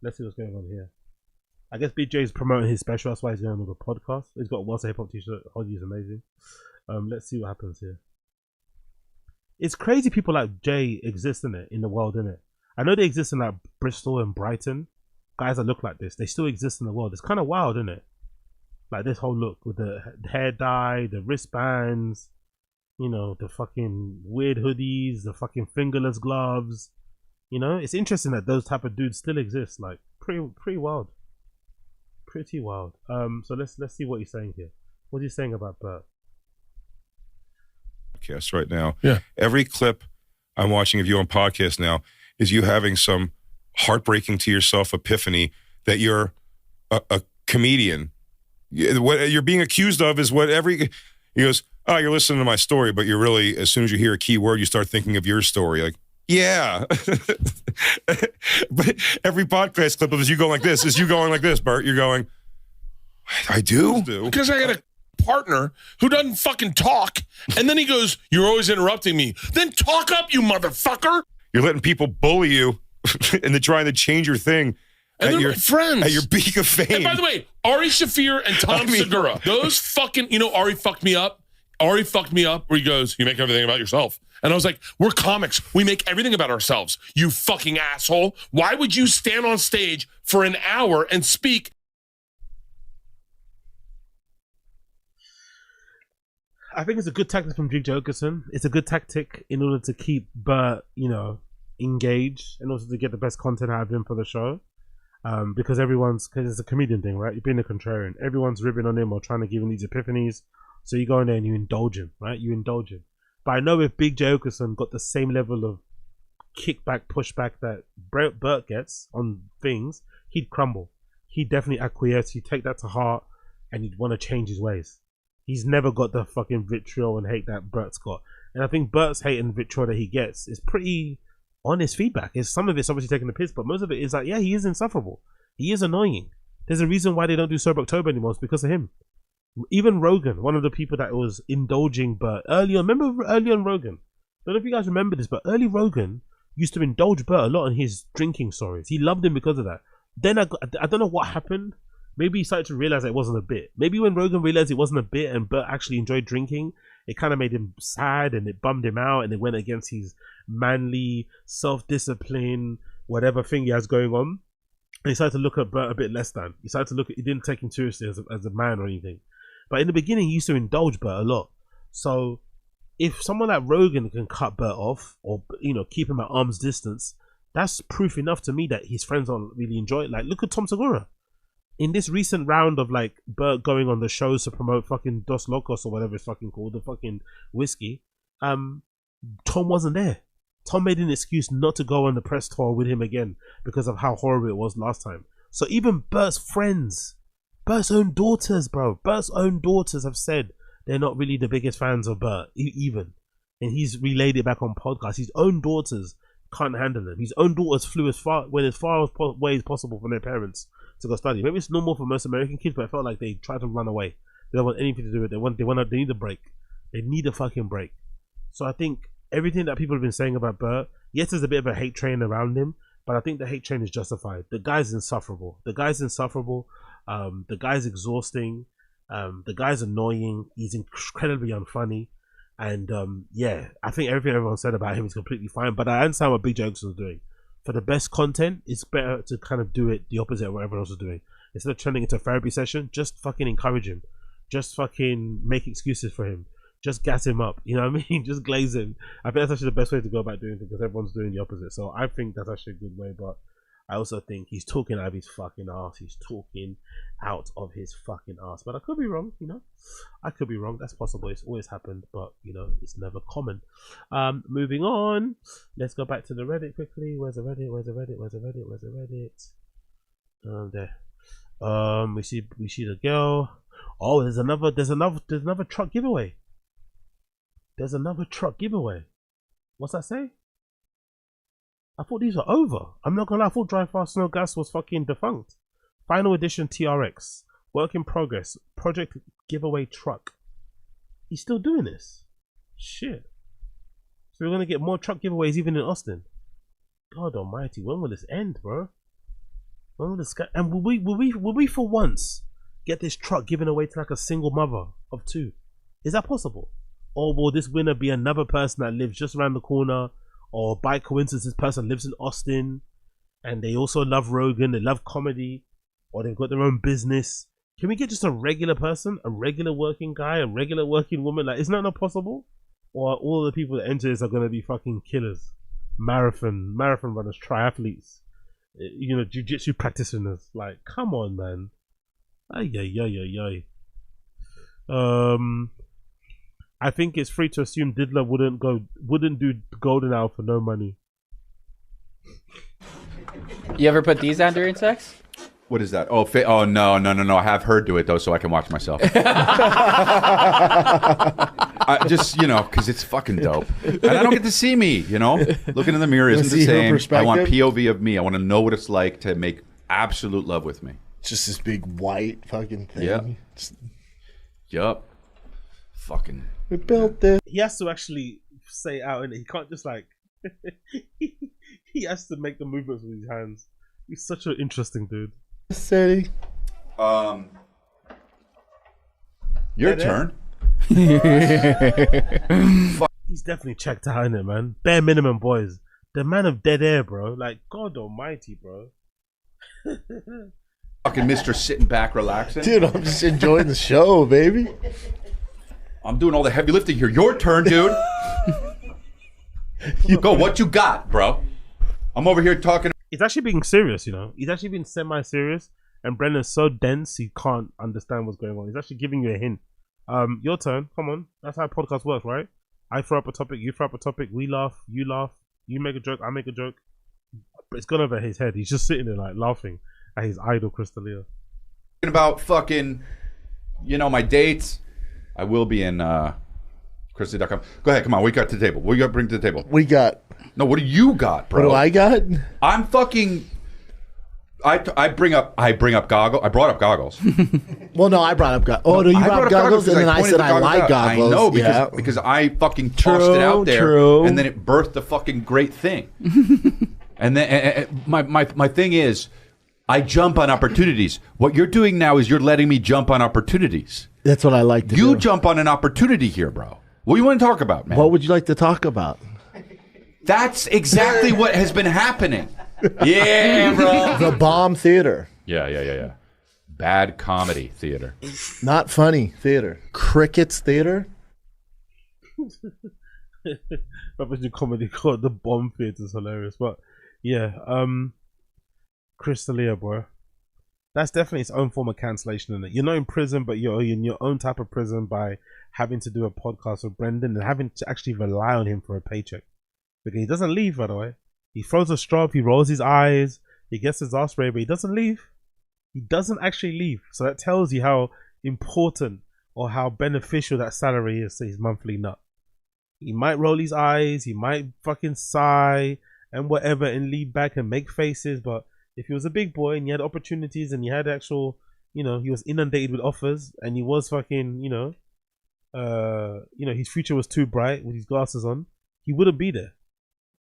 Let's see what's going on here. I guess BJ is promoting his special. That's why he's going on the podcast. He's got a What's a Hip Hop t-shirt. Hodgie is amazing. Let's see what happens here. It's crazy people like Jay exist in the world, innit? I know they exist in like Bristol and Brighton. Guys that look like this, they still exist in the world. It's kind of wild, isn't it? Like this whole look with the hair dye, the wristbands, you know, the fucking weird hoodies, the fucking fingerless gloves. You know, it's interesting that those type of dudes still exist. Like pretty wild, pretty wild. So let's see what he's saying here. What's he saying about Bert? Podcast right now. Yeah. Every clip I'm watching of you on podcast now is you having some heartbreaking to yourself epiphany that you're a comedian. What you're being accused of is what he goes, oh, you're listening to my story, but you're really, as soon as you hear a key word, you start thinking of your story. Like, yeah. But every podcast clip of is you going like this, Bert. You're going, I do? Because I got a partner who doesn't fucking talk, and then he goes, you're always interrupting me. Then talk up, you motherfucker. You're letting people bully you and they're trying to change your thing. And they're my friends. At your peak of fame. And by the way, Ari Shaffir and Tom Segura, those fucking, you know, Ari fucked me up. Ari fucked me up where he goes, you make everything about yourself. And I was like, we're comics. We make everything about ourselves. You fucking asshole. Why would you stand on stage for an hour and speak? I think it's a good tactic from Big J Okerson. It's a good tactic in order to keep Bert, you know, engaged and also to get the best content out of him for the show. Because it's a comedian thing, right? You're being a contrarian. Everyone's ribbing on him or trying to give him these epiphanies. So you go in there and you indulge him, right? You indulge him. But I know if Big J Okerson got the same level of kickback, pushback that Bert gets on things, he'd crumble. He'd definitely acquiesce. He'd take that to heart and he'd want to change his ways. He's never got the fucking vitriol and hate that Bert's got. And I think Bert's hate and vitriol that he gets is pretty honest feedback. Some of it's obviously taking the piss, but most of it is like, yeah, he is insufferable. He is annoying. There's a reason why they don't do Sober October anymore. It's because of him. Even Rogan, one of the people that was indulging Bert early on. Remember early on Rogan? I don't know if you guys remember this, but early Rogan used to indulge Bert a lot in his drinking stories. He loved him because of that. Then I don't know what happened. Maybe he started to realize it wasn't a bit. Maybe when Rogan realized it wasn't a bit and Bert actually enjoyed drinking, it kind of made him sad and it bummed him out and it went against his manly, self-discipline, whatever thing he has going on. And he started to look at Bert a bit less than. He didn't take him seriously as a man or anything. But in the beginning, he used to indulge Bert a lot. So if someone like Rogan can cut Bert off or, you know, keep him at arm's distance, that's proof enough to me that his friends don't really enjoy it. Like, look at Tom Segura. In this recent round of like Bert going on the shows to promote fucking Dos Locos or whatever it's fucking called, the fucking whiskey, Tom wasn't there. Tom made an excuse not to go on the press tour with him again because of how horrible it was last time. So even Bert's friends, Bert's own daughters, bro, Bert's own daughters have said they're not really the biggest fans of Bert, even. And he's relayed it back on podcasts. His own daughters can't handle him. His own daughters flew as far away as possible from their parents to go study. Maybe it's normal for most American kids, but I felt like they tried to run away. They don't want anything to do with it. They need a break. They need a fucking break. So I think everything that people have been saying about Bert, yes, there's a bit of a hate train around him, but I think the hate train is justified. The guy's insufferable. The guy's exhausting. The guy's annoying. He's incredibly unfunny. And yeah, I think everything everyone said about him is completely fine. But I understand what Big Jokes was doing. For the best content, it's better to kind of do it the opposite of what everyone else was doing. Instead of turning into a therapy session, just fucking encourage him. Just fucking make excuses for him. Just gas him up. You know what I mean? Just glaze him. I think that's actually the best way to go about doing things because everyone's doing the opposite. So I think that's actually a good way. But I also think he's talking out of his fucking ass. He's talking out of his fucking ass. But I could be wrong, you know. I could be wrong. That's possible. It's always happened, but you know, it's never common. Moving on. Let's go back to the Reddit quickly. Where's the Reddit? There. We see the girl. Oh, there's another truck giveaway. There's another truck giveaway. What's that say? I thought these were over. I'm not gonna lie, I thought Drive Fast No Gas was fucking defunct. Final edition TRX. Work in progress. Project giveaway truck. He's still doing this. Shit. So we're gonna get more truck giveaways even in Austin. God almighty, when will this end, bro? When will this and will we for once get this truck given away to like a single mother of two? Is that possible? Or will this winner be another person that lives just around the corner? Or by coincidence, this person lives in Austin and they also love Rogan, they love comedy, or they've got their own business. Can we get just a regular person, a regular working guy, a regular working woman? Like, isn't that not possible? Or all the people that enter this are going to be fucking killers, marathon runners, triathletes, you know, jiu-jitsu practitioners? Like, come on, man. Ay. I think it's free to assume Diddler wouldn't do Golden Hour for no money. You ever put these on during sex? What is that? Oh, no. I have her do it though, so I can watch myself. Just, you know, because it's fucking dope, and I don't get to see me. You know, looking in the mirror isn't the same. I want POV of me. I want to know what it's like to make absolute love with me. Just this big white fucking thing. Yep. Yup. Fucking. We built this. He has to actually say it out, and he can't just like. He has to make the movements with his hands. He's such an interesting dude. City. Your turn. He's definitely checked out in it, man. Bare minimum, boys. The man of dead air, bro. Like, God almighty, bro. Fucking Mr. Sitting back, relaxing. Dude, I'm just enjoying the show, baby. I'm doing all the heavy lifting here. Your turn, dude. You go. What you got, bro? I'm over here talking. He's actually being serious, you know. He's actually being semi-serious, and Brendan's so dense he can't understand what's going on. He's actually giving you a hint. Your turn. Come on. That's how podcast works, right? I throw up a topic, you throw up a topic, we laugh, you make a joke, I make a joke. But it's gone over his head. He's just sitting there like laughing at his idol, Crystalia. About fucking, you know, my dates. I will be in Christy.com. Go ahead, come on. What you got to the table? What you got to bring to the table? We got. No, what do you got, bro? What do I got? I'm fucking. I bring up goggles. I brought up goggles. Well, no, I brought up goggles. Oh, no, you brought up goggles, and then I said I like goggles. I know, because I fucking tossed it out there, and then it birthed a fucking great thing. And then my thing is, I jump on opportunities. What you're doing now is you're letting me jump on opportunities. That's what I like to do. You jump on an opportunity here, bro. What do you want to talk about, man? What would you like to talk about? That's exactly what has been happening. Yeah, bro. The bomb theater. Yeah. Bad comedy theater. Not funny theater. Crickets theater. That was your comedy called the bomb theater is hilarious. But Yeah, Crystalia, bro. That's definitely its own form of cancellation, isn't it? You're not in prison, but you're in your own type of prison by having to do a podcast with Brendan and having to actually rely on him for a paycheck. Because he doesn't leave, by the way. He throws a straw, he rolls his eyes, he gets his ass sprayed, but he doesn't leave. He doesn't actually leave. So that tells you how important or how beneficial that salary is to his monthly nut. He might roll his eyes, he might fucking sigh and whatever and lean back and make faces, but if he was a big boy and he had opportunities and he had actual, you know, he was inundated with offers and he was fucking, his future was too bright with his glasses on, he wouldn't be there.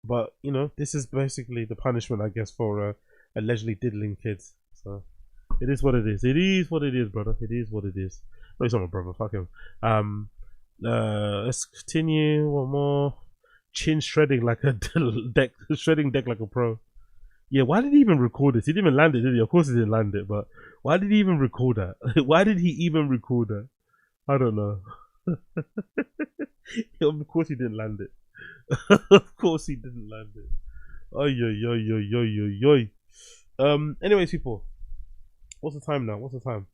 But, this is basically the punishment, I guess, for allegedly diddling kids. So it is what it is. It is what it is, brother. It is what it is. No, he's not my brother. Fuck him. Let's continue. One more. Chin shredding like a deck, shredding deck like a pro. Yeah, why did he even record this? He didn't even land it, did he? Of course he didn't land it, but why did he even record that? Why did he even record that? I don't know. Of course he didn't land it. Of course he didn't land it. Oy, oy, oy, oy, oy, oy, oy. Anyways, people. What's the time now? What's the time?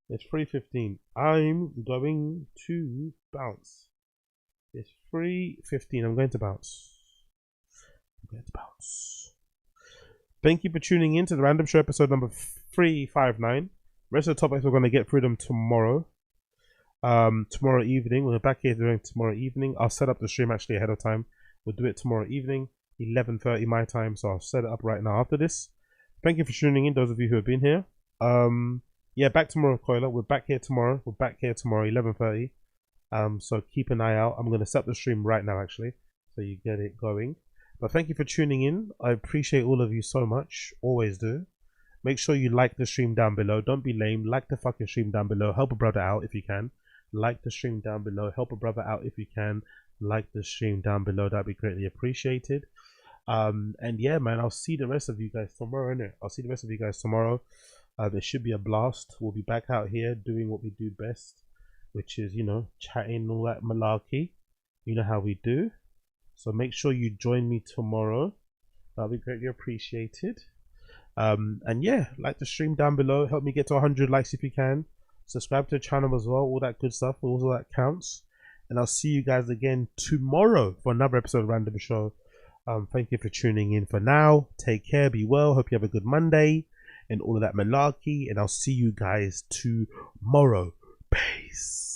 It's 3:15. I'm going to bounce. It's 3:15. I'm going to bounce. Thank you for tuning in to the Random Show episode number 359. Rest of the topics we're going to get through them tomorrow. Tomorrow evening. We're back here doing tomorrow evening. I'll set up the stream actually ahead of time. We'll do it tomorrow evening, 11:30 my time. So I'll set it up right now after this. Thank you for tuning in, those of you who have been here. Yeah, back tomorrow, Coiler. We're back here tomorrow. 11:30. So keep an eye out. I'm going to set up the stream right now actually, so you get it going. But thank you for tuning in. I appreciate all of you so much. Always do. Make sure you like the stream down below. Don't be lame. Like the fucking stream down below. Help a brother out if you can. Like the stream down below. Help a brother out if you can. Like the stream down below. That'd be greatly appreciated. And yeah, man, I'll see the rest of you guys tomorrow, innit? I'll see the rest of you guys tomorrow. There should be a blast. We'll be back out here doing what we do best, which is, chatting and all that malarkey. You know how we do. So make sure you join me tomorrow. That'll be greatly appreciated. And yeah, like the stream down below. Help me get to 100 likes if you can. Subscribe to the channel as well. All that good stuff. All that counts. And I'll see you guys again tomorrow for another episode of Random Show. Thank you for tuning in for now. Take care. Be well. Hope you have a good Monday. And all of that malarkey. And I'll see you guys tomorrow. Peace.